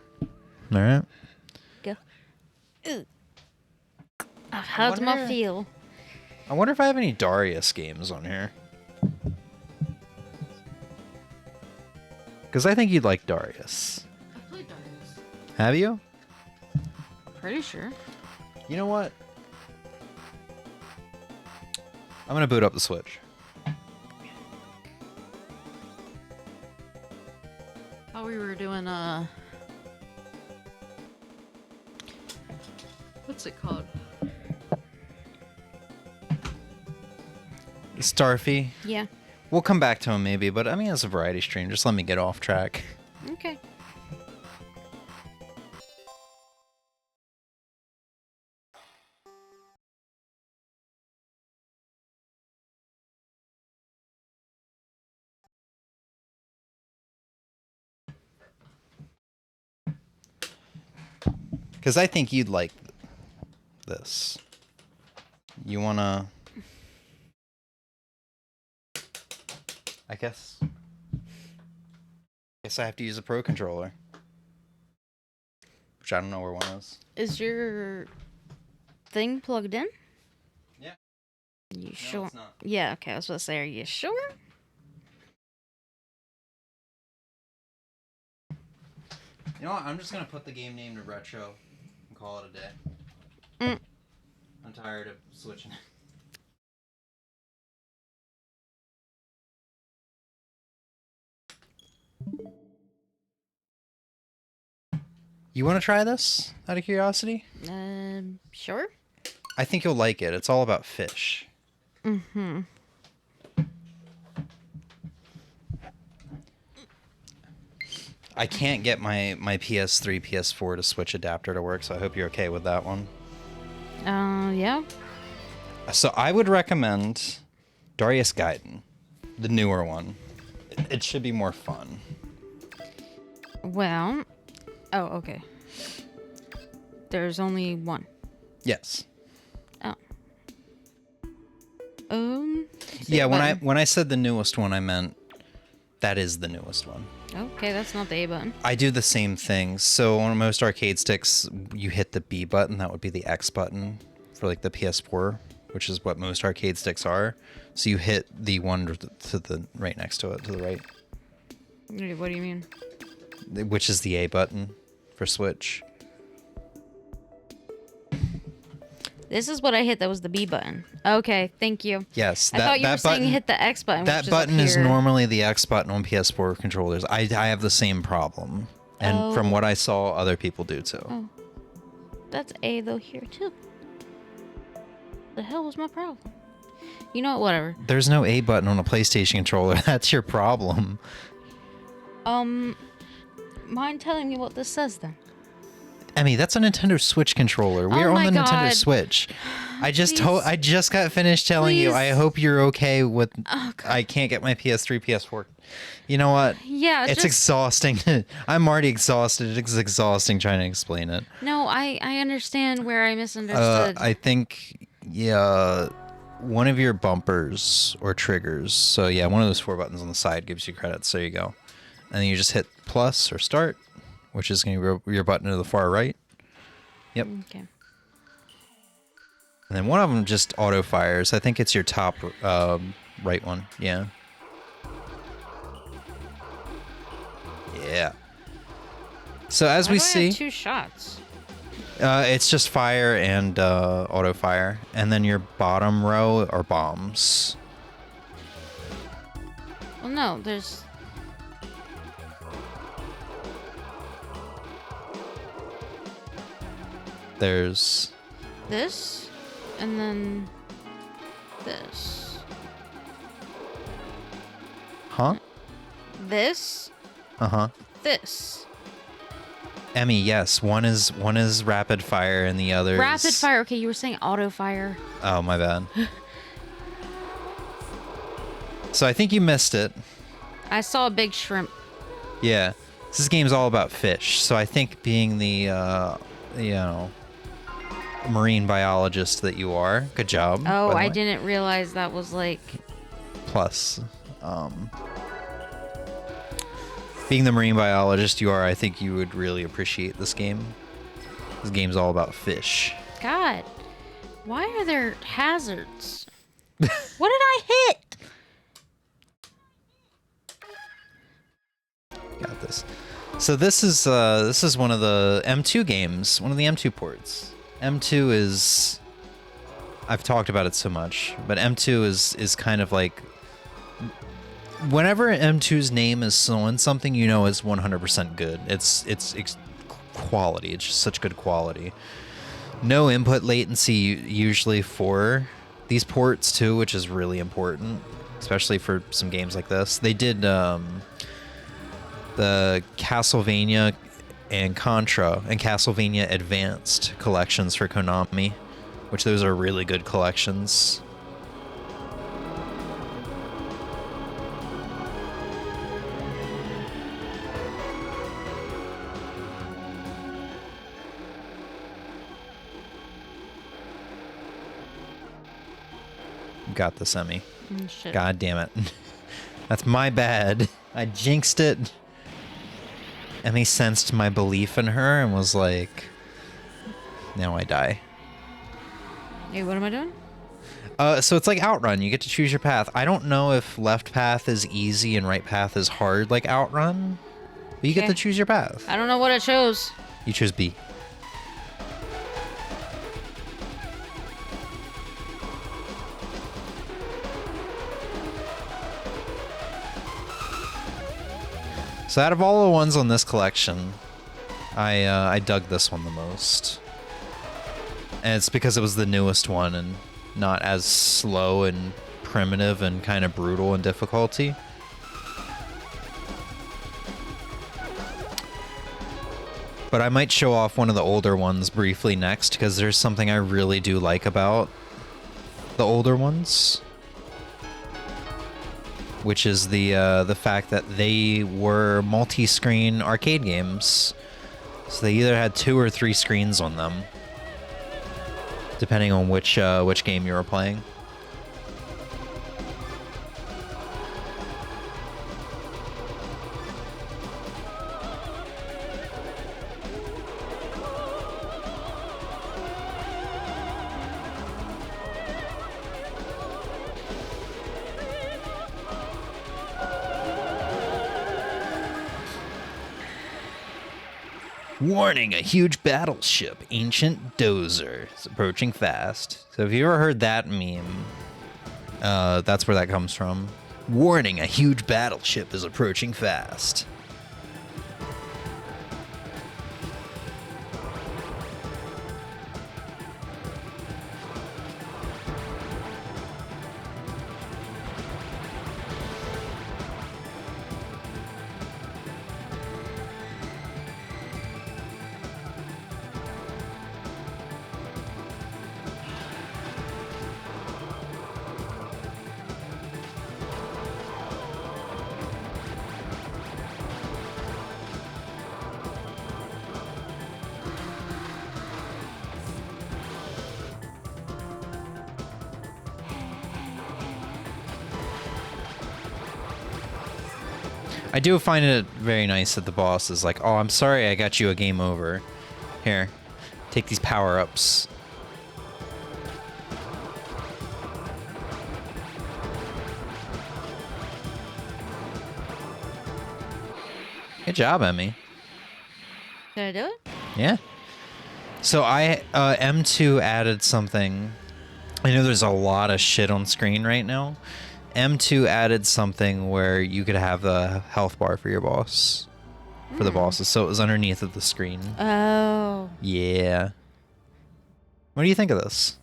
Alright. Go. Ooh. I've had my fill. I wonder if I have any Darius games on here. Because I think you'd like Darius. I've played Darius. Have you? Pretty sure. You know what? I'm going to boot up the Switch. Oh, we were doing, what's it called? Stafy. Yeah. We'll come back to him maybe, but I mean, it's a variety stream. Just let me get off track. Okay. Because I think you'd like this. You wanna... I guess I have to use a Pro Controller. Which I don't know where one is. Is your thing plugged in? Yeah. You No, sure? it's not. Yeah, okay, I was supposed to say, are you sure? You know what? I'm just gonna put the game name to retro and call it a day. I'm tired of switching. You want to try this out of curiosity? Sure. I think you'll like it. It's all about fish. Mm-hmm. I can't get my PS3, PS4 to Switch adapter to work, so I hope you're okay with that one. Yeah. So I would recommend Darius Gaiden, the newer one. It should be more fun. Well, oh, okay. There's only one. Yes. Oh. Yeah, when I said the newest one, I meant that is the newest one. Okay, that's not the A button. I do the same thing. So on most arcade sticks, you hit the B button. That would be the X button for like the PS4, which is what most arcade sticks are. So you hit the one to the right next to it, to the right. What do you mean? Which is the A button for Switch. This is what I hit. That was the B button. Okay, thank you. Yes, I thought you were saying hit the X button. That button is normally the X button on PS4 controllers. I have the same problem, and from what I saw, other people do too. Oh, that's A though here too. The hell was my problem? You know what? Whatever. There's no A button on a PlayStation controller. That's your problem. Mind telling me what this says then? Emmy, that's a Nintendo Switch controller. We are on the Nintendo Switch. I just got finished telling you. I hope you're okay with. I can't get my PS3, PS4. You know what? Yeah, it's exhausting. I'm already exhausted. It's exhausting trying to explain it. No, I understand where I misunderstood. I think one of your bumpers or triggers. So yeah, one of those 4 buttons on the side gives you credits. There you go. And then you just hit plus or start, which is going to be your button to the far right. Yep. Okay. And then one of them just auto fires. I think it's your top right one. Yeah. Yeah. So as we see, I have 2 shots. It's just fire and auto fire, and then your bottom row are bombs. Well, no, there's. There's this, and then this. Huh? This. Uh-huh. This. Emmy, yes. One is rapid fire and the other Rapid fire. Okay, you were saying auto fire. Oh, my bad. So I think you missed it. I saw a big shrimp. Yeah. This game's all about fish. So I think being the marine biologist that you are, good job. Oh, I didn't realize that was like plus. Being the marine biologist you are, I think you would really appreciate this game. This game's all about fish. God, why are there hazards? What did I hit? Got this. So this is one of the M2 games, one of the M2 ports. M2 is, I've talked about it so much, but M2 is kind of like, whenever M2's name is on something, you know it's 100% good. It's quality. It's just such good quality. No input latency usually for these ports too, which is really important, especially for some games like this. They did the Castlevania and Contra and Castlevania Advanced collections for Konami, which those are really good collections. Got this, Emmy. Shit. God damn it. That's my bad. I jinxed it. Emmy sensed my belief in her and was like, now I die. Hey, what am I doing? So it's like Outrun. You get to choose your path. I don't know if left path is easy and right path is hard like Outrun. But you get Okay. to choose your path. I don't know what I chose. You choose B. So out of all the ones on this collection, I dug this one the most. And it's because it was the newest one and not as slow and primitive and kind of brutal in difficulty. But I might show off one of the older ones briefly next, because there's something I really do like about the older ones, which is the fact that they were multi-screen arcade games. So they either had 2 or 3 screens on them, depending on which game you were playing. Warning, a huge battleship, ancient dozer, is approaching fast. So if you ever heard that meme, that's where that comes from. Warning, a huge battleship is approaching fast. I do find it very nice that the boss is like, oh, I'm sorry I got you a game over. Here, take these power-ups. Good job, Emmy. Did I do it? Yeah. So M2 added something. I know there's a lot of shit on screen right now. M2 added something where you could have the health bar for your boss. For the bosses. So it was underneath of the screen. Oh. Yeah. What do you think of this?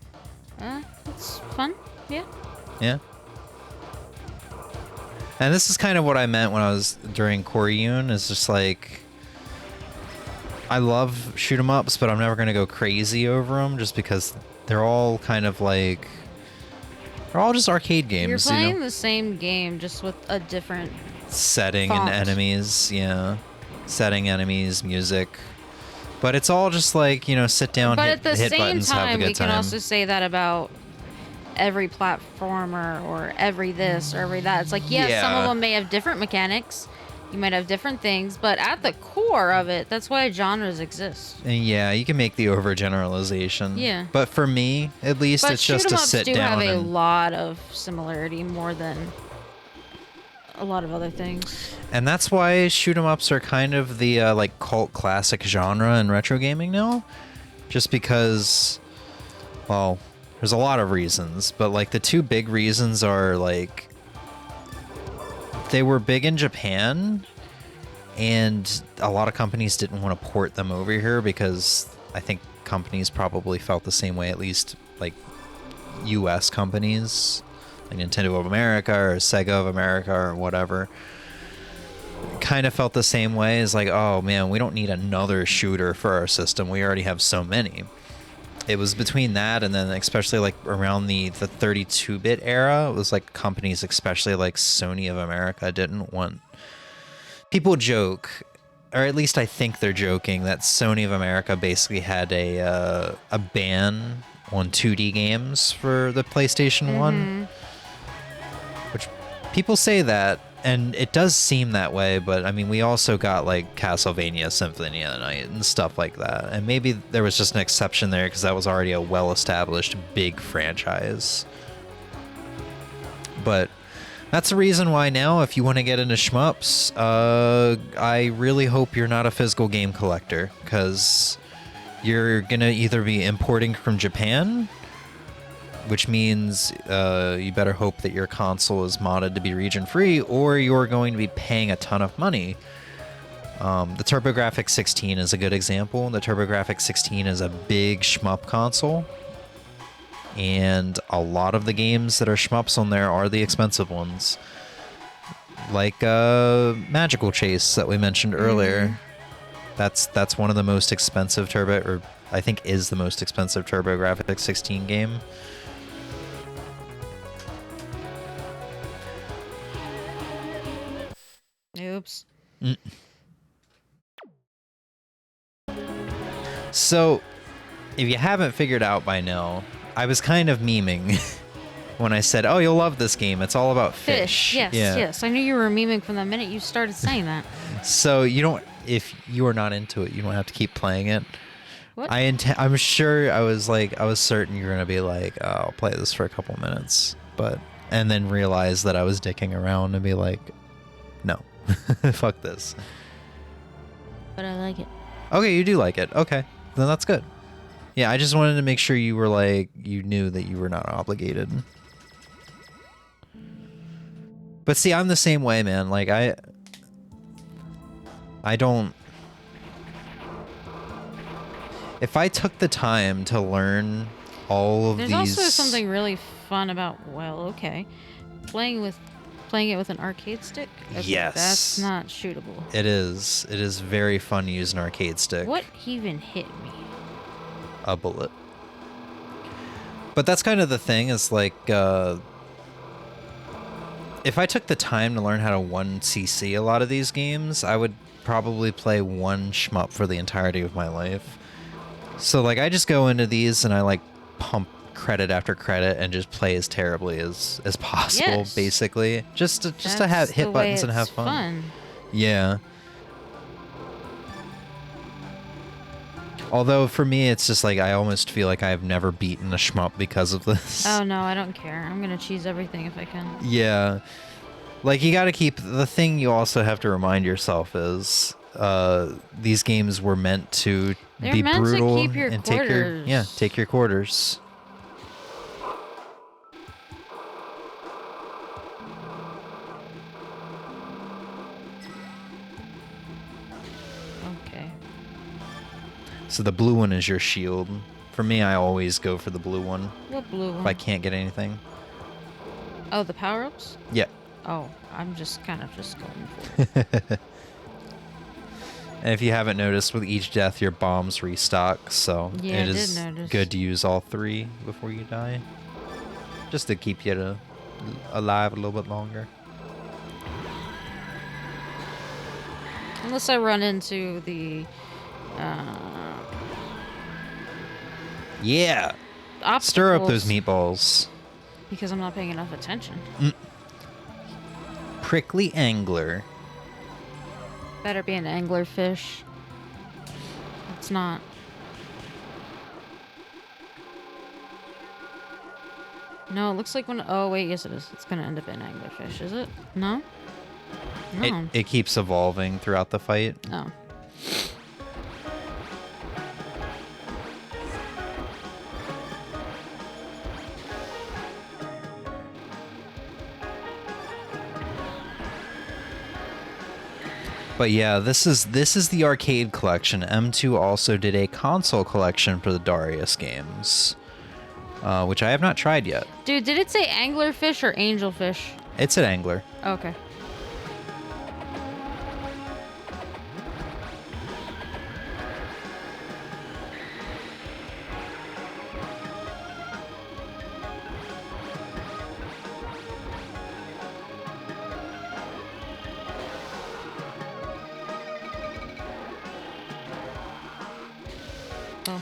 It's fun. Yeah. Yeah. And this is kind of what I meant when I was during Coryoon, is just like, I love shoot 'em ups, but I'm never gonna go crazy over them just because they're all kind of like, they're all just arcade games. You're playing you know? the same game, just with a different Setting font. and enemies, yeah. Setting, enemies, music. But it's all just like, you know, sit down, But hit, at the hit same buttons, have a time, good we can time. also say that about every platformer or every this or every that. It's like, yes, some of Yeah. them may have different mechanics. You might have different things, but at the core of it, that's why genres exist. And yeah, you can make the overgeneralization. Yeah. But for me, at least, But it's just shoot 'em to ups sit do down have a and... lot of similarity, more than a lot of other things. And that's why shoot 'em ups are kind of the like cult classic genre in retro gaming now. Just because, well, there's a lot of reasons, but like the 2 big reasons are like, they were big in Japan, and a lot of companies didn't want to port them over here because I think companies probably felt the same way, at least like US companies, like Nintendo of America or Sega of America or whatever, kind of felt the same way. As like, oh man, we don't need another shooter for our system. We already have so many. It was between that and then especially like around the 32-bit era, it was like companies, especially like Sony of America, didn't want... People joke, or at least I think they're joking, that Sony of America basically had a ban on 2D games for the PlayStation 1. Which people say that, and it does seem that way, but I mean, we also got like Castlevania Symphony of the Night and stuff like that. And maybe there was just an exception there because that was already a well-established big franchise. But That's the reason why now, if you want to get into shmups, I really hope you're not a physical game collector, because you're going to either be importing from Japan, which means you better hope that your console is modded to be region-free, or you're going to be paying a ton of money. The TurboGrafx 16 is a good example. The TurboGrafx 16 is a big shmup console, and a lot of the games that are shmups on there are the expensive ones. Like Magical Chase that we mentioned earlier. That's one of the most expensive or I think is the most expensive TurboGrafx 16 game. Oops. So, if you haven't figured out by now, I was kind of memeing when I said, "Oh, you'll love this game. It's all about fish." Yes, Yeah. yes. I knew you were memeing from the minute you started saying that. So if you are not into it, you don't have to keep playing it. What? I'm sure I was certain you're gonna be like, oh, I'll play this for a couple minutes, and then realize that I was dicking around and be like, no, fuck this. But I like it. Okay, you do like it. Okay, then that's good. Yeah, I just wanted to make sure you were you knew that you were not obligated. But see, I'm the same way, man. Like, I don't... If I took the time to learn all of There's these... also something really fun about, playing it with an arcade stick. Okay, Yes. That's not shootable. It is. It is very fun to use an arcade stick. What even hit me? A bullet. But that's kind of the thing, is like, if I took the time to learn how to 1cc a lot of these games, I would probably play one shmup for the entirety of my life. So, like, I just go into these and I, like, pump credit after credit and just play as terribly as possible, Yes. basically. Just to That's hit the buttons way and have it's fun. Yeah. Although, for me, it's just like, I almost feel like I've never beaten a shmup because of this. Oh, no, I don't care. I'm going to cheese everything if I can. Yeah. Like, you gotta keep... The thing you also have to remind yourself is... these games were meant to They're be meant to brutal keep your and quarters. take your quarters. Okay. So the blue one is your shield. For me, I always go for the blue one What blue one? if I can't get anything. Oh, the power-ups? Yeah. Oh, I'm just kind of just going for it. And if you haven't noticed, with each death, your bombs restock, so Yeah, I it did is notice. good to use all three before you die. Just to keep you alive a little bit longer. Unless I run into the Yeah! obstacles. Stir up those meatballs. Because I'm not paying enough attention. Prickly angler. Better be an anglerfish. It's not. No, it looks like when... Oh, wait, yes it is. It's going to end up in anglerfish, is it? No? No. It keeps evolving throughout the fight. Oh. But yeah, this is the arcade collection. M2 also did a console collection for the Darius games, which I have not tried yet. Dude, did it say anglerfish or angelfish? It's an angler. Okay. Oh.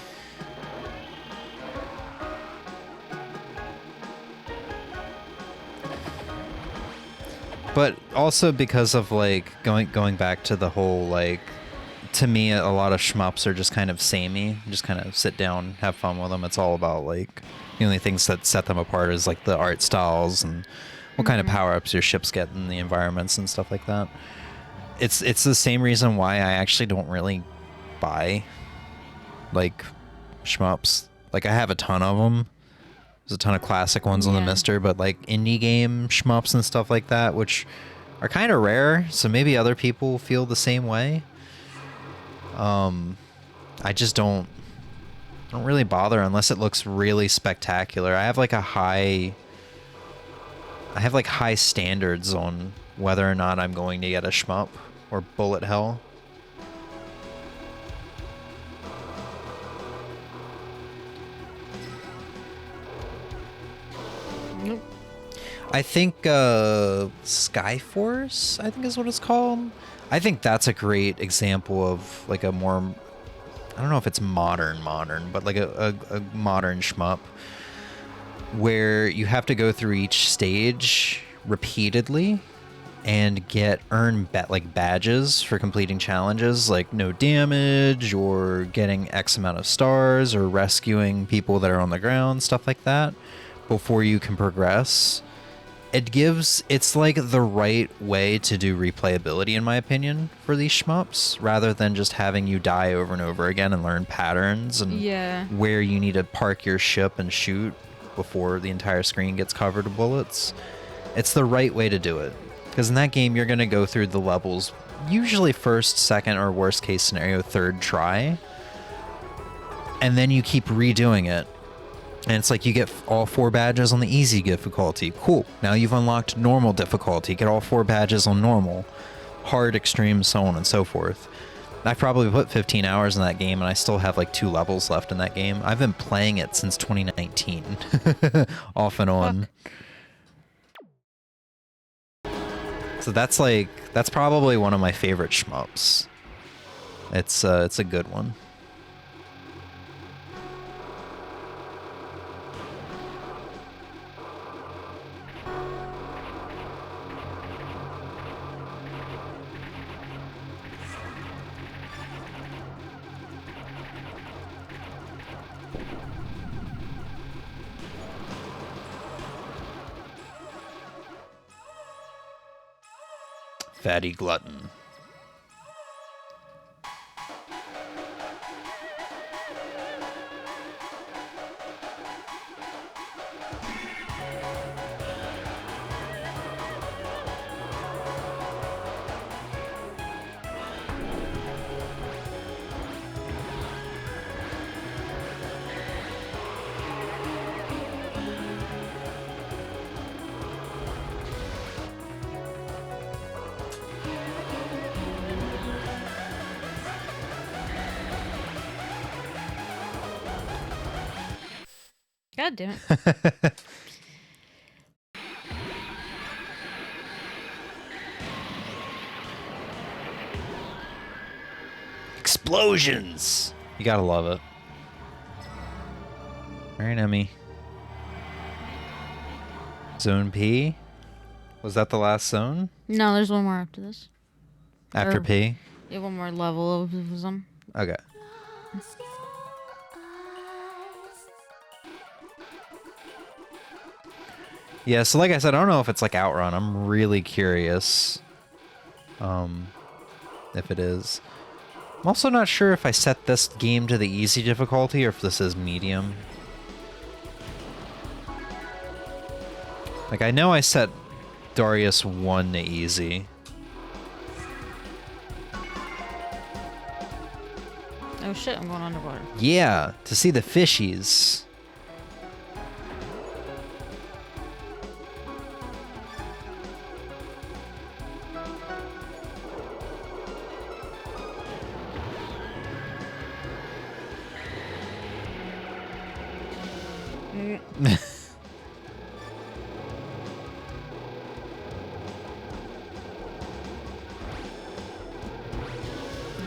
But also because of like going back to the whole like, to me a lot of shmups are just kind of samey. Just kind of sit down, have fun with them. It's all about like, the only things that set them apart is like the art styles and what kind of power-ups your ships get in the environments and stuff like that. It's the same reason why I actually don't really buy like shmups. Like I have a ton of them. There's a ton of classic ones on the Mister, but like indie game shmups and stuff like that, which are kind of rare, so maybe other people feel the same way. I just don't really bother unless it looks really spectacular. I have like high standards on whether or not I'm going to get a shmup or bullet hell. Nope. I think Skyforce, I think is what it's called. I think that's a great example of like a more, I don't know if it's modern, but like a modern shmup where you have to go through each stage repeatedly and earn like badges for completing challenges, like no damage or getting X amount of stars or rescuing people that are on the ground, stuff like that, before you can progress. It's like the right way to do replayability, in my opinion, for these shmups, rather than just having you die over and over again and learn patterns and where you need to park your ship and shoot before the entire screen gets covered with bullets. It's the right way to do it, because in that game you're going to go through the levels usually first, second, or worst case scenario third try, and then you keep redoing it. And it's like you get all 4 badges on the easy difficulty. Cool. Now you've unlocked normal difficulty. Get all 4 badges on normal, hard, extreme, so on and so forth. I've probably put 15 hours in that game, and I still have like 2 levels left in that game. I've been playing it since 2019, off and on. So that's probably one of my favorite shmups. It's a good one. Fatty glutton. God damn it. Explosions! You gotta love it. Alright, Emmy. Zone P? Was that the last zone? No, there's one more after this. After P? Yeah, one more level of them. Okay. Yeah, so like I said, I don't know if it's like Outrun. I'm really curious if it is. I'm also not sure if I set this game to the easy difficulty or if this is medium. Like, I know I set Darius 1 to easy. Oh shit, I'm going underwater. Yeah, to see the fishies.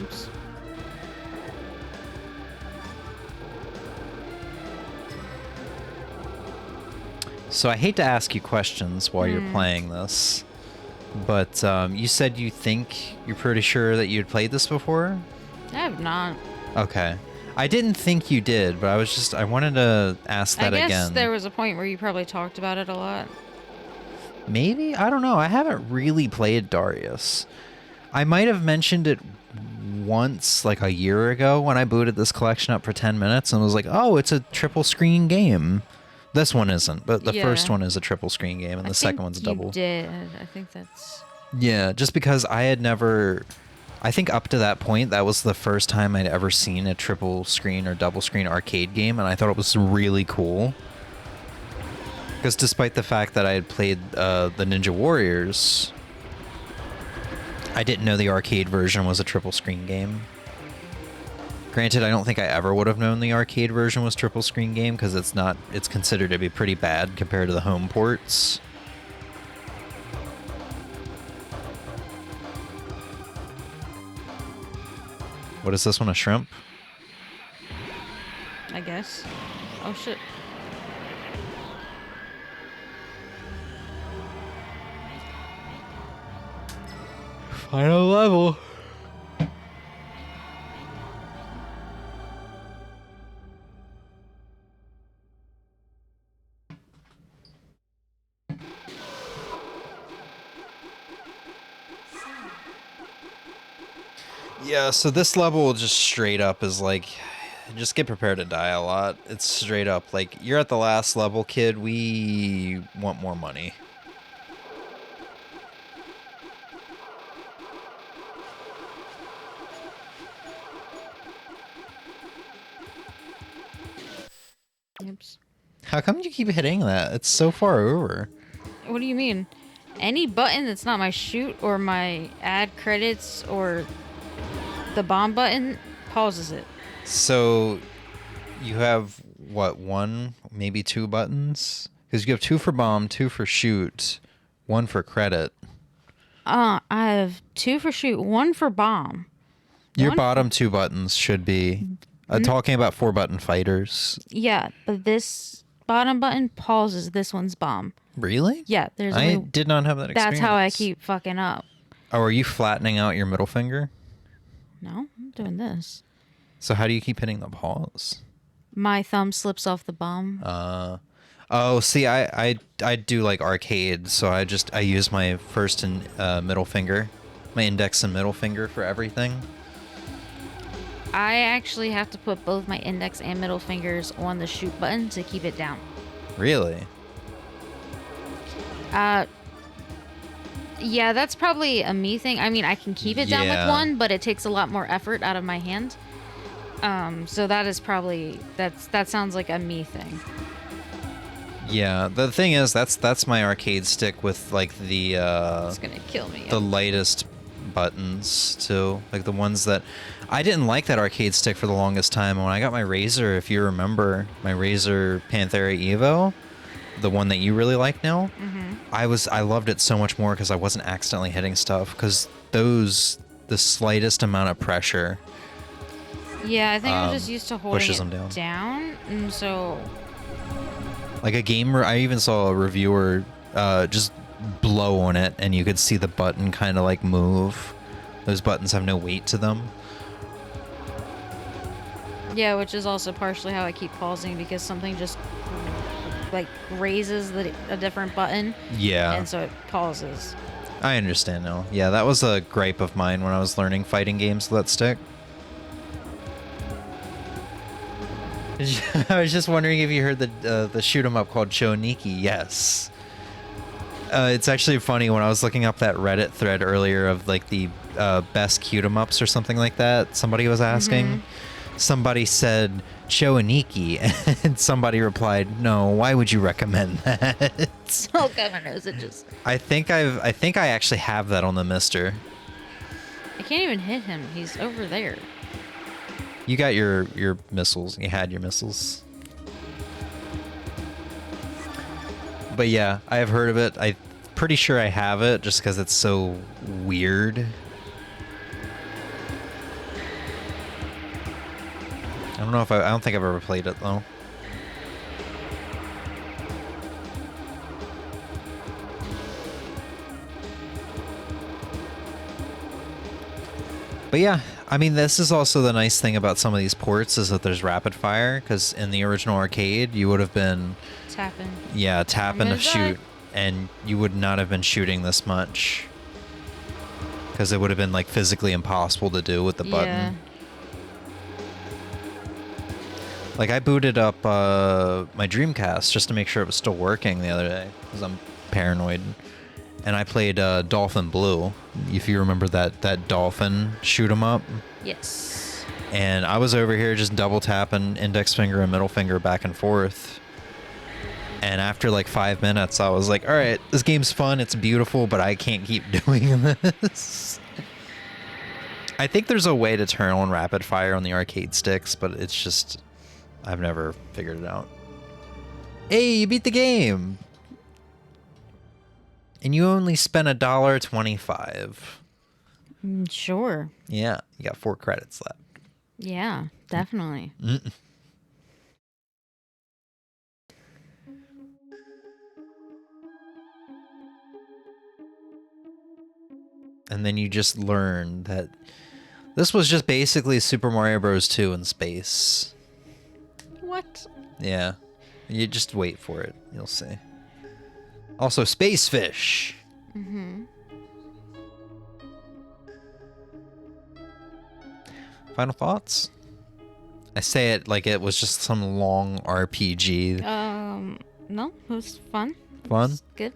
Oops. So I hate to ask you questions while you're playing this, but you said you're pretty sure that you'd played this before? I have not. Okay. I didn't think you did, but I wanted to ask that again. I guess there was a point where you probably talked about it a lot. Maybe? I don't know. I haven't really played Darius. I might have mentioned it once, like a year ago, when I booted this collection up for 10 minutes and was like, oh, it's a triple screen game. This one isn't, but the first one is a triple screen game, and the second one's double. You did. I think that's... Yeah, just because I had never... I think up to that point, that was the first time I'd ever seen a triple screen or double screen arcade game, and I thought it was really cool. Because despite the fact that I had played the Ninja Warriors, I didn't know the arcade version was a triple screen game. Granted, I don't think I ever would have known the arcade version was triple screen game, because it's considered to be pretty bad compared to the home ports. What is this one, a shrimp? I guess. Oh shit. Final level. Yeah, so this level just straight up is like, just get prepared to die a lot. It's straight up like, you're at the last level, kid. We want more money. Oops. How come you keep hitting that? It's so far over. What do you mean? Any button that's not my shoot or my add credits or the bomb button pauses it. So you have, what, one, maybe two buttons? Because you have two for bomb, two for shoot, one for credit. I have two for shoot, one for bomb. Your bottom two buttons should be... talking about 4-button fighters. Yeah, but this bottom button pauses this one's bomb. Really? Yeah, there's I did not have that experience. That's how I keep fucking up. Oh, are you flattening out your middle finger? No, I'm doing this. So how do you keep hitting the pause? My thumb slips off the bomb. Oh, see, I do like arcade, so I use my first and middle finger, my index and middle finger for everything. I actually have to put both my index and middle fingers on the shoot button to keep it down. Really? Yeah, that's probably a me thing. I mean, I can keep it down with one, but it takes a lot more effort out of my hand. So that is probably that sounds like a me thing. Yeah, the thing is that's my arcade stick with like the it's gonna kill me. The lightest buttons too, like the ones that I didn't like that arcade stick for the longest time. When I got my Razer, if you remember, my Razer Panthera Evo, the one that you really like now, I loved it so much more because I wasn't accidentally hitting stuff, because the slightest amount of pressure. Yeah, I think I'm just used to holding pushes it them down, and so like a gamer, I even saw a reviewer just blow on it, and you could see the button kind of like move. Those buttons have no weight to them. Yeah, which is also partially how I keep pausing, because something just like raises a different button. Yeah. And so it pauses. I understand now. Yeah, that was a gripe of mine when I was learning fighting games with that stick. I was just wondering if you heard the shoot 'em up called Choniki. Yes. It's actually funny, when I was looking up that Reddit thread earlier of like the best cute 'em ups or something like that, somebody was asking. Somebody said Choniki, and somebody replied, "No, why would you recommend that?" Oh, God knows it just. I think I actually have that on the Mister. I can't even hit him. He's over there. You got your missiles. You had your missiles. But yeah, I have heard of it. I'm pretty sure I have it just because it's so weird. I don't think I've ever played it though. But yeah, I mean, this is also the nice thing about some of these ports, is that there's rapid fire, because in the original arcade, you would have been... Tapping. Yeah, tapping to shoot. and you would not have been shooting this much. Because it would have been like physically impossible to do with the button. Like I booted up my Dreamcast just to make sure it was still working the other day because I'm paranoid, and I played Dolphin Blue. If you remember that dolphin shoot 'em up. Yes. And I was over here just double tapping index finger and middle finger back and forth. And after like 5 minutes, I was like, all right, this game's fun. It's beautiful, but I can't keep doing this. I think there's a way to turn on rapid fire on the arcade sticks, but it's just, I've never figured it out. Hey, you beat the game. And you only spent $1.25. Sure. Yeah, you got 4 credits left. Yeah, definitely. And then you just learn that this was just basically Super Mario Bros. 2 in space. What? Yeah. You just wait for it. You'll see. Also, space fish. Mm-hmm. Final thoughts? I say it like it was just some long RPG. No, it was fun. Fun? It was good.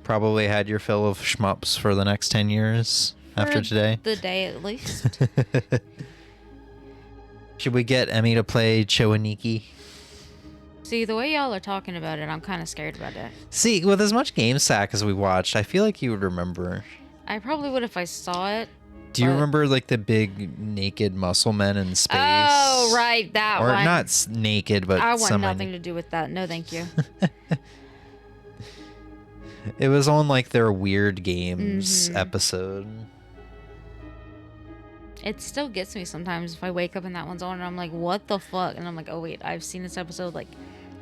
Probably had your fill of shmups for the next 10 years after today. The day at least. Should we get Emmy to play Chowaniki? See, the way y'all are talking about it, I'm kind of scared about it. See, with as much game sack as we watched, I feel like you would remember. I probably would if I saw it. Do you remember like the big naked muscle men in space? Oh, right, that or one. Or not naked, but I want nothing to do with that. No, thank you. It was on like their Weird Games episode. It still gets me sometimes if I wake up and that one's on and I'm like, what the fuck? And I'm like, oh wait, I've seen this episode like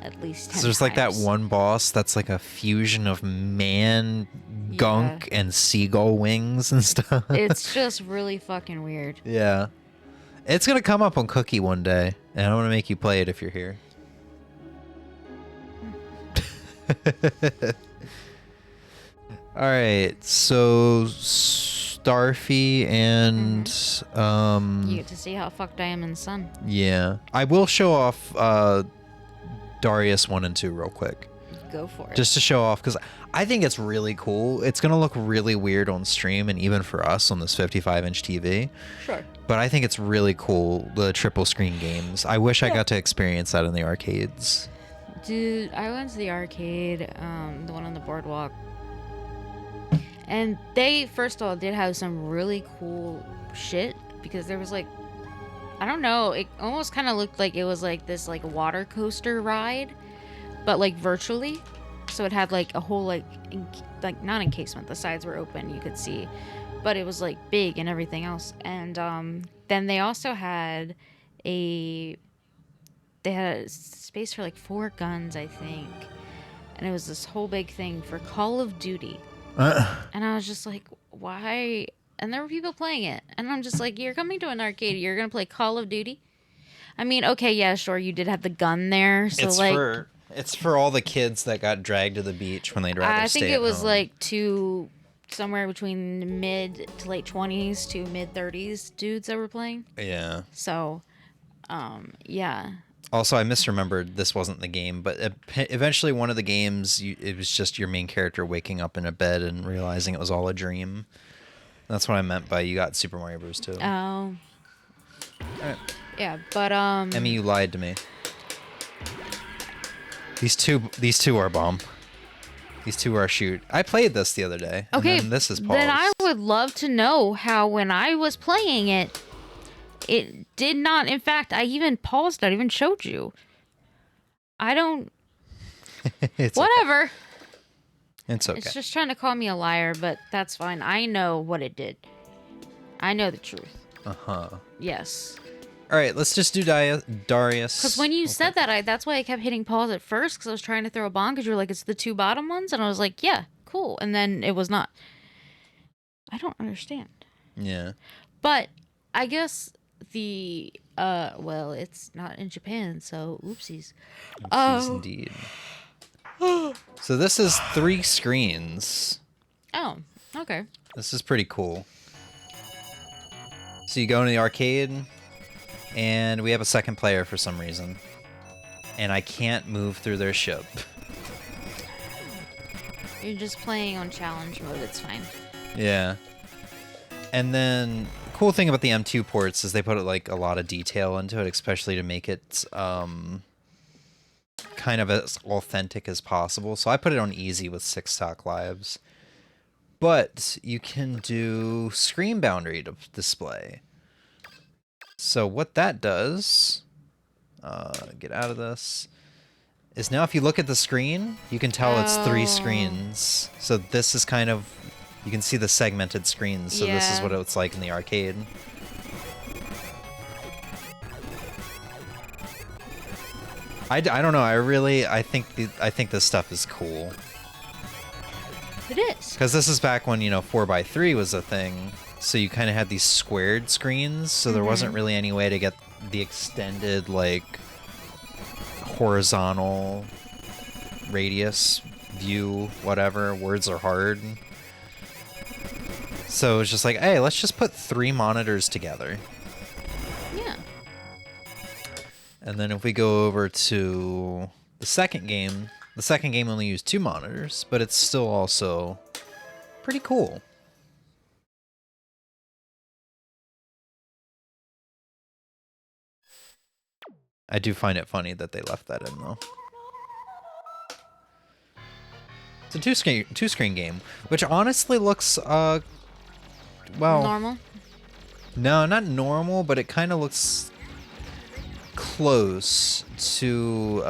at least 10 times. There's like that one boss that's like a fusion of man gunk and seagull wings and stuff. It's just really fucking weird. Yeah. It's going to come up on Cookie one day, and I'm going to make you play it if you're here. All right, so Stafy and you get to see how fucked I am in the sun. Yeah, I will show off Darius 1 and 2 real quick. Go for it. Just to show off, because I think it's really cool. It's gonna look really weird on stream and even for us on this 55-inch TV. Sure. But I think it's really cool, the triple screen games. I wish I got to experience that in the arcades. Dude, I went to the arcade, the one on the boardwalk. And they, first of all, did have some really cool shit, because there was like, I don't know, it almost kind of looked like it was like this like water coaster ride, but like virtually. So it had like a whole like not encasement, the sides were open, you could see, but it was like big and everything else. And then they also had a space for like 4 guns, I think, and it was this whole big thing for Call of Duty. And I was just like, why? And there were people playing it, and I'm just like, you're coming to an arcade, you're gonna play Call of Duty? I mean, okay, yeah, sure, you did have the gun there, so it's for all the kids that got dragged to the beach when they'd rather stay at home. I think it was like to somewhere between mid to late 20s to mid 30s dudes that were playing. Yeah. So, yeah. Also, I misremembered this wasn't the game, but eventually one of the games, it was just your main character waking up in a bed and realizing it was all a dream. That's what I meant by you got Super Mario Bros. 2. Oh. All right. Yeah, but Emmy, you lied to me. These two are bomb. These two are shoot. I played this the other day. Okay, and this is paused. Then I would love to know how when I was playing it, it did not. In fact, I even paused it. I even showed you. I don't. It's whatever. Okay. It's okay. It's just trying to call me a liar, but that's fine. I know what it did. I know the truth. Uh-huh. Yes. All right, let's just do Darius. Because when you said that, that's why I kept hitting pause at first, because I was trying to throw a bomb, because you were like, it's the 2 bottom ones, and I was like, yeah, cool. And then it was not. I don't understand. Yeah. But I guess well, it's not in Japan, so oopsies. Oopsies indeed. So this is 3 screens. Oh, okay. This is pretty cool. So you go into the arcade, and we have a second player for some reason. And I can't move through their ship. You're just playing on challenge mode, it's fine. Yeah. And then, cool thing about the M2 ports is they put like a lot of detail into it, especially to make it kind of as authentic as possible. So I put it on easy with 6 stock lives. But you can do screen boundary display. So what that does, get out of this, is now if you look at the screen, you can tell it's 3 screens. So this is kind of, you can see the segmented screens. So this is what it's like in the arcade. I don't know. I think this stuff is cool. It is. Because this is back when, 4x3 was a thing. So you kind of had these squared screens. So there wasn't really any way to get the extended, like, horizontal radius view, whatever. Words are hard. So it's just like, hey, let's just put 3 monitors together. Yeah. And then if we go over to the second game only used 2 monitors, but it's still also pretty cool. I do find it funny that they left that in, though. It's a two-screen game, which honestly looks, well... Normal? No, not normal, but it kind of looks close to,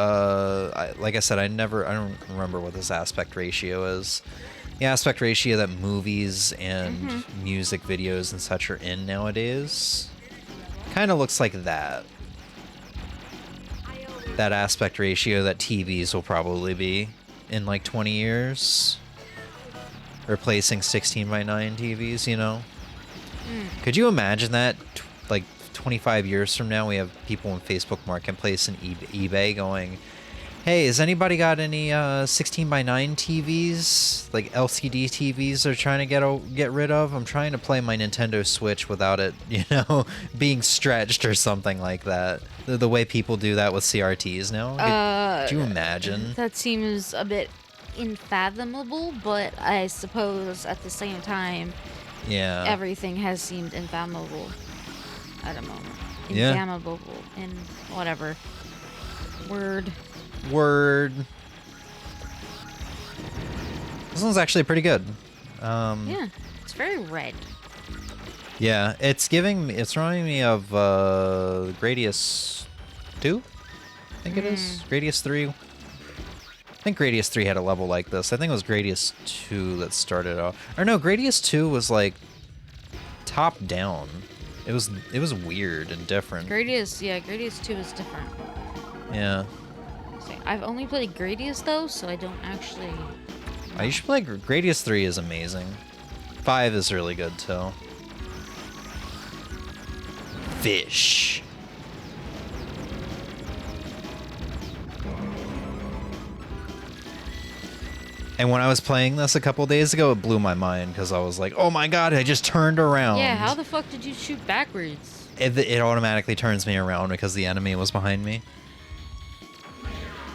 like I said, I don't remember what this aspect ratio is. The aspect ratio that movies and music videos and such are in nowadays kind of looks like that. That aspect ratio that TVs will probably be in like 20 years. Replacing 16:9 TVs, Could you imagine that, like, 25 years from now, we have people in Facebook Marketplace and eBay going, hey, has anybody got any 16:9 TVs, like LCD TVs they're trying to get rid of? I'm trying to play my Nintendo Switch without it, being stretched or something like that. The way people do that with CRTs now. Could you imagine? That seems a bit unfathomable, but I suppose at the same time, Yeah. everything has seemed unfathomable at a moment. Yeah. Unfathomable in whatever word. This one's actually pretty good. Yeah, it's very red. Yeah, it's reminding me of Gradius 2? I think it is. Gradius 3. I think Gradius 3 had a level like this. I think it was Gradius 2 that started off. Or no, Gradius 2 was like top down. It was weird and different. Gradius 2 is different. Yeah. So I've only played Gradius though, so I don't actually. You should play Gradius 3 is amazing. 5 is really good too. Fish. And when I was playing this a couple days ago, it blew my mind because I was like, oh my god, I just turned around. Yeah, how the fuck did you shoot backwards? It automatically turns me around because the enemy was behind me.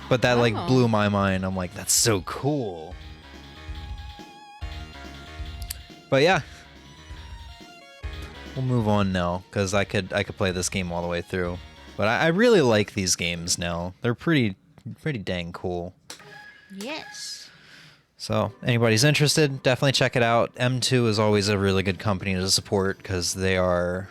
But that like blew my mind. I'm like, that's so cool. But yeah. We'll move on now because I could play this game all the way through. But I really like these games now. They're pretty dang cool. Yes. So, anybody's interested, definitely check it out. M2 is always a really good company to support because they are,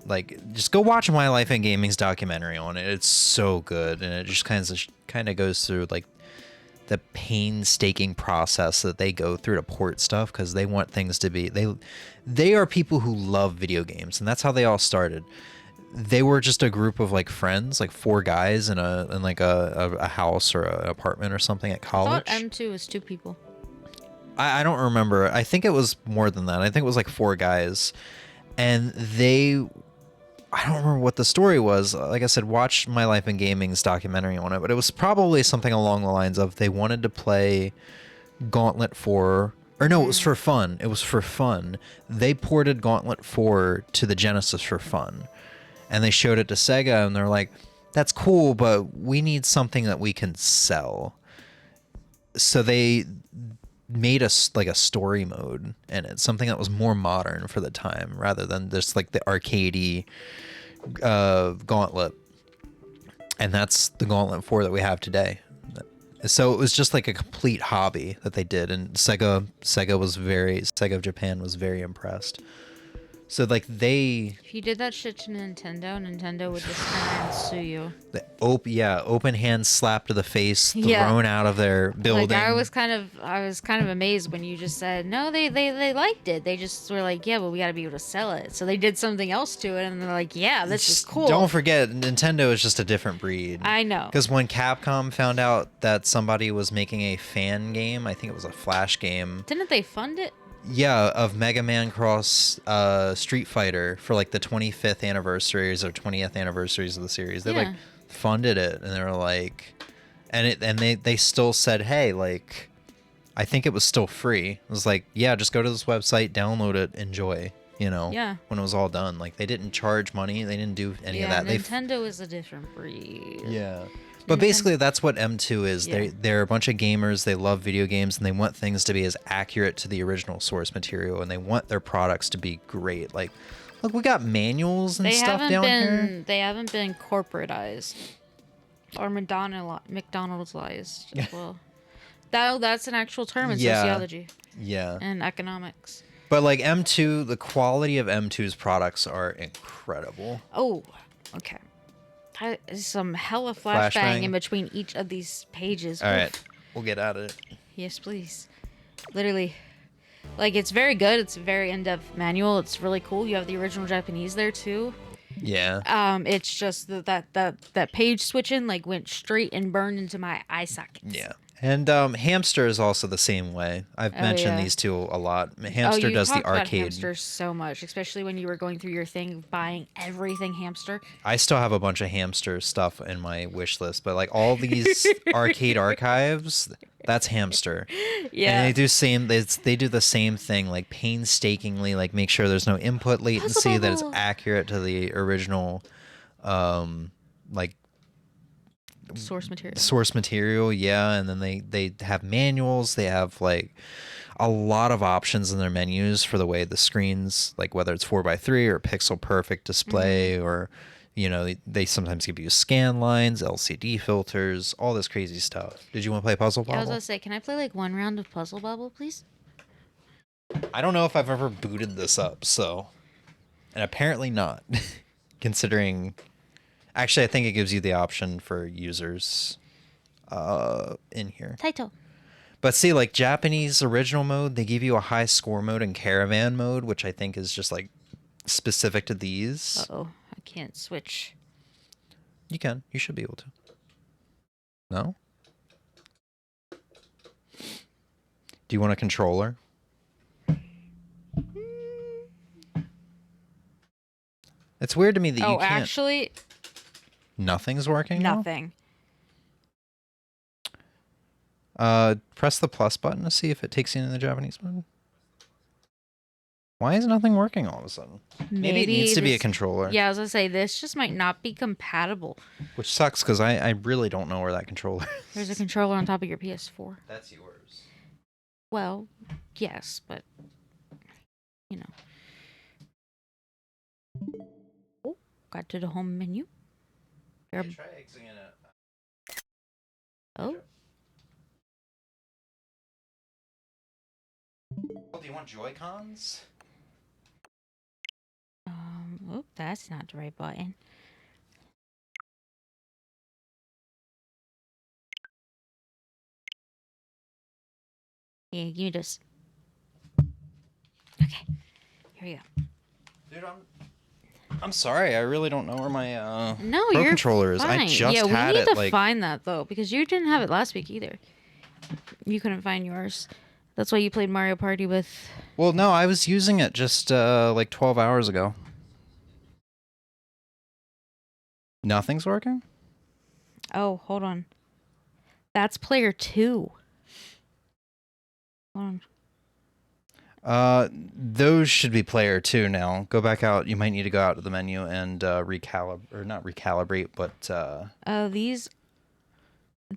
like, just go watch My Life in Gaming's documentary on it. It's so good, and it just kind of goes through, like, the painstaking process that they go through to port stuff because they want things to be... They are people who love video games, and that's how they all started. They were just a group of like friends, like 4 guys in a house or an apartment or something at college. I thought M2 was 2 people. I don't remember. I think it was more than that. I think it was like 4 guys, and they I don't remember what the story was. Like I said, watch My Life in Gaming's documentary on it, but it was probably something along the lines of they wanted to play Gauntlet 4, or no, it was for fun. It was for fun. They ported Gauntlet 4 to the Genesis for fun, and they showed it to Sega, and they're like, "That's cool, but we need something that we can sell." So they made us like a story mode in it, something that was more modern for the time, rather than just like the arcadey Gauntlet. And that's the Gauntlet 4 that we have today. So it was just like a complete hobby that they did, and Sega of Japan was very impressed. So like If you did that shit to Nintendo would just come and sue you. Open hand slap to the face, Yeah. thrown out of their building. Like I was kind of amazed when you just said no, they liked it. They just were like, yeah, but we got to be able to sell it. So they did something else to it, and they're like, yeah, this is cool. Don't forget, Nintendo is just a different breed. I know. Because when Capcom found out that somebody was making a fan game, I think it was a Flash game. Didn't they fund it? Yeah, of Mega Man Cross Street Fighter for like the 25th anniversaries or 20th anniversaries of the series. They like funded it, and they were like, and they still said, hey, like, I think it was still free. It was like, yeah, just go to this website, download it, enjoy. You know, when it was all done, like they didn't charge money, they didn't do any of that. Nintendo is a different breed. Yeah. But basically, that's what M2 is. Yeah. They're a bunch of gamers. They love video games, and they want things to be as accurate to the original source material, and they want their products to be great. Like, look, we got manuals and stuff down here. They haven't been corporatized or McDonald'sized. Well, that's an actual term in sociology. Yeah. And economics. But like M2, the quality of M2's products are incredible. Oh, okay. Some hella flashbang in between each of these pages. All right, we'll get at it. Yes, please. Literally, like, it's very good. It's a very in-depth manual. It's really cool. You have the original Japanese there too. Yeah. It's just that page switching like went straight and burned into my eye sockets. Yeah. And Hamster is also the same way. I've mentioned these two a lot. Hamster does the arcade. About Hamster so much, especially when you were going through your thing of buying everything Hamster. I still have a bunch of Hamster stuff in my wish list, but like all these arcade archives, that's Hamster. Yeah. And they do the same thing, like painstakingly, like make sure there's no input latency, that it's accurate to the original, like source material. Yeah. And then they have manuals. They have like a lot of options in their menus for the way the screens, like whether it's 4:3 or pixel perfect display, or you know, they sometimes give you scan lines, LCD filters, all this crazy stuff. Did you want to play Puzzle Bobble? I was gonna say, can I play like one round of Puzzle Bobble, please? I don't know if I've ever booted this up, and apparently not. Considering, actually, I think it gives you the option for users in here. Title. But see, like Japanese original mode, they give you a high score mode and caravan mode, which I think is just like specific to these. Uh-oh, I can't switch. You can. You should be able to. No? Do you want a controller? It's weird to me that you can't. Actually, nothing's working? Nothing. Press the plus button to see if it takes you into the Japanese mode. Why is nothing working all of a sudden? Maybe it needs to be a controller. Yeah, I was gonna say, this just might not be compatible. Which sucks, because I really don't know where that controller is. There's a controller on top of your PS4. That's yours. Well, yes, but, you know. Oh, got to the home menu. Try exiting it. Oh. Do you want Joy-Cons? Oh, that's not the right button. Yeah, give me this. Okay, here we go. Dude, I'm sorry. I really don't know where my no, Pro you're controller is. fine. I just yeah, had we it. need to find that though, because you didn't have it last week either. You couldn't find yours. That's why you played Mario Party with. Well, no, I was using it just like 12 hours ago. Nothing's working? Oh, hold on. That's player 2. Hold on. Those should be player 2 now. Go back out. You might need to go out to the menu and not recalibrate, but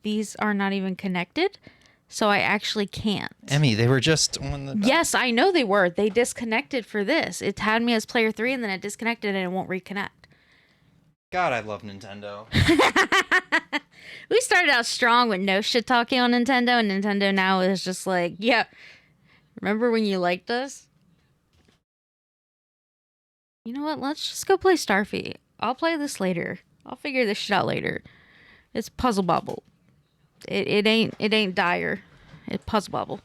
These are not even connected, so I actually can't. Emmy, they were just on the... Yes, I know they were. They disconnected for this. It had me as player 3, and then it disconnected, and it won't reconnect. God, I love Nintendo. We started out strong with no shit talking on Nintendo, and Nintendo now is just like, yeah, remember when you liked us? You know what? Let's just go play Stafy. I'll play this later. I'll figure this shit out later. It's Puzzle Bobble. It ain't dire. It's Puzzle Bobble.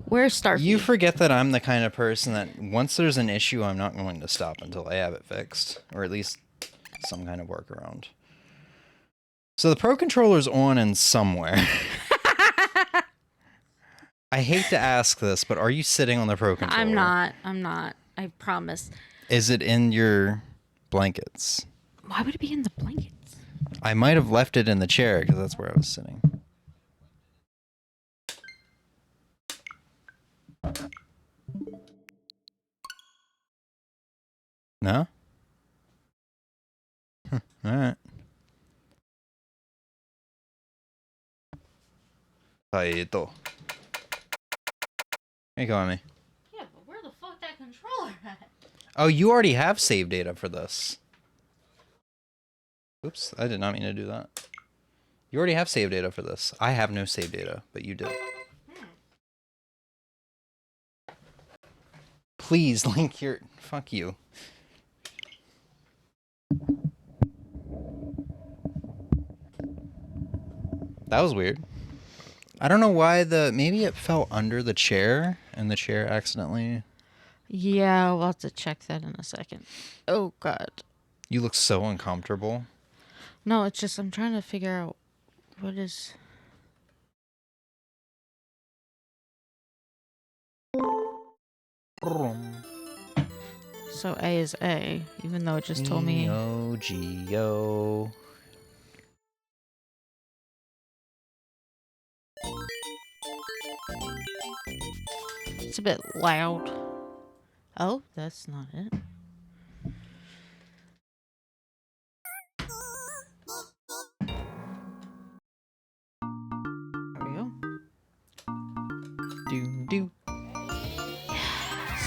Where's Stafy? You forget that I'm the kind of person that once there's an issue, I'm not going to stop until I have it fixed, or at least some kind of workaround. So the Pro Controller's on in somewhere. I hate to ask this, but are you sitting on the Pro Controller? I'm not. I promise. Is it in your blankets? Why would it be in the blankets? I might have left it in the chair because that's where I was sitting. No? Alright. Here you go, Emmy. Yeah, but where the fuck that controller at? Oh, you already have save data for this. Oops, I did not mean to do that. You already have save data for this. I have no save data, but you did. Please link your... Fuck you. That was weird. I don't know why maybe it fell under the chair and the chair accidentally... Yeah, we'll have to check that in a second. Oh, God. You look so uncomfortable. No, it's just I'm trying to figure out what is... So A is A, even though it just told me... Neo-Geo. It's a bit loud. Oh, that's not it. There we go. Do.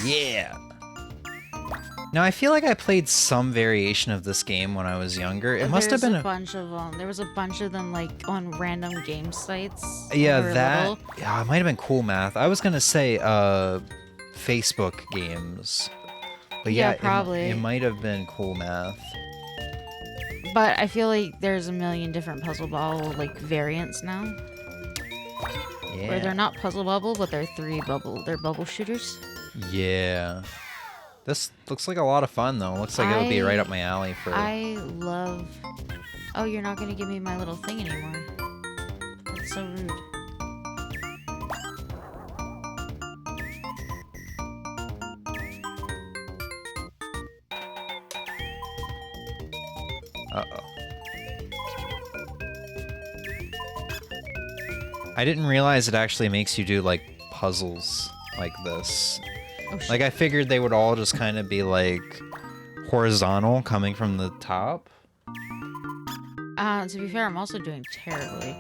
Yeah. Now I feel like I played some variation of this game when I was younger. It must have been a bunch of them. There was a bunch of them like on random game sites. Yeah, when we were little. Yeah, it might have been Cool Math. I was gonna say Facebook games. But yeah, probably. It might have been Cool Math. But I feel like there's a million different Puzzle Bobble like variants now. Yeah. Where they're not Puzzle Bobble, but they're they're bubble shooters. Yeah. This looks like a lot of fun though. Looks like it would be right up my alley for... I love... Oh, you're not gonna give me my little thing anymore. That's so rude. Uh-oh. I didn't realize it actually makes you do, like, puzzles like this. Oh, shit. Like, I figured they would all just kind of be, like, horizontal coming from the top. To be fair, I'm also doing terribly.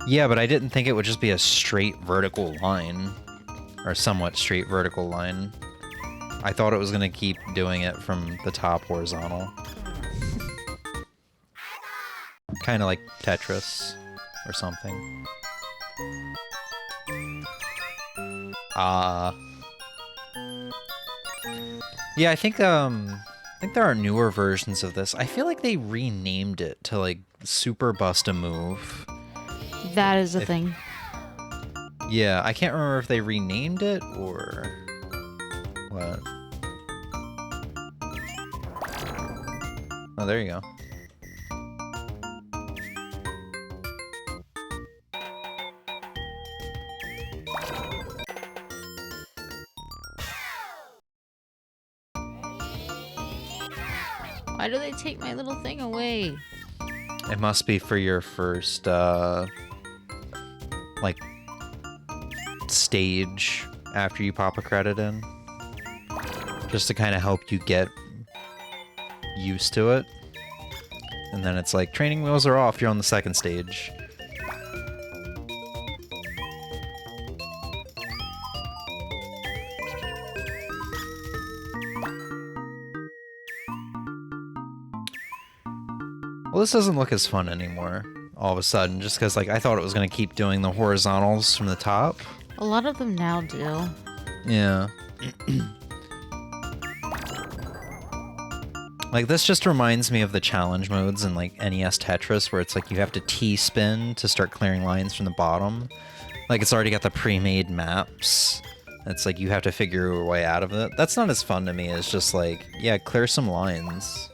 Yeah, but I didn't think it would just be a straight vertical line. Or somewhat straight vertical line. I thought it was going to keep doing it from the top horizontal. Kind of like Tetris or something. Yeah, I think there are newer versions of this. I feel like they renamed it to like Super Bust a Move. That is a thing. Yeah, I can't remember if they renamed it or what. Oh, there you go. Why do they take my little thing away? It must be for your first, like, stage after you pop a credit in. Just to kind of help you get used to it. And then it's like, training wheels are off, you're on the second stage. Well, this doesn't look as fun anymore, all of a sudden, just because, like, I thought it was going to keep doing the horizontals from the top. A lot of them now do. Yeah. Like, this just reminds me of the challenge modes in, like, NES Tetris, where it's like you have to T-spin to start clearing lines from the bottom. Like, it's already got the pre-made maps. It's like you have to figure your way out of it. That's not as fun to me as just, like, yeah, clear some lines.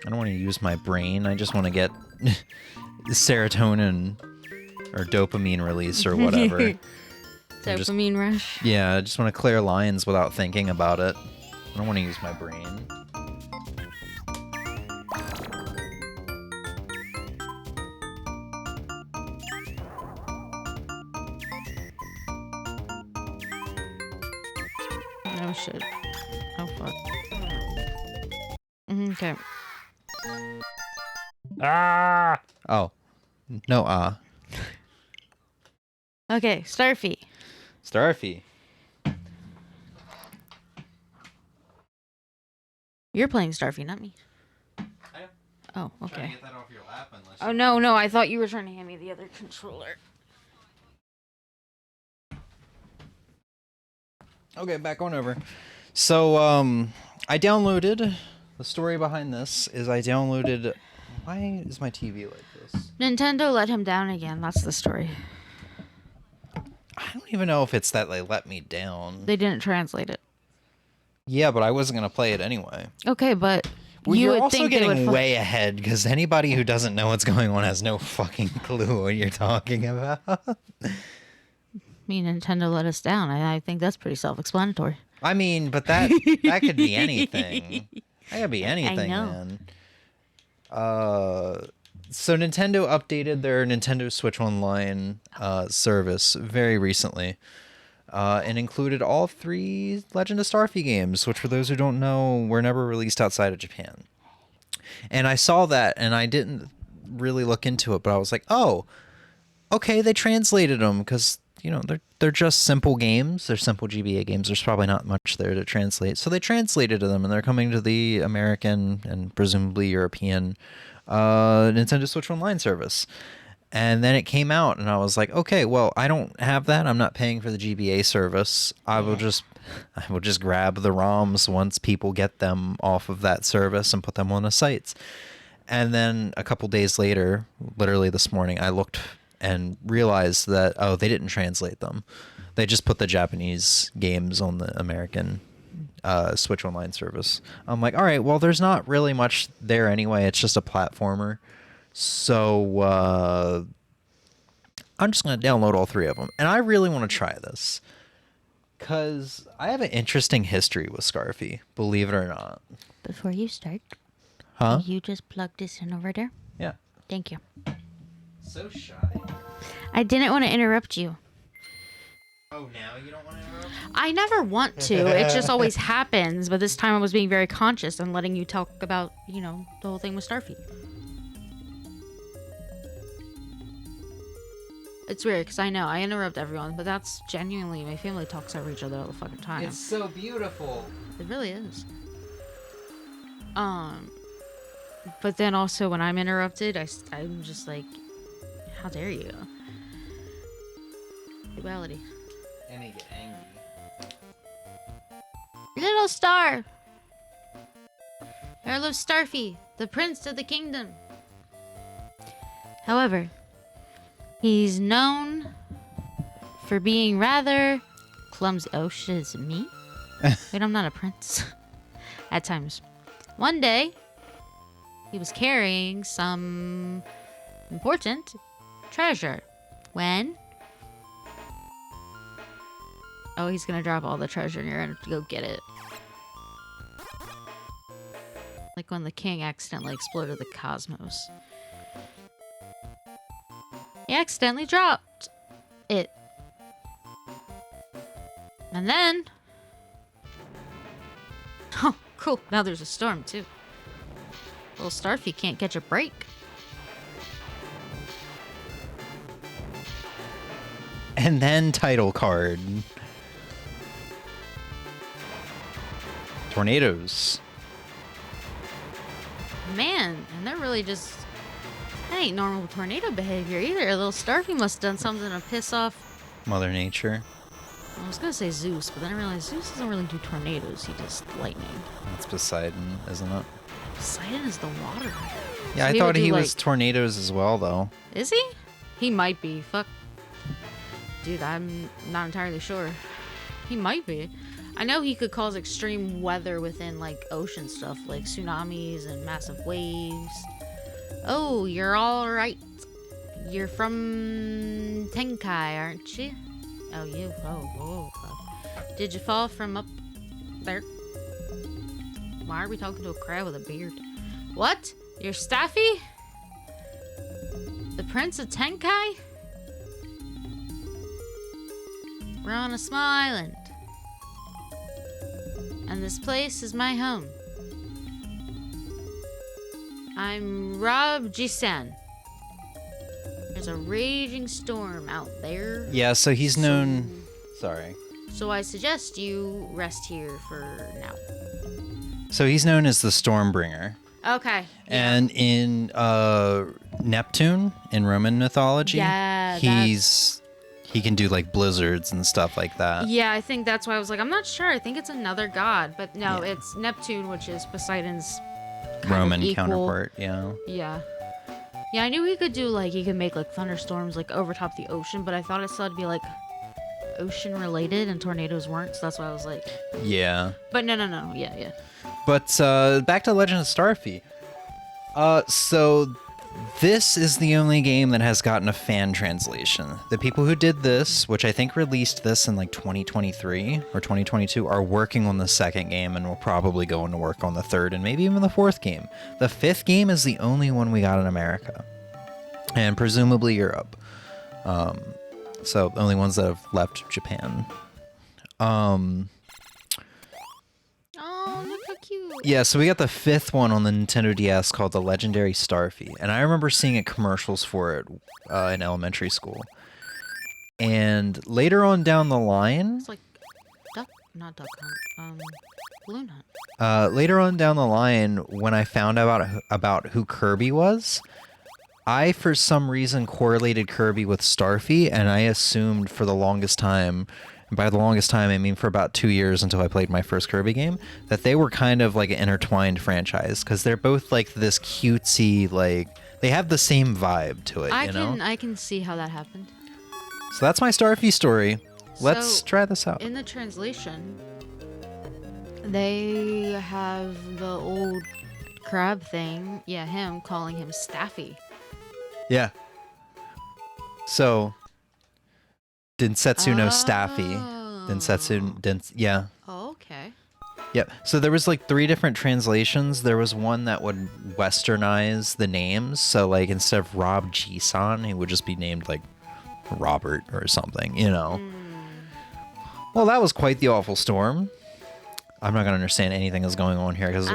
I don't want to use my brain. I just want to get serotonin or dopamine release or whatever. Dopamine rush. Yeah, I just want to clear lines without thinking about it. I don't want to use my brain. Oh shit. Oh fuck. Okay. Ah! Oh. No, Okay, Stafy. Stafy. You're playing Stafy, not me. I am. Oh, okay. Trying to get that off your lap unless Oh no, I thought you were trying to hand me the other controller. Okay, back on over. So, I downloaded... The story behind this is I downloaded... Why is my TV like this? Nintendo let him down again. That's the story. I don't even know if it's that they let me down. They didn't translate it. Yeah, but I wasn't going to play it anyway. Okay, but Well, you you're would also think they getting would way ahead, because anybody who doesn't know what's going on has no fucking clue what you're talking about. I mean, Nintendo let us down. I think that's pretty self-explanatory. I mean, but that could be anything. That could be anything, know. man. So Nintendo updated their Nintendo Switch Online service very recently, and included all 3 Legend of Stafy games, which for those who don't know, were never released outside of Japan. And I saw that, and I didn't really look into it, but I was like, oh, okay, they translated them, because, you know, they're just simple games. They're simple GBA games. There's probably not much there to translate. So they translated them, and they're coming to the American and presumably European Nintendo Switch Online service. And then it came out, and I was like, okay, well, I don't have that. I'm not paying for the GBA service. I will just grab the ROMs once people get them off of that service and put them on the sites. And then a couple days later, literally this morning, I looked and realized that, oh, they didn't translate them. They just put the Japanese games on the American Switch Online service. I'm like, all right, well, there's not really much there anyway. It's just a platformer. So I'm just going to download all 3 of them. And I really want to try this, because I have an interesting history with Stafy, believe it or not. Before you start, Huh? you just plug this in over there? Yeah. Thank you. So shy. I didn't want to interrupt you. Oh, now you don't want to interrupt? I never want to. It just always happens. But this time I was being very conscious and letting you talk about, you know, the whole thing with Stafy. It's weird because I know I interrupt everyone, but that's genuinely, my family talks over each other all the fucking time. It's so beautiful. It really is. But then also when I'm interrupted, I'm just like, how dare you? Equality. And they get angry. Little star! There lives Stafy, the prince of the kingdom. However, he's known for being rather clumsy. Oh shit, is it me? Wait, I'm not a prince. At times. One day, he was carrying some important treasure. When? Oh, he's gonna drop all the treasure and you're gonna have to go get it. like when the king accidentally exploded the cosmos. He accidentally dropped it. And then... Oh, cool. Now there's a storm, too. Little Stafy can't catch a break. And then title card. Tornadoes. Man, and they're really just... That ain't normal tornado behavior either. Little Stafy must have done something to piss off... Mother Nature. I was gonna say Zeus, but then I realized Zeus doesn't really do tornadoes. He does lightning. That's Poseidon, isn't it? Poseidon is the water. Yeah, So I thought would he do, was like... tornadoes as well, though. Is he? He might be. Fuck. Dude, I'm not entirely sure. He might be. I know he could cause extreme weather within, like, ocean stuff, like tsunamis and massive waves. Oh, you're all right. You're from Tenkai, aren't you? Oh, you. Oh. Did you fall from up there? Why are we talking to a crab with a beard? What? You're Stafy? The Prince of Tenkai? We're on a small island. And this place is my home. I'm Rob Jisan. There's a raging storm out there. Yeah, so he's known... Sorry. So I suggest you rest here for now. So he's known as the Stormbringer. Okay. And in Neptune, in Roman mythology, Yeah, he can do like blizzards and stuff like that. Yeah, I think that's why I was like, I'm not sure. I think it's another god, but no, Yeah. it's Neptune, which is Poseidon's Roman equal counterpart, yeah. Yeah. Yeah, I knew he could do like, he could make like thunderstorms like overtop the ocean, but I thought it still had to be like ocean related and tornadoes weren't, so that's why I was like. Yeah. But no. Yeah. But back to Legend of Stafy. So this is the only game that has gotten a fan translation. The people who did this, which I think released this in like 2023 or 2022, are working on the second game and will probably go into work on the third and maybe even the fourth game. The fifth game is the only one we got in America and presumably Europe. So the only ones that have left Japan. Oh, look how cute. Yeah, so we got the fifth one on the Nintendo DS called The Legendary Stafy, and I remember seeing commercials for it in elementary school. And later on down the line... It's like not Duck Hunt, Balloon Hunt. Later on down the line, when I found out about who Kirby was, I, for some reason, correlated Kirby with Stafy, and I assumed for the longest time, and by the longest time I mean for about 2 years until I played my first Kirby game, that they were kind of like an intertwined franchise, because they're both like this cutesy, like, they have the same vibe to it, you know? I can see how that happened. So that's my Stafy story. Let's So, try this out. In the translation, they have the old crab thing, him calling him Stafy. Yeah. So, Densetsu no Stafy. Yeah. Oh, okay. Yep. So there was like 3 different translations. There was one that would westernize the names. So like instead of Rob G-san, he would just be named like Robert or something, you know. Well, that was quite the awful storm. I'm not gonna understand anything that's going on here because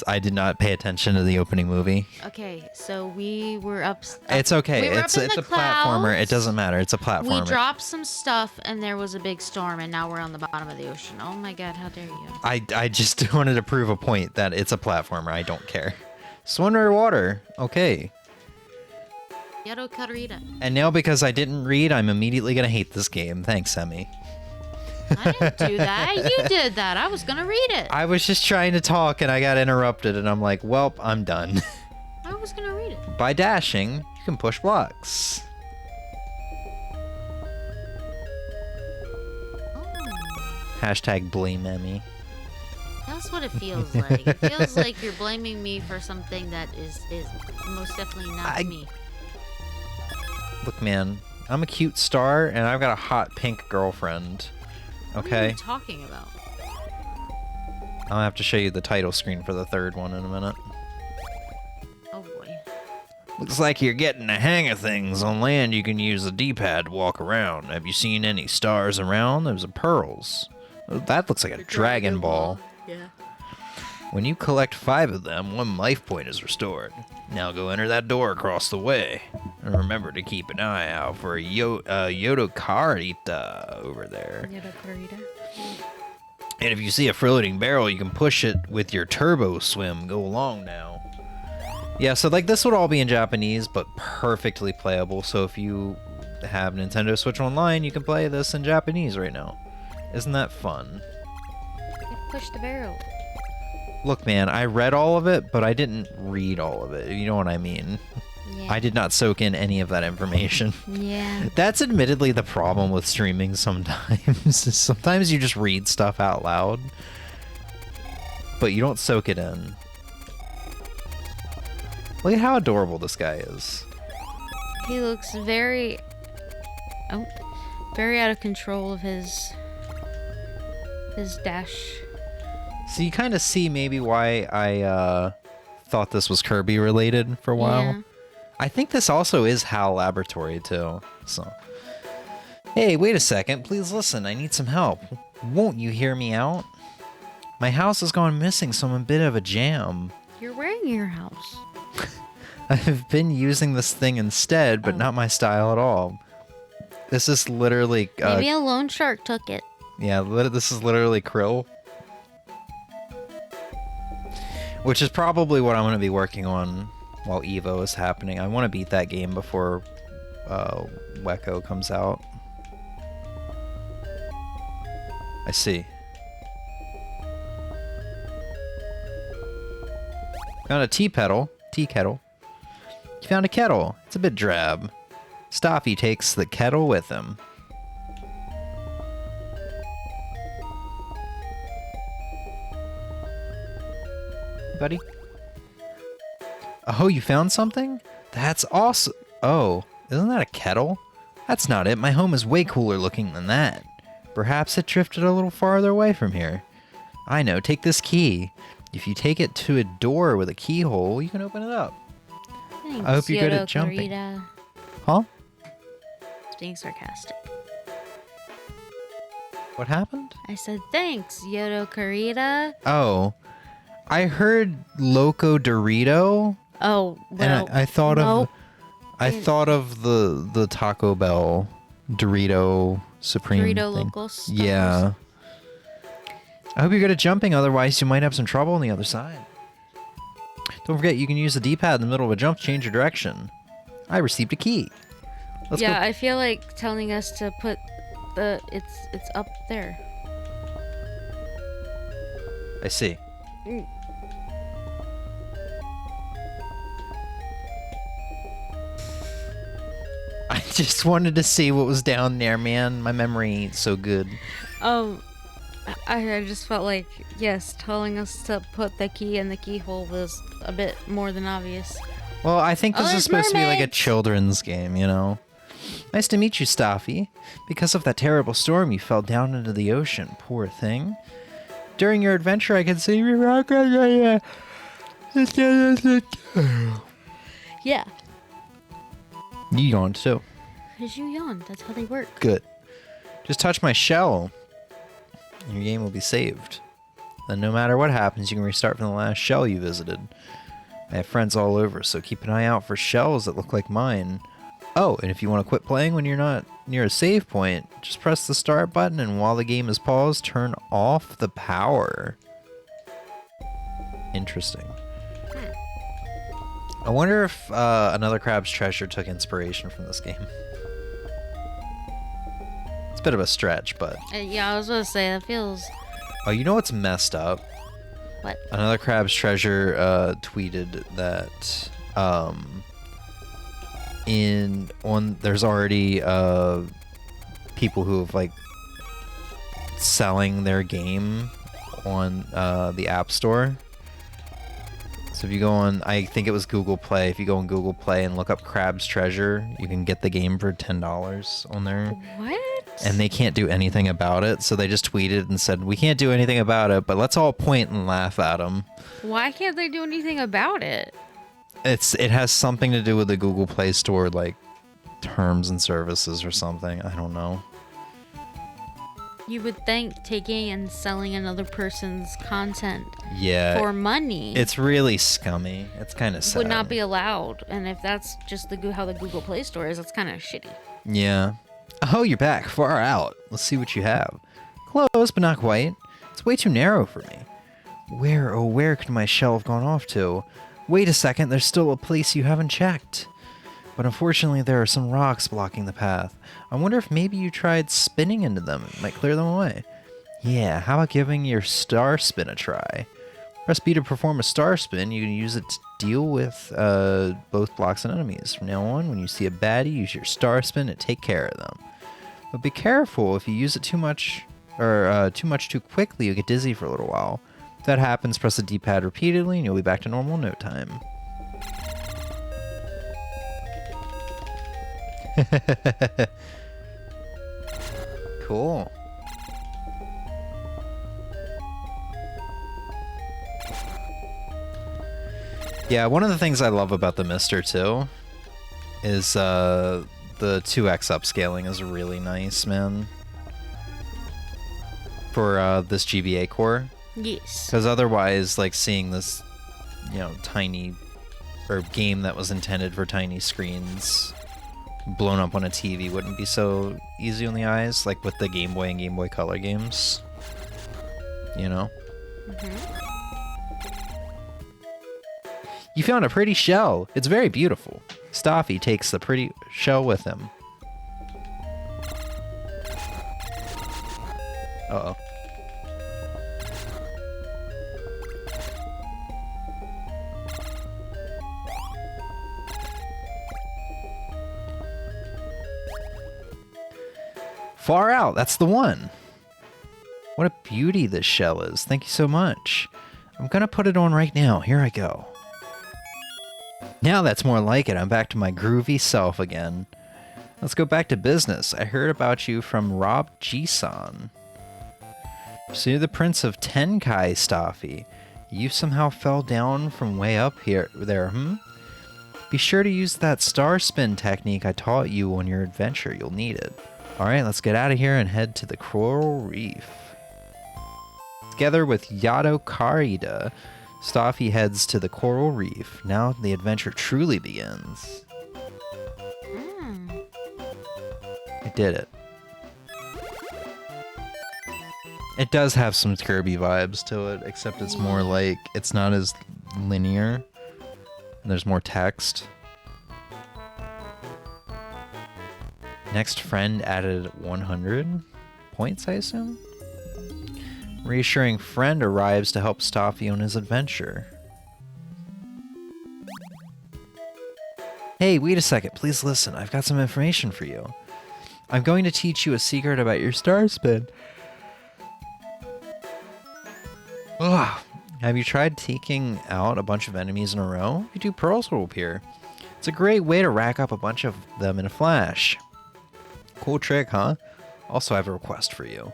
I did not pay attention to the opening movie. Okay, so we were up. It's okay. We were It's up in a the platformer. It clouds. doesn't matter. It's a platformer. We dropped some stuff, and there was a big storm, and now we're on the bottom of the ocean. Oh my god, how dare you! I just wanted to prove a point that it's a platformer. I don't care. Swim underwater. Okay. Yato Karita. And now because I didn't read, I'm immediately gonna hate this game. Thanks, Emmy. I didn't do that. You did that. I was gonna read it. I was just trying to talk and I got interrupted and I'm like, welp, I'm done. I was gonna read it. By dashing, you can push blocks. Oh, Hashtag blame Emmy. that's what it feels like. It feels like you're blaming me for something that is most definitely not me. Look, man, I'm a cute star and I've got a hot pink girlfriend. What are Okay? you talking about? I'll have to show you the title screen for the third one in a minute. Oh boy. Looks like you're getting the hang of things. On land, you can use the D-pad to walk around. Have you seen any stars around? Those are pearls. Oh, that looks like a Dragon Ball. Yeah. When you collect 5 of them, 1 life point is restored. Now go enter that door across the way. And remember to keep an eye out for a Yodo Karita over there. Yodo Karita. And if you see a floating barrel, you can push it with your turbo swim. Go along now. Yeah, so like this would all be in Japanese, but perfectly playable. So if you have Nintendo Switch Online, you can play this in Japanese right now. Isn't that fun? Push the barrel. Look, man, I read all of it, but I didn't read all of it. You know what I mean? Yeah. I did not soak in any of that information. Yeah. That's admittedly the problem with streaming sometimes. Sometimes you just read stuff out loud, but you don't soak it in. Look at how adorable this guy is. He looks very out of control of his dash. So you kind of see maybe why I thought this was Kirby related for a while. Yeah. I think this also is HAL Laboratory too. So, hey, wait a second. Please listen. I need some help. Won't you hear me out? My house has gone missing, so I'm a bit of a jam. You're wearing your house. I've been using this thing instead, but not my style at all. This is literally... Maybe a loan shark took it. Yeah, this is literally Krill. Which is probably what I'm going to be working on while Evo is happening. I want to beat that game before Weko comes out. I see. Found a tea kettle. You found a kettle. It's a bit drab. Stafy takes the kettle with him. Buddy? Oh, you found something? That's awesome. Oh, isn't that a kettle? That's not it. My home is way cooler looking than that. Perhaps it drifted a little farther away from here. I know. Take this key. If you take it to a door with a keyhole, you can open it up. Thanks, I hope you're good Yodo at jumping. Karita. Huh? It's being sarcastic. What happened? I said thanks, Yodo Karita. Oh, I heard Loco Dorito. Oh, well, And I thought nope. I thought of the Taco Bell Dorito Supreme Dorito thing. Locos. Yeah. I hope you're good at jumping, otherwise you might have some trouble on the other side. Don't forget, you can use the D-pad in the middle of a jump to change your direction. I received a key. Let's Yeah, go. I feel like telling us to put the it's up there. I see. Mm. I just wanted to see what was down there, man. My memory ain't so good. I just felt like, yes, telling us to put the key in the keyhole was a bit more than obvious. Well, I think this is there's supposed to be like a mermaids! children's game, you know? Nice to meet you, Stafy. Because of that terrible storm, you fell down into the ocean. Poor thing. During your adventure, I could see you rock. Yeah, You yawned too. because you yawned. That's how they work. Good. Just touch my shell. And your game will be saved. Then no matter what happens, you can restart from the last shell you visited. I have friends all over, so keep an eye out for shells that look like mine. Oh, and if you want to quit playing when you're not near a save point, just press the start button, and while the game is paused, turn off the power. Interesting. I wonder if Another Crab's Treasure took inspiration from this game. It's a bit of a stretch, but... Yeah, I was gonna say, that feels... Oh, you know what's messed up? What? Another Crab's Treasure tweeted that there's already people who have like selling their game on the App Store. So if you go on, I think it was Google Play. If you go on Google Play and look up Crab's Treasure, you can get the game for $10 on there. What? and they can't do anything about it. So they just tweeted and said, we can't do anything about it, but let's all point and laugh at them. Why can't they do anything about it? It has something to do with the Google Play Store, like terms and services or something. I don't know. You would think taking and selling another person's content Yeah, for money it's really scummy. It's kind of sad. would not be allowed. And if that's just how the Google Play Store is, that's kind of shitty. Yeah. Oh, you're back. Far out. Let's see what you have. Close, but not quite. It's way too narrow for me. Where, oh, where could my shell have gone off to? Wait a second, there's still a place you haven't checked. But unfortunately, there are some rocks blocking the path. I wonder if maybe you tried spinning into them. It might clear them away. Yeah, how about giving your star spin a try? Press B to perform a star spin. You can use it to deal with both blocks and enemies. From now on, when you see a baddie, use your star spin to take care of them. But be careful, if you use it too much too quickly, you'll get dizzy for a little while. If that happens, press the D-pad repeatedly and you'll be back to normal in no time. Cool. Yeah, one of the things I love about the Mister too is the 2x upscaling is really nice, man. For this GBA core. Yes. Because otherwise, like, seeing this, you know, tiny, or game that was intended for tiny screens blown up on a TV wouldn't be so easy on the eyes, like with the Game Boy and Game Boy Color games. You know? Mm-hmm. You found a pretty shell. It's very beautiful. Stafy takes the pretty shell with him. Uh-oh. Far out, that's the one. What a beauty this shell is. Thank you so much. I'm gonna put it on right now. Here I go. Now that's more like it. I'm back to my groovy self again. Let's go back to business. I heard about you from Rob G-san. So you're the Prince of Tenkai, Stafy. You somehow fell down from way up there, hmm? Be sure to use that star spin technique I taught you on your adventure. You'll need it. Alright, let's get out of here and head to the Coral Reef. Together with Yado Karida, Stafy heads to the Coral Reef. Now the adventure truly begins. I did it. It does have some Kirby vibes to it, except it's more like, it's not as linear. And there's more text. Next friend added 100 points, I assume? Reassuring friend arrives to help Stafy on his adventure. Hey, wait a second. Please listen. I've got some information for you. I'm going to teach you a secret about your star spin. Ugh. Have you tried taking out a bunch of enemies in a row? If you do, pearls will appear. It's a great way to rack up a bunch of them in a flash. Cool trick, huh? Also, I have a request for you.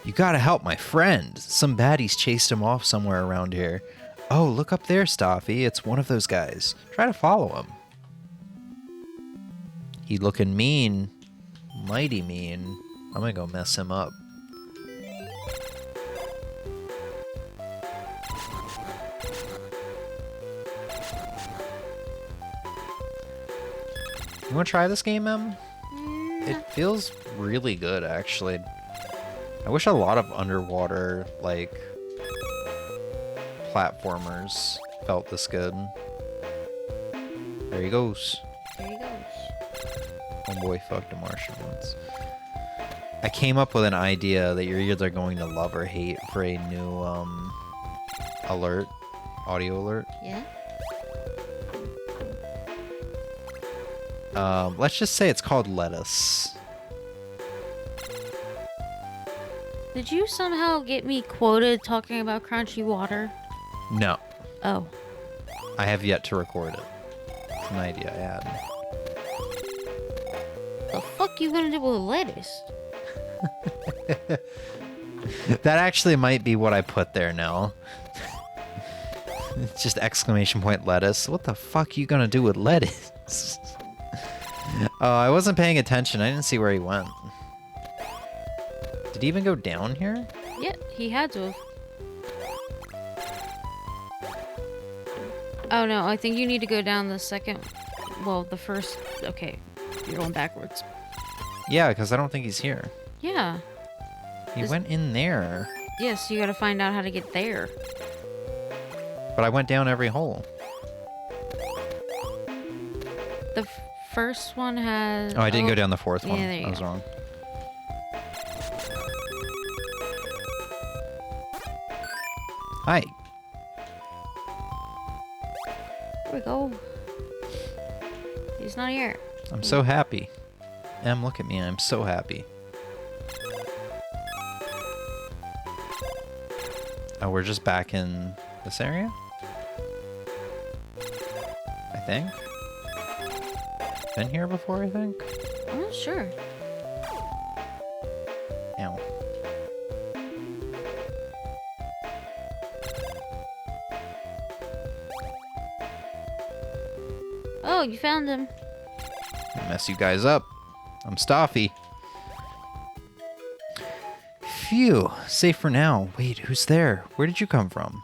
You gotta help my friend. Some baddies chased him off somewhere around here. Oh, look up there, Stafy. It's one of those guys. Try to follow him. He looking mean. Mighty mean. I'm gonna go mess him up. You wanna try this game, Em? It feels really good, actually. I wish a lot of underwater, like, platformers felt this good. There he goes. There he goes. Oh boy, fucked a Martian once. I came up with an idea that you're either going to love or hate for a new, alert. Audio alert. Yeah? Let's just say it's called Lettuce. Did you somehow get me quoted talking about crunchy water? No. Oh. I have yet to record it. It's an idea I had. The fuck you gonna do with lettuce? That actually might be what I put there now. It's just exclamation point lettuce. What the fuck are you gonna do with lettuce? Oh, I wasn't paying attention. I didn't see where he went. Did he even go down here? Yeah, he had to have. Oh no, I think you need to go down the second. Well, the first. Okay, you're going backwards. Yeah, because I don't think he's here. Yeah. He went in there. Yes, you gotta find out how to get there. But I went down every hole. The first one has. Oh, I didn't go down the fourth one. Yeah, there you I was go. wrong. Hi. There we go. He's not here. I'm so happy. Em, look at me. I'm so happy. Oh, we're just back in this area? I think. Been here before, I think? I'm not sure. Ow. Oh, you found him. Mess you guys up. I'm Stafy. Phew, safe for now. Wait, who's there? Where did you come from?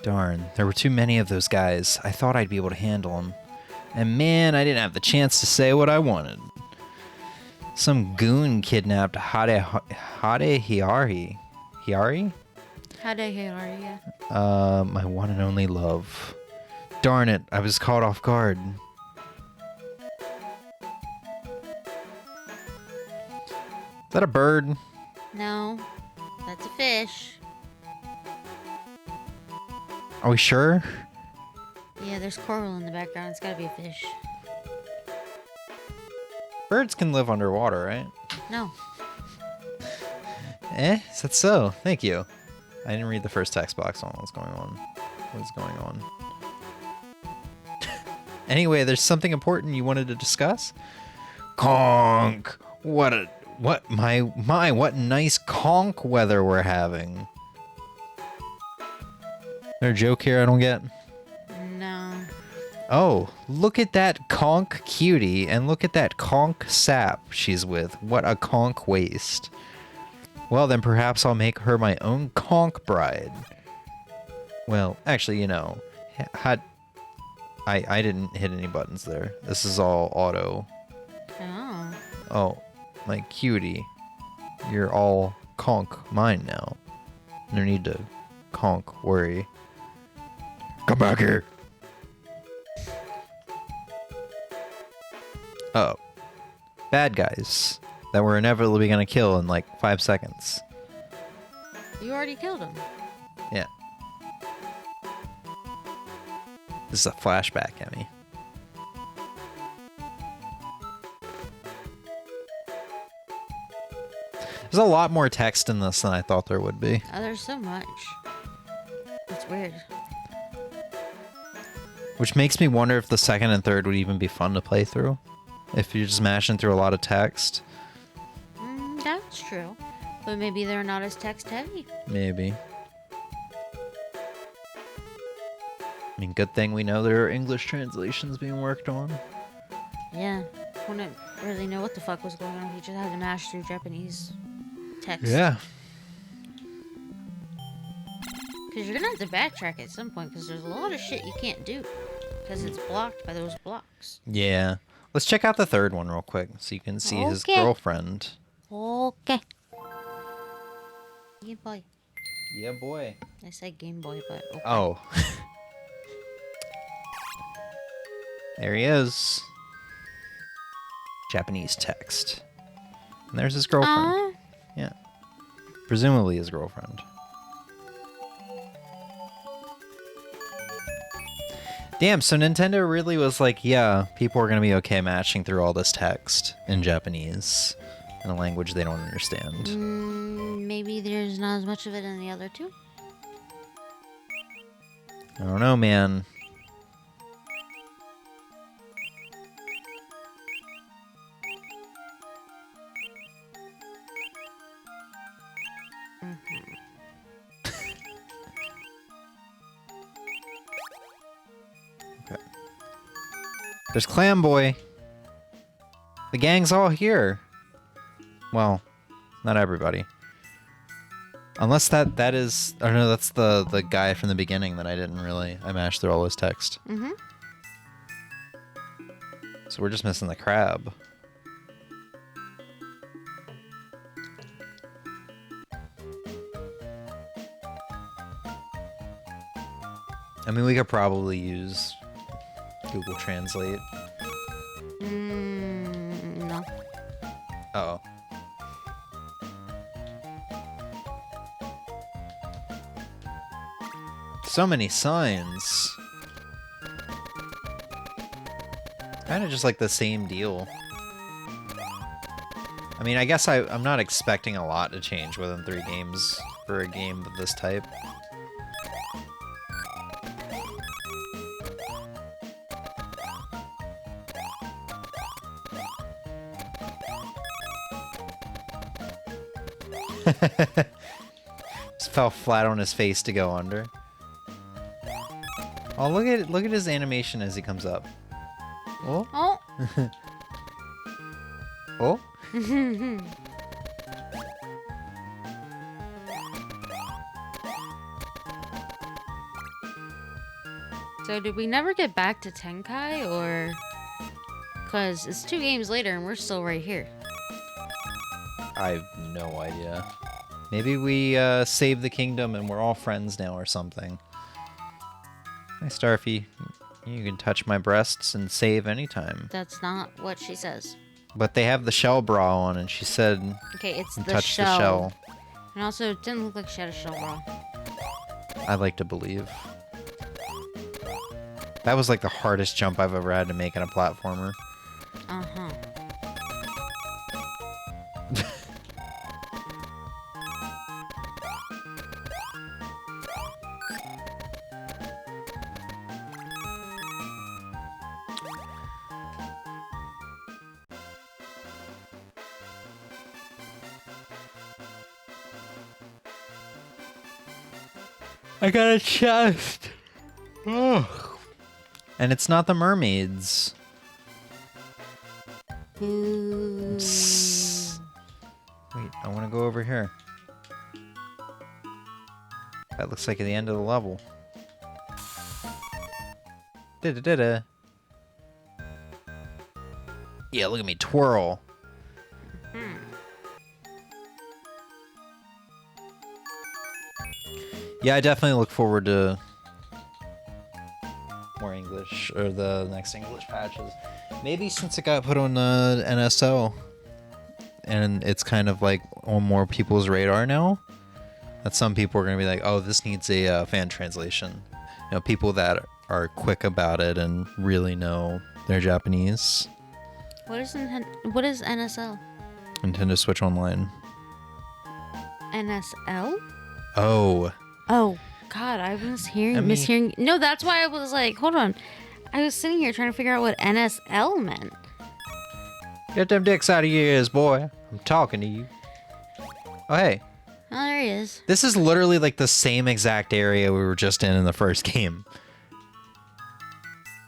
Darn, there were too many of those guys. I thought I'd be able to handle them. And man, I didn't have the chance to say what I wanted. Some goon kidnapped Hade Hiari. Hiari? How the hell are you? My one and only love. Darn it, I was caught off guard. Is that a bird? No, that's a fish. Are we sure? Yeah, there's coral in the background. It's gotta be a fish. Birds can live underwater, right? No. Is that so? Thank you. I didn't read the first text box on what's going on. What's going on? Anyway, there's something important you wanted to discuss? Conk! What nice conk weather we're having. There a joke here I don't get? No. Oh, look at that conk cutie and look at that conk sap she's with. What a conk waist. Well, then perhaps I'll make her my own conk bride. Well, actually, you know, I didn't hit any buttons there. This is all auto. Oh. Oh, my cutie. You're all conk mine now. No need to conk worry. Come back here. Oh. Bad guys that we're inevitably gonna kill in like 5 seconds. You already killed him. Yeah. This is a flashback, Emmy. There's a lot more text in this than I thought there would be. Oh, there's so much. It's weird. Which makes me wonder if the second and third would even be fun to play through. If you're just mashing through a lot of text. That's true. But maybe they're not as text heavy. Maybe. I mean, good thing we know there are English translations being worked on. Yeah. Wouldn't really know what the fuck was going on if you just had to mash through Japanese text. Yeah. Because you're going to have to backtrack at some point because there's a lot of shit you can't do. Because it's blocked by those blocks. Yeah. Let's check out the third one real quick so you can see his Okay. girlfriend. Okay. Game Boy. Yeah, boy. I said Game Boy, but okay. Oh. There he is. Japanese text. And there's his girlfriend. Aw. Yeah. Presumably his girlfriend. Damn, so Nintendo really was like, yeah, people are going to be okay matching through all this text in Japanese in a language they don't understand. Maybe there's not as much of it in the other two. I don't know, man. There's Clam Boy. The gang's all here. Well, not everybody. Unless that is... Oh no, that's the guy from the beginning that I didn't really... I mashed through all his text. Mm-hmm. So we're just missing the crab. I mean, we could probably use Google Translate. No. Uh-oh. So many signs. Kind of just like the same deal. I mean, I guess I'm not expecting a lot to change within 3 games for a game of this type. Just fell flat on his face to go under. Oh, look at his animation as he comes up. Oh. Oh. Oh. So did we never get back to Tenkai, or... Because it's 2 games later and we're still right here. I have no idea. Maybe we saved the kingdom and we're all friends now or something. Hi, Stafy. You can touch my breasts and save anytime. That's not what she says. But they have the shell bra on, and she said... Okay, it's the touch shell. the shell. And also, it didn't look like she had a shell bra. I like to believe. That was like the hardest jump I've ever had to make in a platformer. Uh-huh. I got a chest. Oh. And it's not the mermaids. Ooh. Wait, I want to go over here. That looks like at the end of the level. Da-da-da-da. Yeah, look at me twirl. Yeah, I definitely look forward to more English, or the next English patches. Maybe since it got put on the NSO, and it's kind of like on more people's radar now, that some people are going to be like, oh, this needs a fan translation. You know, people that are quick about it and really know their Japanese. What is NSL? Nintendo Switch Online. NSL? Oh. Oh, God, I was mishearing. No, that's why I was like, hold on. I was sitting here trying to figure out what NSL meant. Get them dicks out of your ears, boy. I'm talking to you. Oh, hey. Oh, there he is. This is literally like the same exact area we were just in the first game.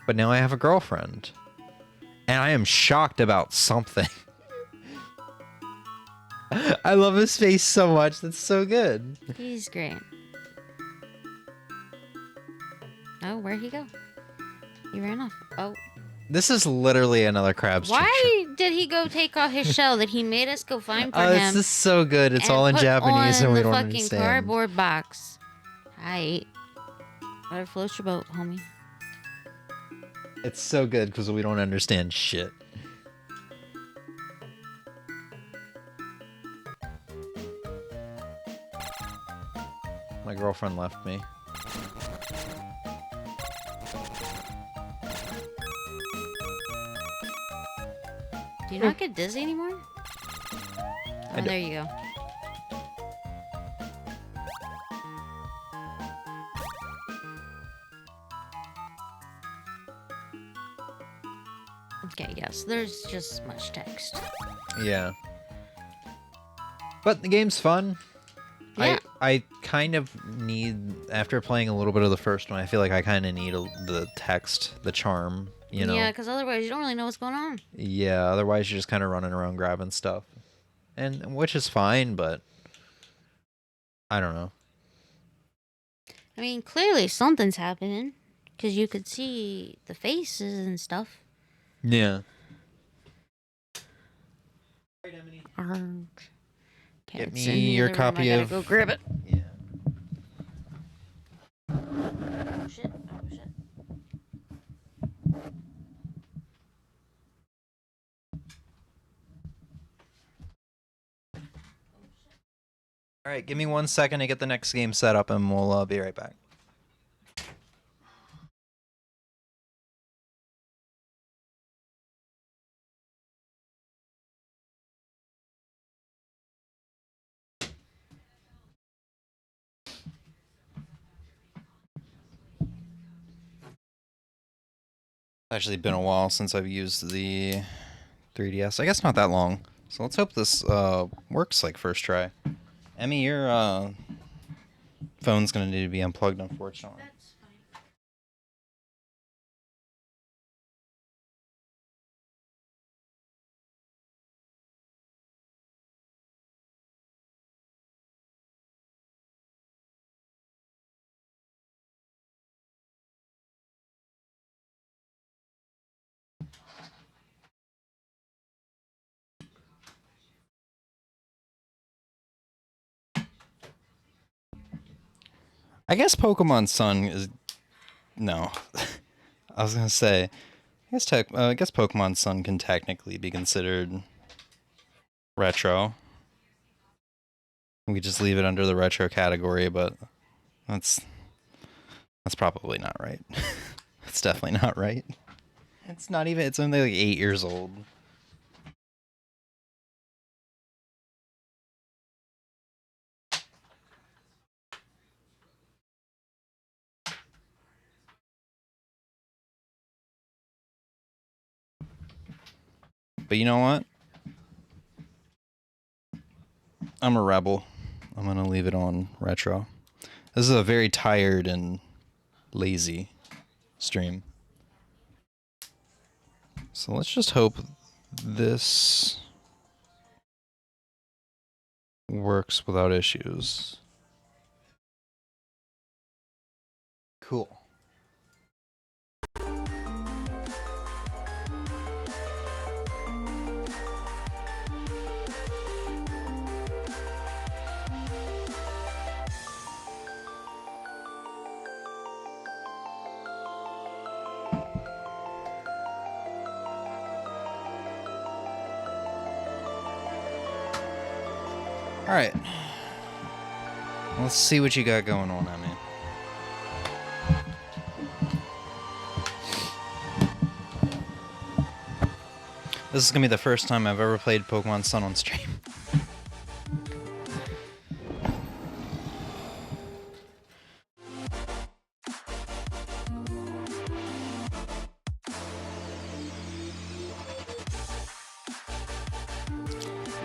But now I have a girlfriend. And I am shocked about something. I love his face so much. That's so good. He's great. Oh, where'd he go? He ran off. Oh. This is literally another crab structure. Why did he go take off his shell that he made us go find for Oh, him? this is so good. It's and all in put Japanese on and we the don't fucking understand. cardboard box. Aight. Better float your boat, homie. It's so good because we don't understand shit. My girlfriend left me. Do you not get dizzy anymore? I Oh, do. there you go. Okay, yes, there's just much text. Yeah. But the game's fun. Yeah. I kind of need, after playing a little bit of the first one, I feel like I kind of need the text, the charm, you know? Yeah, because otherwise you don't really know what's going on. Yeah, otherwise you're just kind of running around grabbing stuff. And which is fine, but I don't know. I mean, clearly something's happening because you could see the faces and stuff. Yeah. Arrquil. Get It's me in the your other room. copy I gotta of... go grab it. Yeah. Oh shit! Oh shit! Alright, give me 1 second to get the next game set up and we'll be right back. Actually been a while since I've used the 3DS. I guess not that long. So let's hope this works like first try. Emmy, your phone's gonna need to be unplugged, unfortunately. That's fine. I guess Pokemon Sun is... No. I was gonna say... I guess Pokemon Sun can technically be considered retro. We just leave it under the retro category, but that's probably not right. It's definitely not right. It's not even... It's only like 8 years old. But you know what? I'm a rebel. I'm gonna leave it on retro. This is a very tired and lazy stream. So let's just hope this works without issues. Cool. All right. Let's see what you got going on, Emmy. This is gonna be the first time I've ever played Pokemon Sun on stream.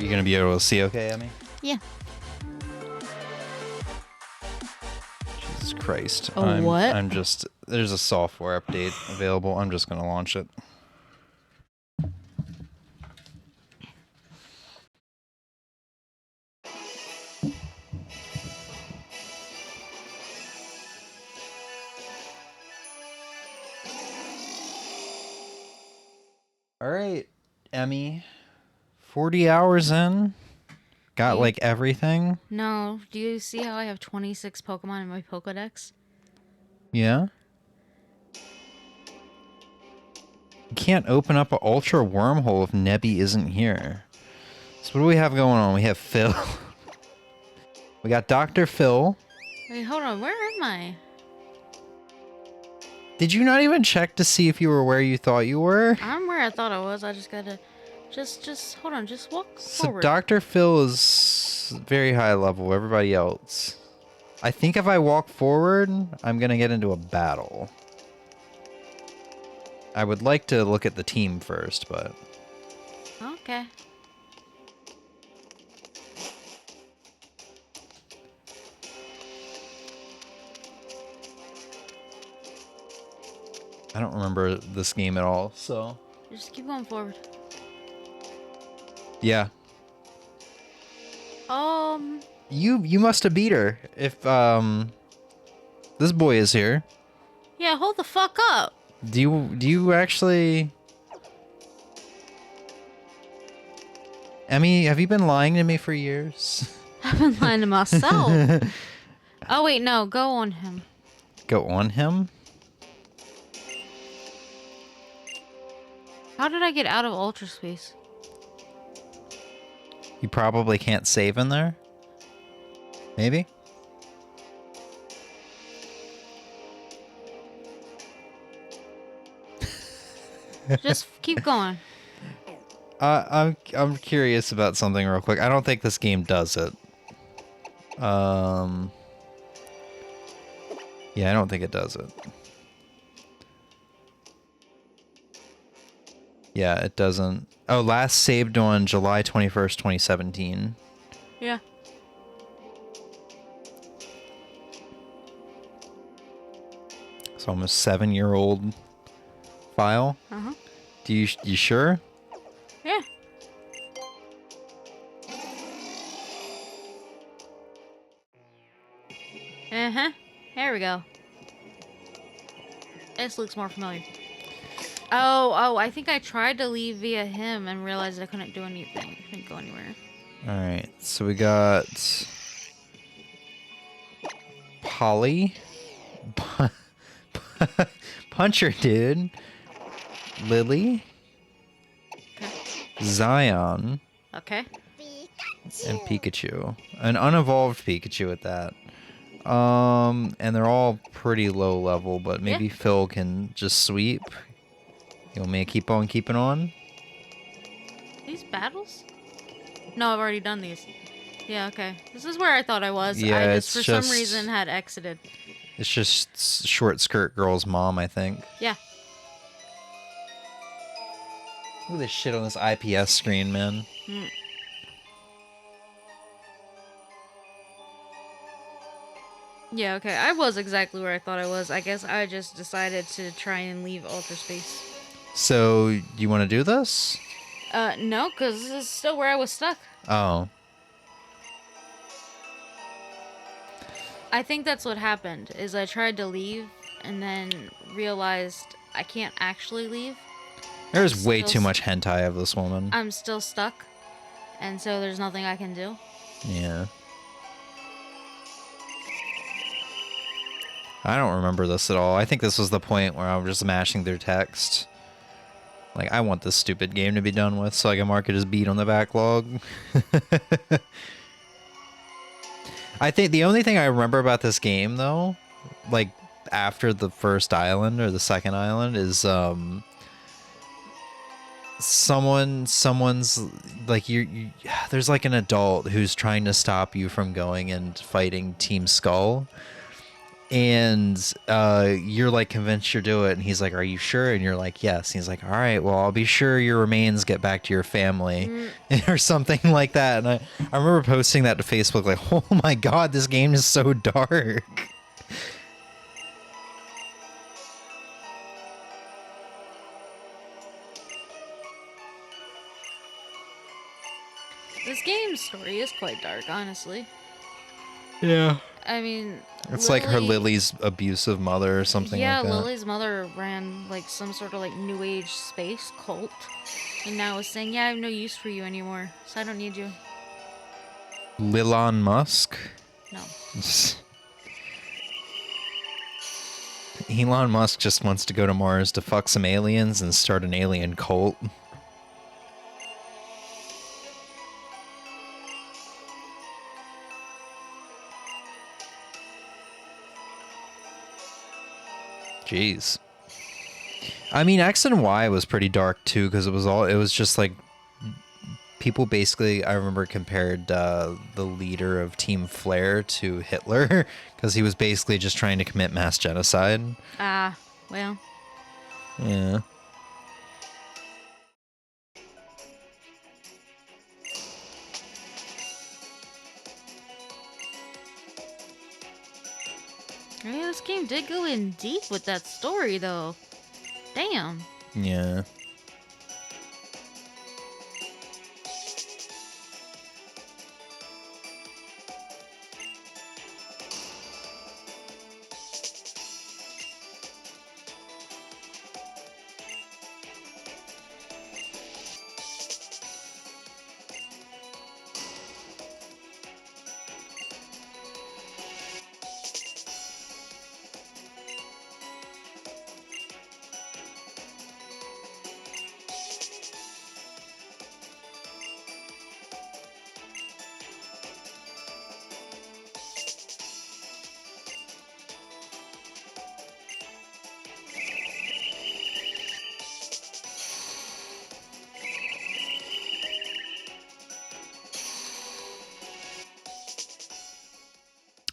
You gonna be able to see okay, Emmy? Yeah. Jesus Christ. What? I'm just... There's a software update available. I'm just gonna launch it. Alright, Emmy. 40 hours in. Got like everything. No. Do you see how I have 26 Pokemon in my Pokedex? Yeah. You can't open up an ultra wormhole if Nebby isn't here. So what do we have going on? We have Phil. We got Dr. Phil. Wait, hold on. Where am I? Did you not even check to see if you were where you thought you were? I'm where I thought I was. I just gotta... Just hold on. Just walk So forward. Dr. Phil is very high level. Everybody else. I think if I walk forward, I'm going to get into a battle. I would like to look at the team first, but... I don't remember this game at all, so... Just keep going forward. Yeah. You must have beat her if this boy is here. Yeah, hold the fuck up. Do you actually? Emmy, have you been lying to me for years? I've been lying to myself. Oh wait, no, go on him. Go on him? How did I get out of Ultra Space? You probably can't save in there. Maybe? Just keep going. I'm curious about something real quick. I don't think this game does it. Yeah, I don't think it does it. Yeah, it doesn't. Oh, last saved on July 21st, 2017. Yeah. It's almost 7-year-old file. Uh-huh. You sure? Yeah. Uh-huh. There we go. This looks more familiar. Oh, I think I tried to leave via him and realized I couldn't do anything. I couldn't go anywhere. Alright, so we got... Polly. Puncher Dude. Lily. Okay. Zion. Okay. And Pikachu. An unevolved Pikachu at that. And they're all pretty low level, but maybe Yeah. Phil can just sweep. You want me to keep on keeping on? These battles? No, I've already done these. Yeah, okay. This is where I thought I was. Yeah, I it's for just- some reason had exited. It's just Short Skirt Girl's mom, I think. Yeah. Look at this shit on this IPS screen, man. Mm. Yeah, okay. I was exactly where I thought I was. I guess I just decided to try and leave Ultra Space. So, you want to do this? No, because this is still where I was stuck. Oh. I think that's what happened, is I tried to leave and then realized I can't actually leave. There's way Still too much hentai of this woman. I'm still stuck, and so there's nothing I can do. Yeah. I don't remember this at all. I think this was the point where I was just mashing through text. Like, I want this stupid game to be done with so I can mark it as beat on the backlog. I think the only thing I remember about this game, though, like, after the first island or the second island, is, someone's, like, there's, like, an adult who's trying to stop you from going and fighting Team Skull. And you're like convinced you'll do it, and he's like, "Are you sure?" And you're like, "Yes." And he's like, "All right, well, I'll be sure your remains get back to your family," or something like that. And I remember posting that to Facebook, like, "Oh my god, this game is so dark." This game's story is quite dark, honestly. Yeah. I mean, It's like her Lily's abusive mother or something yeah, like that. Lily's mother ran like some sort of like new age space cult, and now is saying, "Yeah, I have no use for you anymore, so I don't need you." Lilon Musk. No. Elon Musk just wants to go to Mars to fuck some aliens and start an alien cult. Jeez. I mean, X and Y was pretty dark too, because it was just like people basically, I remember, compared the leader of Team Flare to Hitler because he was basically just trying to commit mass genocide. Ah, well. Yeah. Yeah, this game did go in deep with that story, though. Damn. Yeah.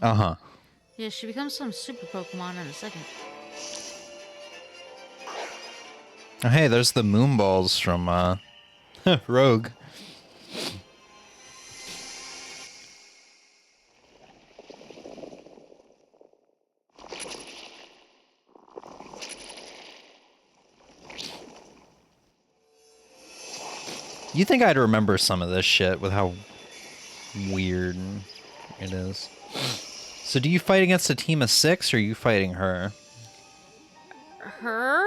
Uh-huh. Yeah, she becomes some super Pokemon in a second. Oh, hey, there's the moon balls from Rogue. You think I'd remember some of this shit with how weird it is? So do you fight against a team of 6 or are you fighting her? Her?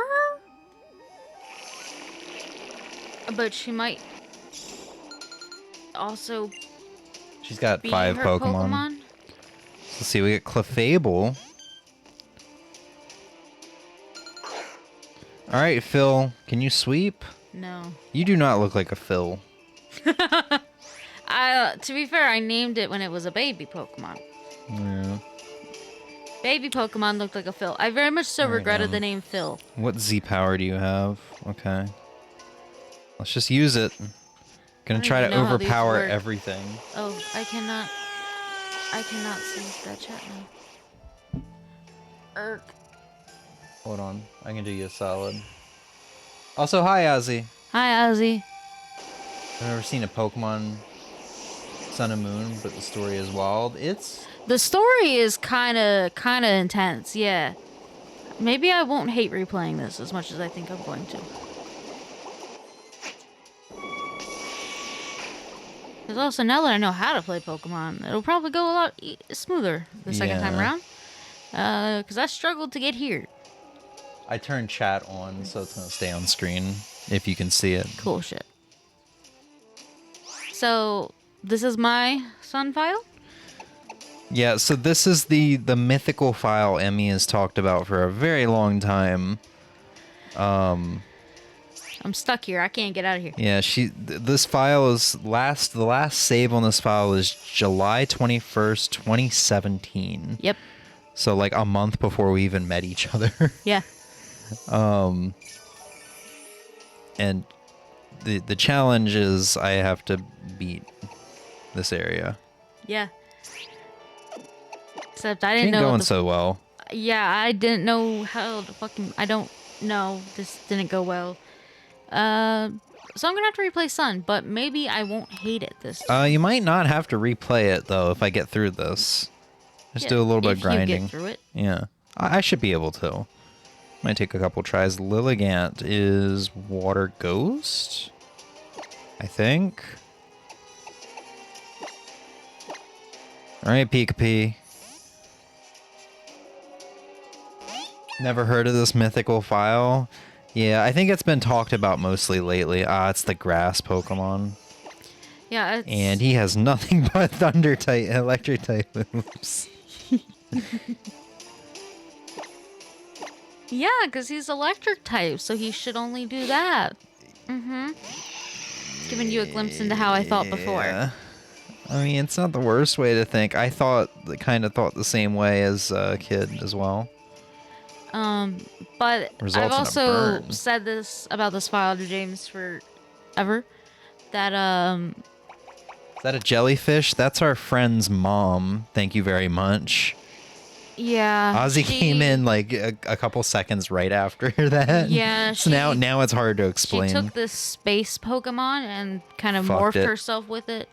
But she might also She's got be 5 her Pokemon. Let's see, we get Clefable. Alright, Phil, can you sweep? No. You do not look like a Phil. To be fair, I named it when it was a baby Pokemon. Yeah. Baby Pokemon looked like a Phil. I very much so Alright, regretted the name Phil. What Z power do you have? Okay. Let's just use it. Gonna I don't try to even know how these overpower work. everything. Oh, I cannot see that chat now. Arrquil. Hold on. I can do you a solid. Also, hi, Ozzy. Hi, Ozzy. I've never seen a Pokemon Sun and Moon, but the story is wild. The story is kind of intense, yeah. Maybe I won't hate replaying this as much as I think I'm going to. Because also, now that I know how to play Pokemon, it'll probably go a lot smoother the second time around. Because I struggled to get here. I turned chat on, so it's gonna stay on screen if you can see it. Cool shit. So, this is my Sun file? Yeah, so this is the mythical file Emmy has talked about for a very long time. I'm stuck here. I can't get out of here. Yeah, this file is the last save on this file is July 21st, 2017. Yep. So like a month before we even met each other. Yeah. And the challenge is I have to beat this area. Yeah. Except I It didn't ain't know. going so well. Yeah, I didn't know how to fucking. I don't know. This didn't go well. So I'm gonna have to replay Sun, but maybe I won't hate it this time. You might not have to replay it though if I get through this. Just Yeah, do a little bit of if grinding. you get through it. Yeah, I should be able to. Might take a couple tries. Lilligant is Water Ghost, I think. All right, Pika-Pee. Never heard of this mythical file. Yeah, I think it's been talked about mostly lately. It's the grass Pokemon. Yeah, it's... And he has nothing but thunder type, electric type moves. Yeah, because he's electric type, so he should only do that. Mm-hmm. Giving you a glimpse into how I thought before. Yeah. I mean, it's not the worst way to think. I kind of thought the same way as a kid as well. But Results I've in a also burn. said this about this file to James forever. That, Is that a jellyfish? That's our friend's mom. Thank you very much. yeah. Ozzy came in like a couple seconds right after that. Yeah, So now it's hard to explain. She took this space Pokemon and kind of Fucked morphed it. herself with it.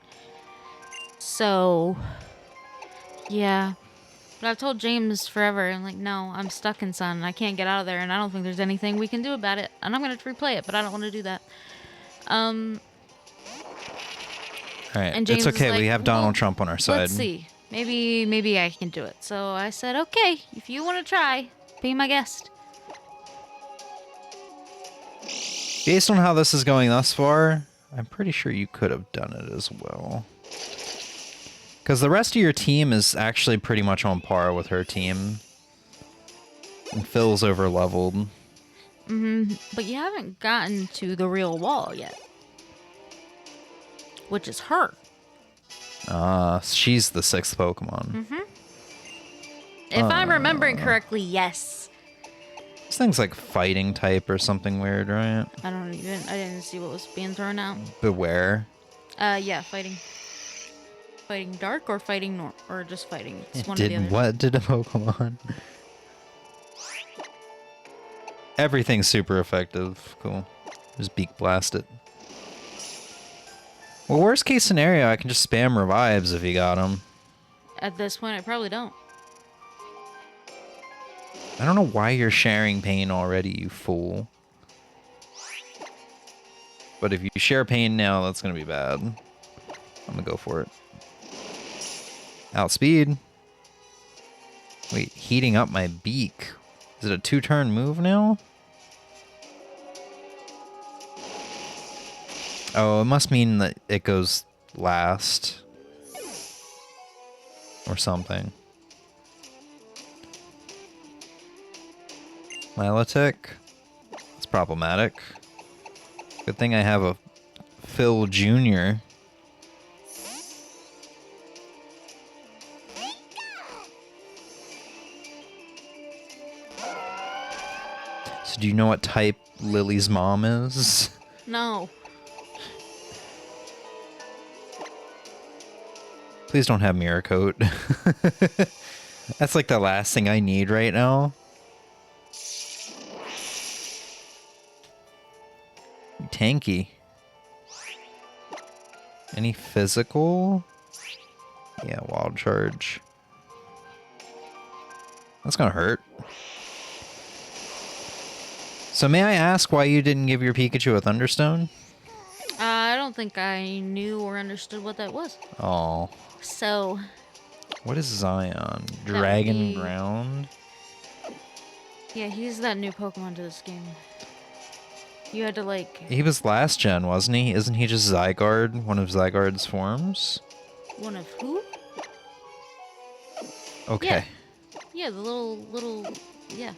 So, yeah. But I've told James forever. I'm like, no, I'm stuck in Sun. I can't get out of there, and I don't think there's anything we can do about it. And I'm gonna replay it, but I don't want to do that. All right, And James it's okay. is like, We have Donald Trump on our side. Let's see. Maybe I can do it. So I said, okay, if you want to try, be my guest. Based on how this is going thus far, I'm pretty sure you could have done it as well. Because the rest of your team is actually pretty much on par with her team. And Phil's over-leveled. But you haven't gotten to the real wall yet. Which is her. She's the 6th Pokemon. If I'm remembering correctly, yes. This thing's like fighting type or something weird, right? I didn't see what was being thrown out. Beware. Yeah, fighting. Fighting dark or fighting or just fighting? It's one or the other. What did a Pokemon? Everything's super effective. Cool. Just Beak Blast it. Well, worst case scenario, I can just spam revives if you got them. At this point, I probably don't. I don't know why you're sharing pain already, you fool. But if you share pain now, that's going to be bad. I'm going to go for it. Outspeed. Wait, heating up my beak. Is it a 2-turn move now? Oh, it must mean that it goes last. Or something. Milotic. It's problematic. Good thing I have a Phil Jr. So do you know what type Lily's mom is? No. Please don't have Mirror Coat. That's like the last thing I need right now. Tanky. Any physical? Yeah, Wild Charge. That's gonna hurt. So may I ask why you didn't give your Pikachu a Thunderstone? I don't think I knew or understood what that was. Oh. So. What is Zion? Dragon Ground? Yeah, he's that new Pokemon to this game. You had to like... He was last gen, wasn't he? Isn't he just Zygarde, one of Zygarde's forms? One of who? Okay. Yeah, the little... Yeah.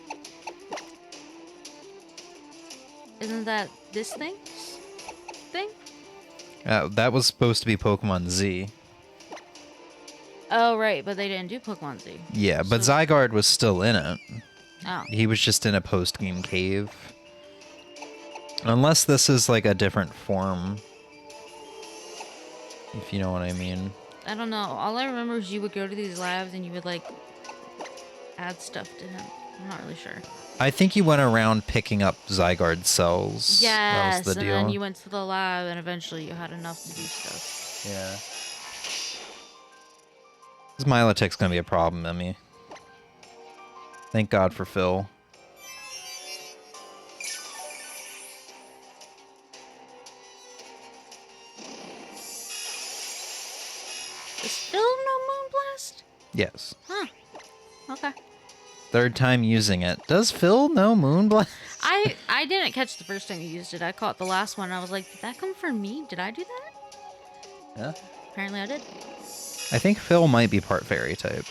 Isn't that this thing? That was supposed to be Pokemon Z. Oh, right, but they didn't do Pokemon Z. Yeah, but So- Zygarde was still in it. Oh. He was just in a post-game cave. Unless this is like a different form. If you know what I mean. I don't know. All I remember is you would go to these labs and you would, like, add stuff to him. I'm not really sure. I think you went around picking up Zygarde cells. Yes, That was the and deal. then you went to the lab and eventually you had enough to do stuff. Yeah. This Milotic's gonna be a problem, Emmy. Thank God for Phil. Is Phil no Moonblast? Yes. Huh. Okay. Third time using it. Does Phil know Moonblast? I didn't catch the first time you used it. I caught the last one and I was like, did that come from me? Did I do that? Yeah. Apparently I did. I think Phil might be part fairy type.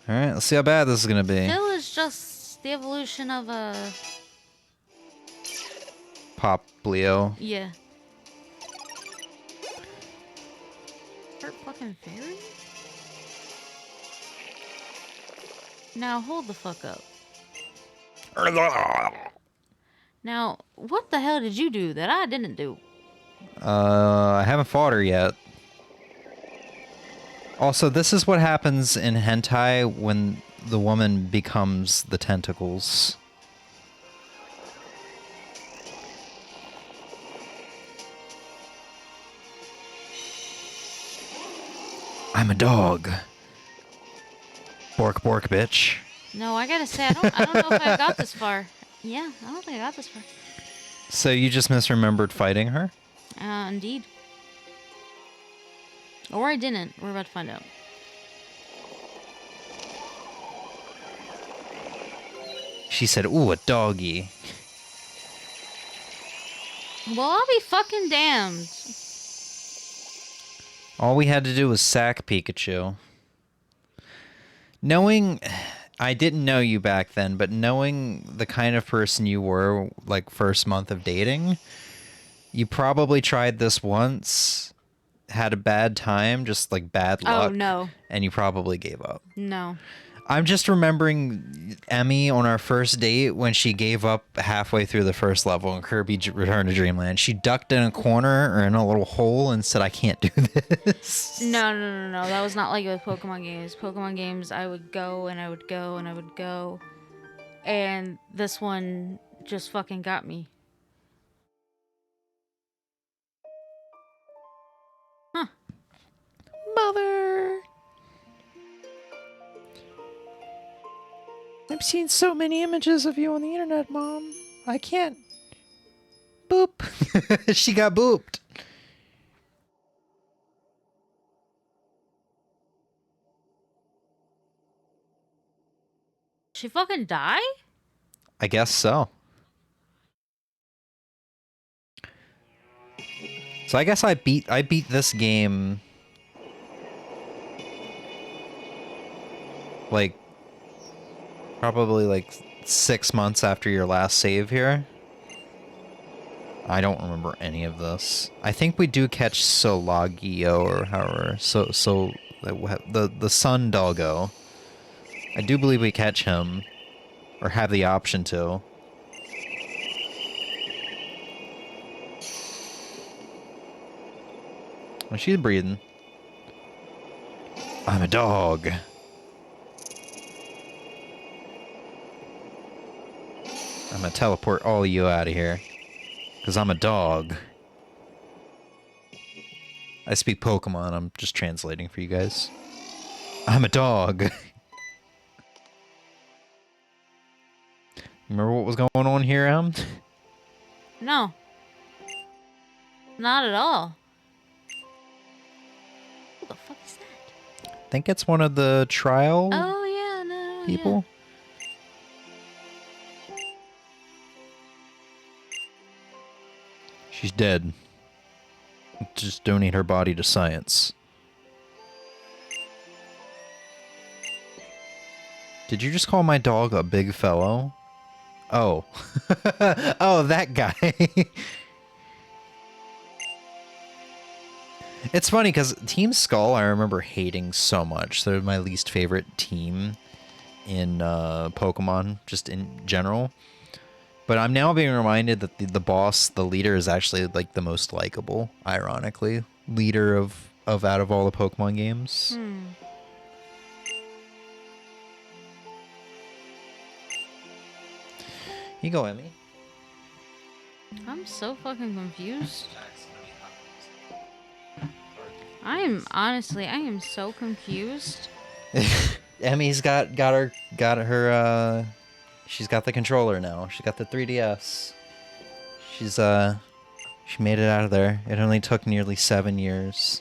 Alright, let's see how bad this is gonna be. Phil is just the evolution of a... Pop Leo. Yeah. Part fucking fairy? Now hold the fuck up. Now, what the hell did you do that I didn't do? I haven't fought her yet. Also, this is what happens in hentai when the woman becomes the tentacles. I'm a dog. Bork, bork, bitch. No, I gotta say, I don't know if I got this far. Yeah, I don't think I got this far. So you just misremembered fighting her? Indeed. Or I didn't. We're about to find out. She said, ooh, a doggy. Well, I'll be fucking damned. All we had to do was sack Pikachu. Knowing... I didn't know you back then, but knowing the kind of person you were, like, first month of dating, you probably tried this once, had a bad time, just, like, bad luck. Oh, no. And you probably gave up. No. I'm just remembering Emmy on our first date when she gave up halfway through the first level in Kirby Return to Dreamland. She ducked in a corner or in a little hole and said, I can't do this. No. That was not like with Pokemon games. Pokemon games, I would go and I would go and I would go. And this one just fucking got me. Huh. Mother. I've seen so many images of you on the internet, Mom. I can't. Boop. She got booped. She fucking die? I guess so. So I guess I beat this game like probably like 6 months after your last save here. I don't remember any of this. I think we do catch Solagio or however, the sun doggo. I do believe we catch him, or have the option to. Oh, she's breathing. I'm a dog. I'm gonna teleport all of you out of here. Because I'm a dog. I speak Pokemon, I'm just translating for you guys. I'm a dog. Remember what was going on here, Em? No. Not at all. What the fuck is that? I think it's one of the trial Oh, yeah, no. people. Yeah. She's dead. Just donate her body to science. Did you just call my dog a big fellow? Oh. Oh, that guy. It's funny because Team Skull I remember hating so much. They're my least favorite team in Pokemon, just in general. But I'm now being reminded that the boss, the leader, is actually like the most likable, ironically. Leader of out of all the Pokemon games. You go, Emmy. I'm so fucking confused. I am so confused. Emmy's got her she's got the controller now. She's got the 3DS. She made it out of there. It only took nearly 7 years.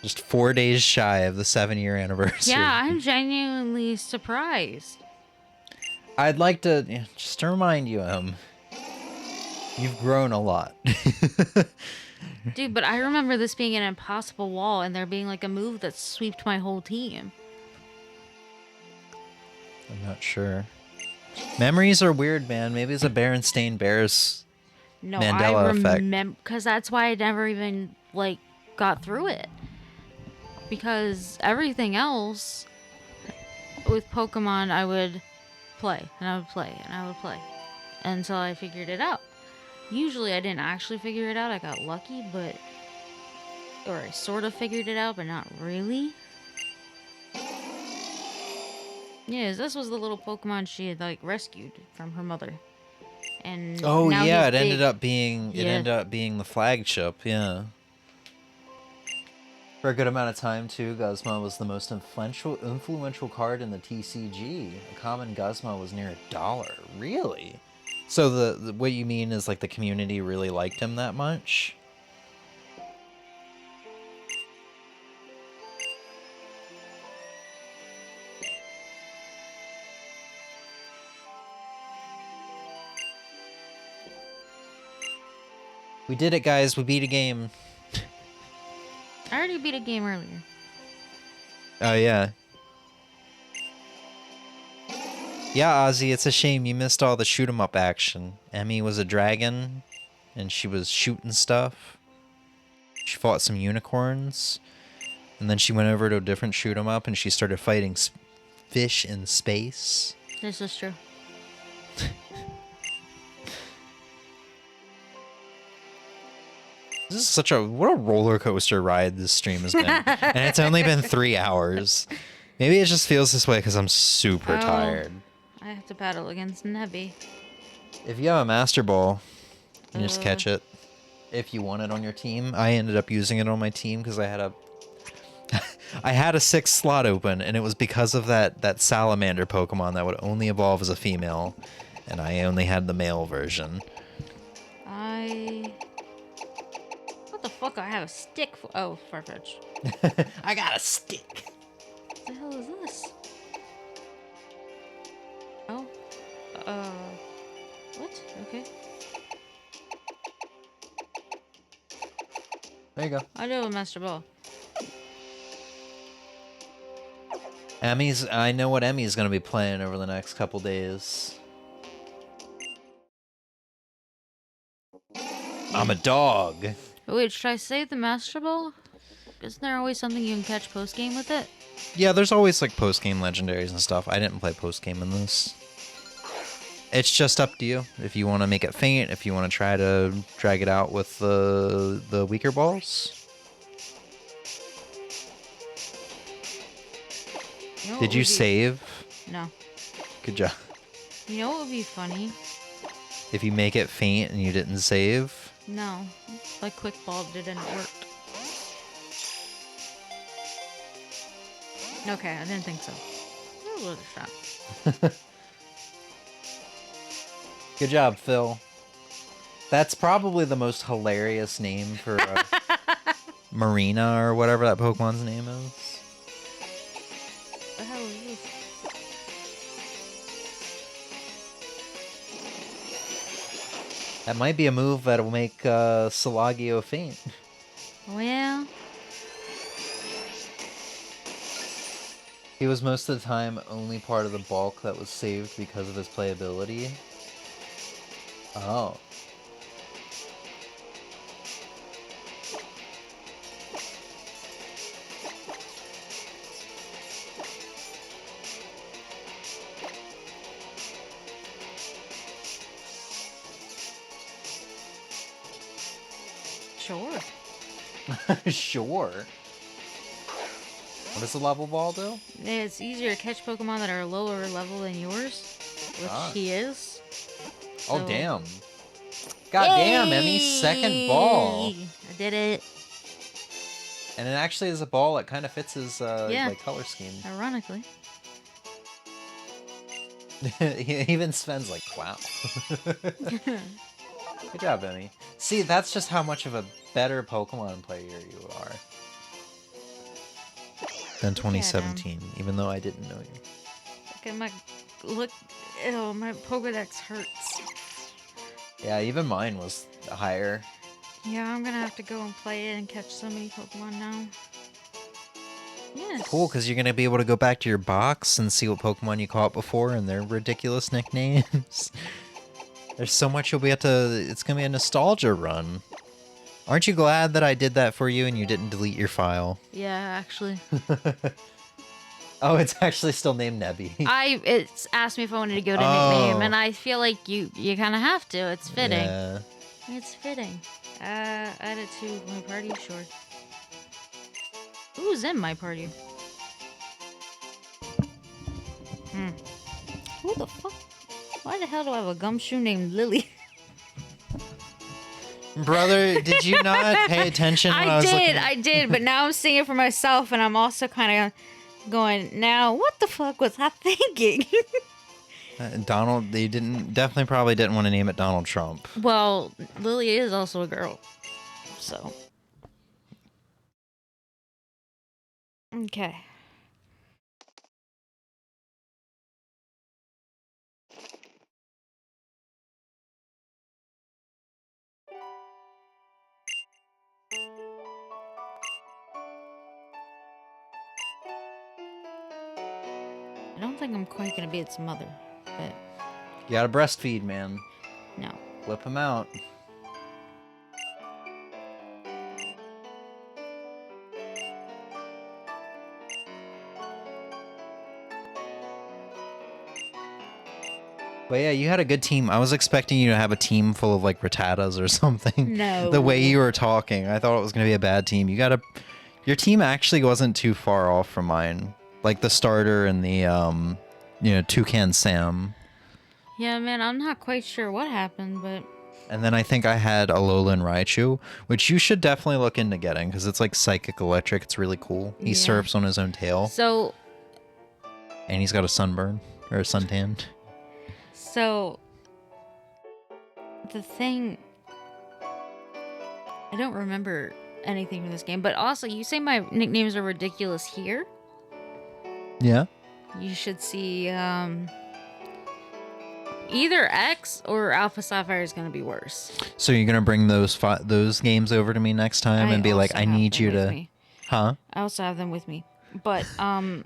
Just 4 days shy of the 7-year anniversary. Yeah, I'm genuinely surprised. I'd like to just to remind you, you've grown a lot. Dude, but I remember this being an impossible wall and there being like a move that sweeped my whole team. I'm not sure. Memories are weird, man. Maybe it's a Berenstain Bears Mandela effect. Because that's why I never even like got through it. Because everything else with Pokemon, I would play and I would play and I would play until I figured it out. Usually I didn't actually figure it out. I got lucky, or I sort of figured it out, but not really. Yes, this was the little Pokemon she had like rescued from her mother. And oh now yeah, it ended up being the flagship, yeah. For a good amount of time, too, Guzma was the most influential card in the TCG. A common Guzma was near $1. Really? So the what you mean is like the community really liked him that much? We did it, guys. We beat a game. I already beat a game earlier. Oh, yeah. Yeah, Ozzy, it's a shame you missed all the shoot 'em up action. Emmy was a dragon, and she was shooting stuff. She fought some unicorns, and then she went over to a different shoot 'em up, and she started fighting fish in space. This is true. This is what a roller coaster ride this stream has been. And it's only been 3 hours. Maybe it just feels this way because I'm super tired. I have to battle against Nebby. If you have a Master Ball, you can just catch it. If you want it on your team. I ended up using it on my team because I had a... I had a 6th slot open, and it was because of that salamander Pokemon that would only evolve as a female. And I only had the male version. What the fuck? I have a stick for... Oh, Farfetch. I got a stick. What the hell is this? Oh. What? Okay. There you go. I do have a Master Ball. I know what Emmy's going to be playing over the next couple days. I'm a dog. Wait, should I save the Master Ball? Isn't there always something you can catch post-game with it? Yeah, there's always like post-game legendaries and stuff. I didn't play post-game in this. It's just up to you. If you want to make it faint, if you want to try to drag it out with the weaker balls. You know Did you save? No. Good job. You know what would be funny? If you make it faint and you didn't save. No. Like Quick Ball didn't work. Okay, I didn't think so. That was a shot. Good job, Phil. That's probably the most hilarious name for Marina or whatever that Pokemon's name is. What the hell is this? That might be a move that'll make Salagio faint. Well... He was most of the time only part of the bulk that was saved because of his playability. Oh. Sure. Sure. What does the level ball do? It's easier to catch Pokemon that are lower level than yours, which he is. Oh, So- damn. God damn, Emmy, second ball. I did it. And it actually is a ball that kind of fits his Yeah. like color scheme. Ironically. Even Sven's like, wow. Good job, Emmy. See, that's just how much of a better Pokemon player you are. Than 2017, even though I didn't know you. Look at my... Look... Ew, my Pokedex hurts. Yeah, even mine was higher. Yeah, I'm gonna have to go and play it and catch so many Pokemon now. Yes. Cool, because you're going to be able to go back to your box and see what Pokemon you caught before and their ridiculous nicknames. There's so much you'll be able to... It's going to be a nostalgia run. Aren't you glad that I did that for you and you didn't delete your file? Yeah, actually. Oh, it's actually still named Nebby. It's asked me if I wanted to go to nickname, and I feel like you kind of have to. It's fitting. Yeah. It's fitting. Add it to my party, sure. Who's in my party? Who the fuck? Why the hell do I have a gumshoe named Lily? Brother, did you not pay attention when I was looking? I did, but now I'm seeing it for myself, and I'm also kind of going, now, what the fuck was I thinking? Donald, they definitely probably didn't want to name it Donald Trump. Well, Lily is also a girl, so. Okay. I don't think I'm quite gonna be its mother, but You gotta breastfeed, man. no. Whip him out. But yeah, you had a good team. I was expecting you to have a team full of like Rattatas or something. No. The way you were talking, I thought it was gonna be a bad team. Your team actually wasn't too far off from mine. Like the starter and the Toucan Sam. Yeah, man, I'm not quite sure what happened, but And then I think I had Alolan Raichu, which you should definitely look into getting because it's like psychic electric. It's really cool. He Yeah. surfs on his own tail. so And he's got a sunburn or a suntan. So, the thing, I don't remember anything from this game, but also, you say my nicknames are ridiculous here. Yeah. You should see, either X or Alpha Sapphire is going to be worse. So you're gonna bring those games over to me next time and be like, also I have need them you with to, me. huh? I also have them with me. But,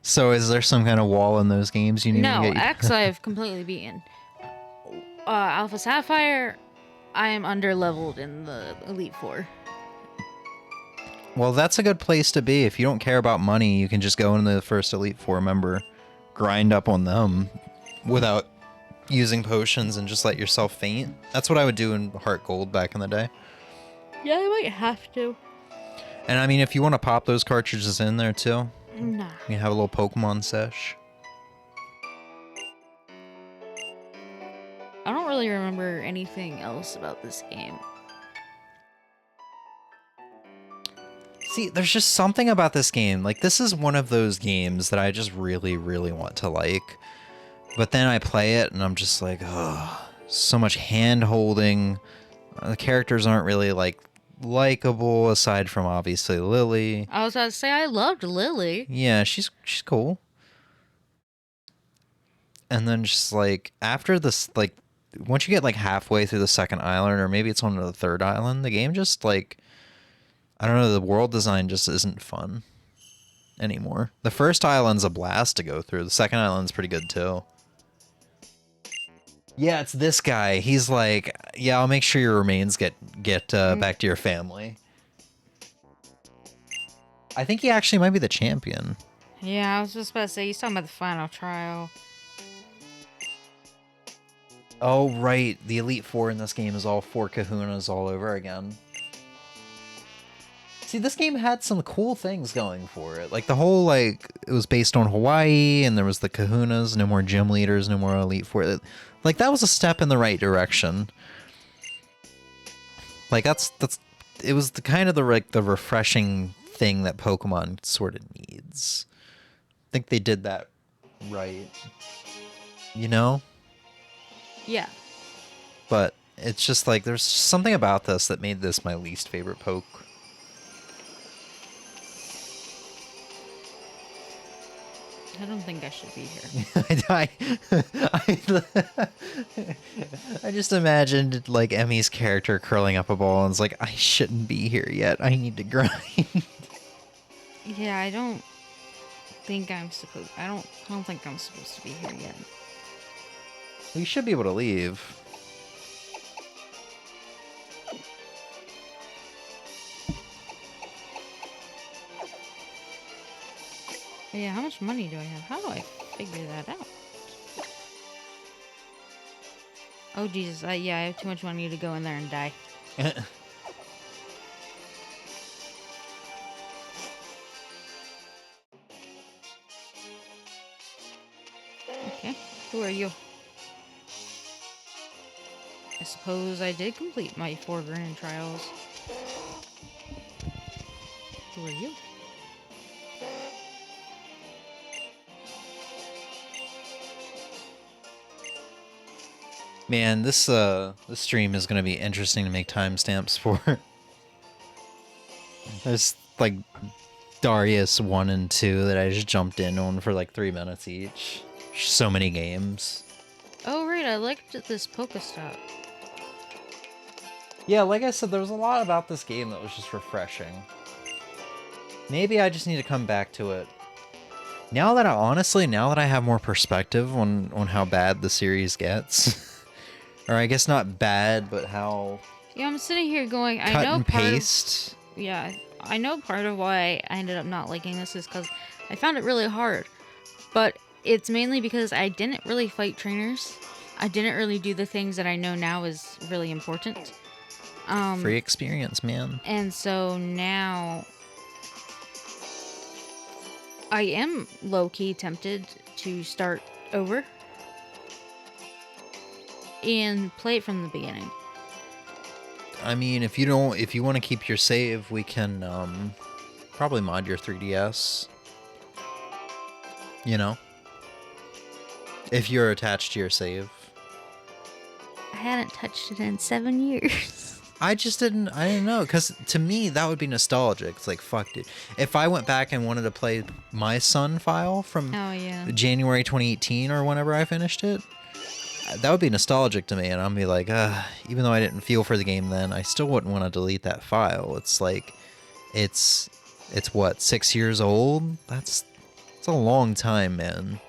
So is there some kind of wall in those games you need no, to get? X I have completely beaten. Alpha Sapphire, I am under-leveled in the Elite Four. Well, that's a good place to be. If you don't care about money, you can just go into the first Elite Four member, grind up on them without using potions and just let yourself faint. That's what I would do in Heart Gold back in the day. Yeah, I might have to. And I mean, if you want to pop those cartridges in there too, Nah. you can have a little Pokemon sesh. I don't really remember anything else about this game. See, there's just something about this game. Like, this is one of those games that I just really, really want to like. But then I play it and I'm just like, oh, so much hand holding. The characters aren't really like likable aside from obviously Lily. I was about to say I loved Lily. Yeah, she's cool. And then just like after this, like once you get like halfway through the second island, or maybe it's on the third island, the game just like, I don't know, the world design just isn't fun anymore. The first island's a blast to go through. The second island's pretty good too. Yeah, it's this guy. He's like, yeah, I'll make sure your remains get back to your family. I think he actually might be the champion. Yeah, I was just about to say, he's talking about the final trial. Oh, right. The Elite Four in this game is all 4 kahunas all over again. See, this game had some cool things going for it. Like, the whole, like, it was based on Hawaii, and there was the kahunas, no more gym leaders, no more Elite Four. Like, that was a step in the right direction. Like, it was the kind of the refreshing thing that Pokemon sort of needs. I think they did that right. You know? Yeah. But it's just like, there's something about this that made this my least favorite poke. I don't think I should be here. I just imagined like Emmy's character curling up a ball and it's like, I shouldn't be here yet. I need to grind. Yeah, I don't think I'm supposed. I don't think I'm supposed to be here yet. You should be able to leave. But yeah, how much money do I have? How do I figure that out? Oh Jesus! Yeah, I have too much money to go in there and die. Okay, who are you? I suppose I did complete my 4 grand trials. Who are you? Man, this stream is gonna be interesting to make timestamps for. There's like Darius 1 and 2 that I just jumped in on for like 3 minutes each. So many games. Oh, right, I liked this Pokestop. Yeah, like I said, there was a lot about this game that was just refreshing. Maybe I just need to come back to it. Now that I have more perspective on how bad the series gets, or I guess not bad, but how Yeah, I'm sitting here going, cut and paste. Yeah, I know part of why I ended up not liking this is because I found it really hard. But it's mainly because I didn't really fight trainers. I didn't really do the things that I know now is really important. Free experience, man. And so now I am low-key tempted to start over and play it from the beginning. I mean, if you want to keep your save, we can probably mod your 3DS. You know, if you're attached to your save. I hadn't touched it in 7 years. I didn't know, because to me, that would be nostalgic. It's like, fuck, dude. If I went back and wanted to play my Sun file from January 2018 or whenever I finished it, that would be nostalgic to me, and I'd be like, even though I didn't feel for the game then, I still wouldn't want to delete that file. It's like, it's what, 6 years old? It's a long time, man.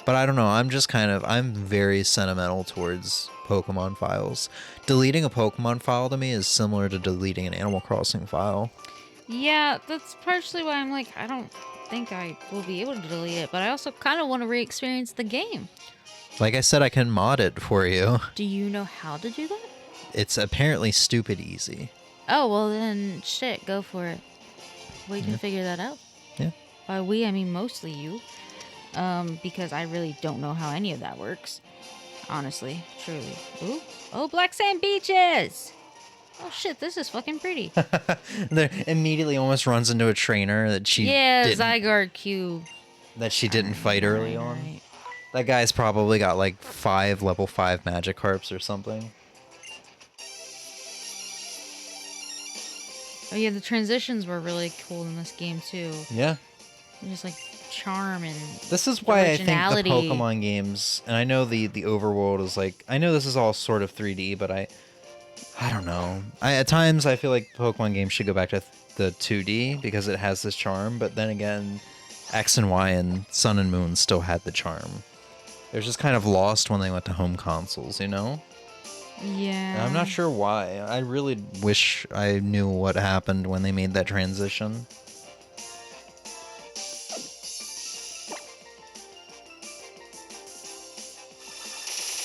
But I don't know, I'm very sentimental towards Pokemon files. Deleting a Pokemon file to me is similar to deleting an Animal Crossing file. Yeah, that's partially why I'm like, I don't think I will be able to delete it, but I also kind of want to re-experience the game. Like I said, I can mod it for you. Do you know how to do that? It's apparently stupid easy. Oh, well then, shit, go for it. We can figure that out. Yeah. By we, I mean mostly you. Because I really don't know how any of that works. Honestly, truly. Ooh. Oh, black sand beaches! Oh shit, this is fucking pretty. There immediately almost runs into a trainer that she Zygarde Cube. That she didn't fight early on. Right. That guy's probably got like 5 level 5 Magikarps or something. Oh yeah, the transitions were really cool in this game too. Yeah. Just like charm and this is why I think the originality. Pokemon games, and I know the overworld is like, I know this is all sort of 3D, but I don't know. At times I feel like Pokemon games should go back to the 2D because it has this charm, but then again, X and Y and Sun and Moon still had the charm. It was just kind of lost when they went to home consoles, you know? Yeah. And I'm not sure why. I really wish I knew what happened when they made that transition.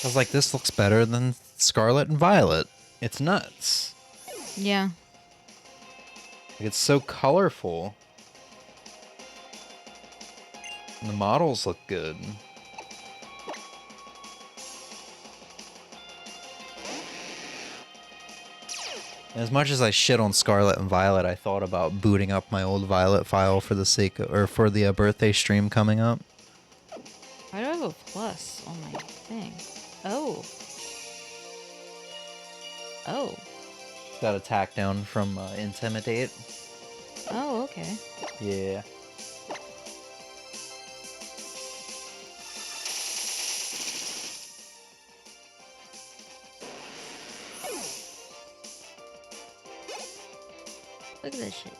I was like, this looks better than Scarlet and Violet. It's nuts. Yeah. Like, it's so colorful. And the models look good. As much as I shit on Scarlet and Violet, I thought about booting up my old Violet file for the sake of, or for the birthday stream coming up. Why do I have a plus on my thing? Oh. Oh. Got attack down from Intimidate. Oh, okay. Yeah. Look at this shit.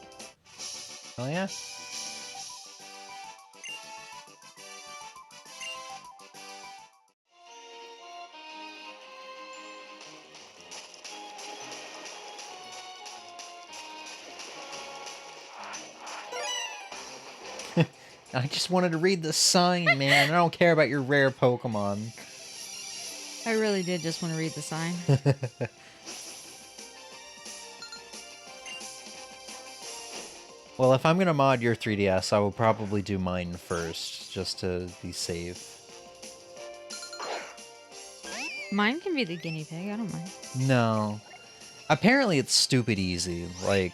Oh yeah? I just wanted to read the sign, man. I don't care about your rare Pokemon. I really did just want to read the sign. Well, if I'm gonna mod your 3DS, I will probably do mine first, just to be safe. Mine can be the guinea pig. I don't mind. No. Apparently it's stupid easy. Like,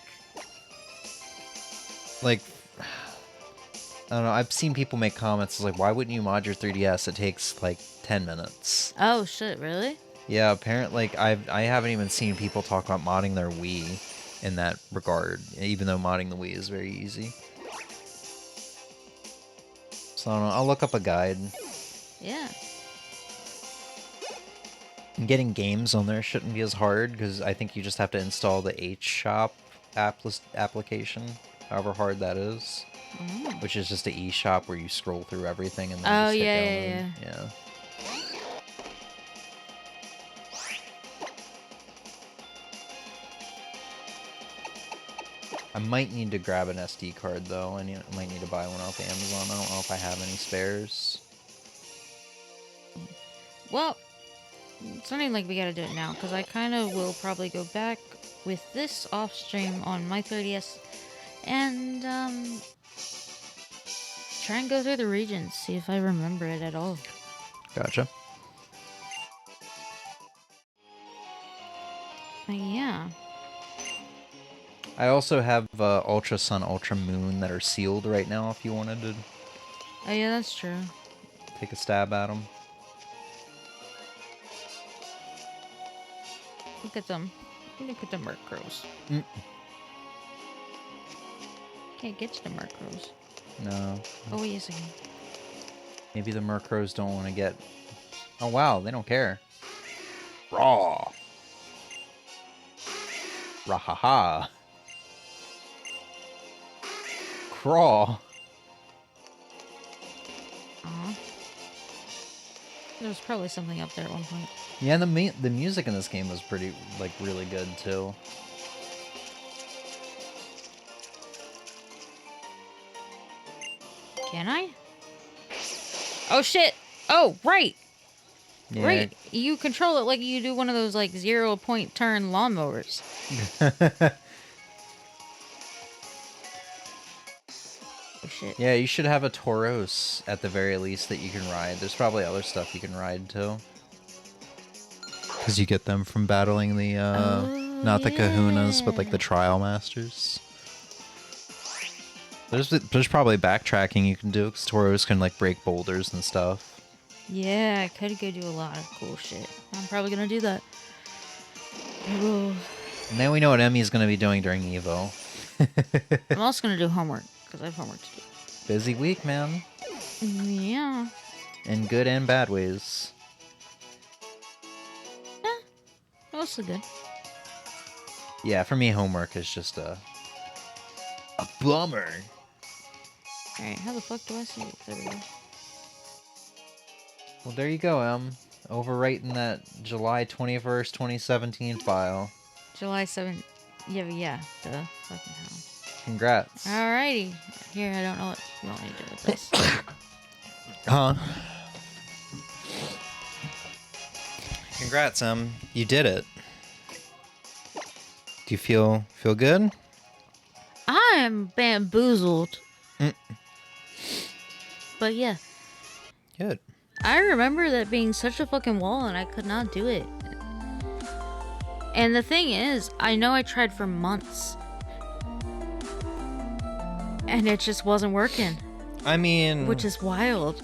I don't know. I've seen people make comments like, why wouldn't you mod your 3DS? It takes like 10 minutes. Oh shit! Really? Yeah, apparently, like I haven't even seen people talk about modding their Wii in that regard, even though modding the Wii is very easy. So I don't know, I'll look up a guide. Yeah. And getting games on there shouldn't be as hard, because I think you just have to install the H-Shop application, however hard that is. Oh. Which is just an eShop where you scroll through everything and then Oh just hit yeah. download. Yeah. I might need to grab an SD card though. I might need to buy one off Amazon. I don't know if I have any spares. Well, it's not even like we gotta do it now, because I kind of will probably go back with this off stream on my 3DS and try and go through the regions, see if I remember it at all. Gotcha. Yeah. I also have Ultra Sun, Ultra Moon that are sealed right now if you wanted to Oh yeah, that's true. take a stab at them. Look at them. Look at the Murkrows. Can't get to the Murkrows. No. Oh, yes, I can. Maybe the Murkrows don't want to get... Oh wow, they don't care. Raw! Rahaha! Crawl! Aw. There was probably something up there at one point. Yeah, and the music in this game was pretty, like, really good, too. Can I? Oh, shit! Oh, right! Yeah. Right! You control it like you do one of those, like, 0-point turn lawnmowers. Oh, shit. Yeah, you should have a Tauros, at the very least, that you can ride. There's probably other stuff you can ride, too. Because you get them from battling the, not the kahunas, but, like, the trial masters. There's probably backtracking you can do, because Tauros can, like, break boulders and stuff. Yeah, I could go do a lot of cool shit. I'm probably gonna do that. I will. And then we know what Emmy's going to be doing during Evo. I'm also gonna do homework, because I have homework to do. Busy week, man. Yeah. In good and bad ways. Mostly good. Yeah, for me, homework is just a bummer. Alright, how the fuck do I see it? There we go. Well, there you go, Em. Overwriting that July 21st, 2017 file. July 7th. Yeah, duh. Fucking hell. Congrats. Alrighty. Here, I don't know what you want me to do with this. Huh? Congrats, Em. You did it. Do you feel good? I am bamboozled. But yeah. Good. I remember that being such a fucking wall and I could not do it. And the thing is, I know I tried for months. And it just wasn't working. I mean... Which is wild.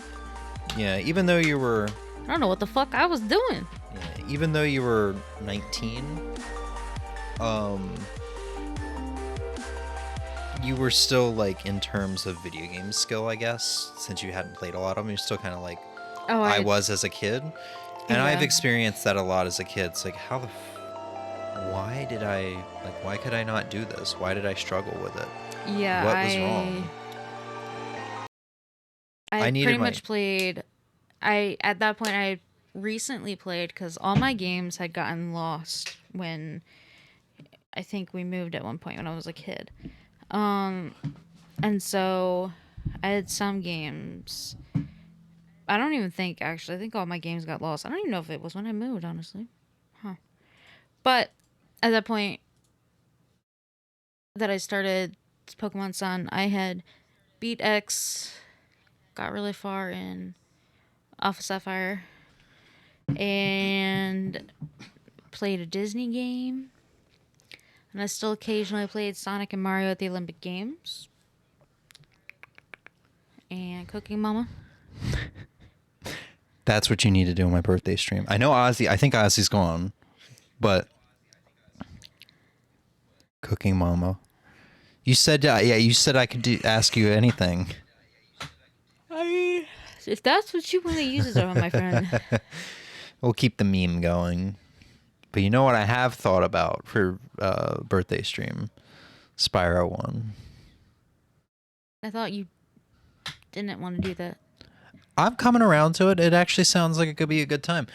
Yeah, even though you were... I don't know what the fuck I was doing. Yeah, even though you were 19... you were still, like, in terms of video game skill, I guess, since you hadn't played a lot of them, you're still kind of like I was as a kid. And Yeah. I've experienced that a lot as a kid. It's like, why could I not do this? Why did I struggle with it? Yeah, What was wrong? I needed pretty my- much played. At that point, I recently played because all my games had gotten lost when I think we moved at one point when I was a kid. And so I had some games. I don't even think, actually. I think all my games got lost. I don't even know if it was when I moved, honestly. Huh. But at that point that I started Pokemon Sun, I had beat X, got really far in Alpha Sapphire, and played a Disney game. And I still occasionally played Sonic and Mario at the Olympic Games. And Cooking Mama. That's what you need to do on my birthday stream. I know Ozzy. I think Ozzy's gone, but Cooking Mama. You said, yeah. You said I could ask you anything. If that's what you want to use it on, my friend. We'll keep the meme going. But you know what I have thought about for birthday stream? Spyro 1. I thought you didn't want to do that. I'm coming around to it. It actually sounds like it could be a good time.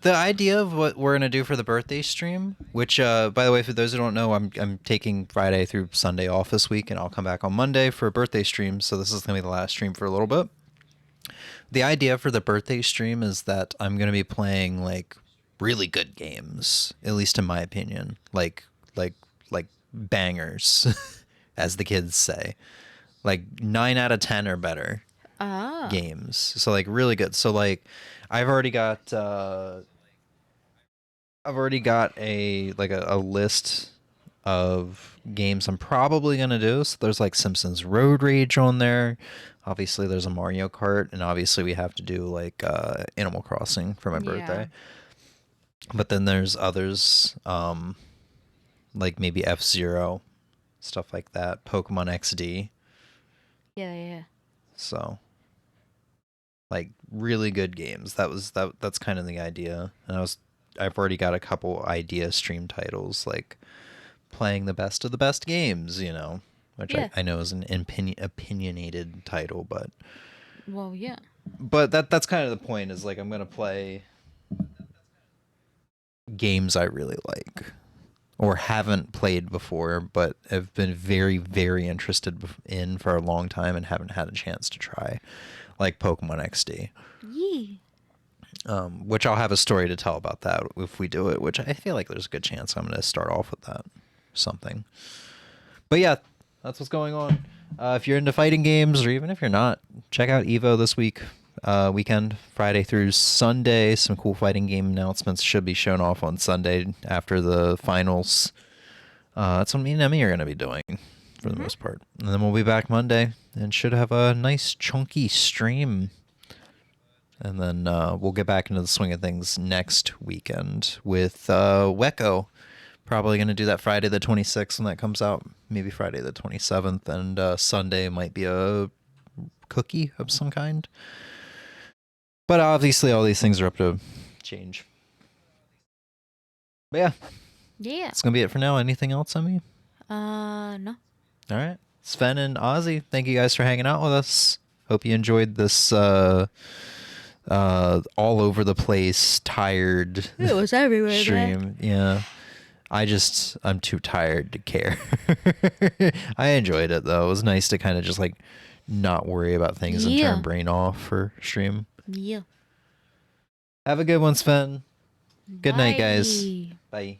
The idea of what we're gonna do for the birthday stream, which, by the way, for those who don't know, I'm taking Friday through Sunday off this week, and I'll come back on Monday for a birthday stream. So this is gonna be the last stream for a little bit. The idea for the birthday stream is that I'm gonna be playing like really good games, at least in my opinion, like bangers, as the kids say, like 9 out of 10 or better. Games, so like really good. So like I've already got a list of games I'm probably gonna do. So there's like Simpsons Road Rage on there, obviously there's a Mario Kart, and obviously we have to do like Animal Crossing for my birthday. But then there's others, like maybe F-Zero, stuff like that, Pokemon XD. Yeah. So like really good games. That's kind of the idea. And I've already got a couple idea stream titles, like playing the best of the best games, you know, which I know is an opinionated title, but well, yeah. But that's kind of the point, is like I'm gonna play games I really like or haven't played before, but have been very, very interested in for a long time and haven't had a chance to try, like Pokemon XD. Yeah. Which I'll have a story to tell about that if we do it, which I feel like there's a good chance I'm going to start off with that. Something. But yeah, that's what's going on. If you're into fighting games, or even if you're not, check out EVO this weekend, Friday through Sunday. Some cool fighting game announcements should be shown off on Sunday after the finals. That's what me and Emmy are going to be doing for the most part. And then we'll be back Monday and should have a nice chunky stream. And then we'll get back into the swing of things next weekend with Wecco. Probably going to do that Friday the 26th when that comes out. Maybe Friday the 27th. And Sunday might be a cookie of some kind. But obviously all these things are up to change. But yeah. Yeah. It's going to be it for now. Anything else, Emmy? No. All right. Sven and Ozzy, thank you guys for hanging out with us. Hope you enjoyed this all over the place, tired It was everywhere. stream. Yeah. I'm too tired to care. I enjoyed it though. It was nice to kind of just like not worry about things and turn brain off for stream. Yeah. Have a good one, Sven. Good night, guys. Bye. Bye.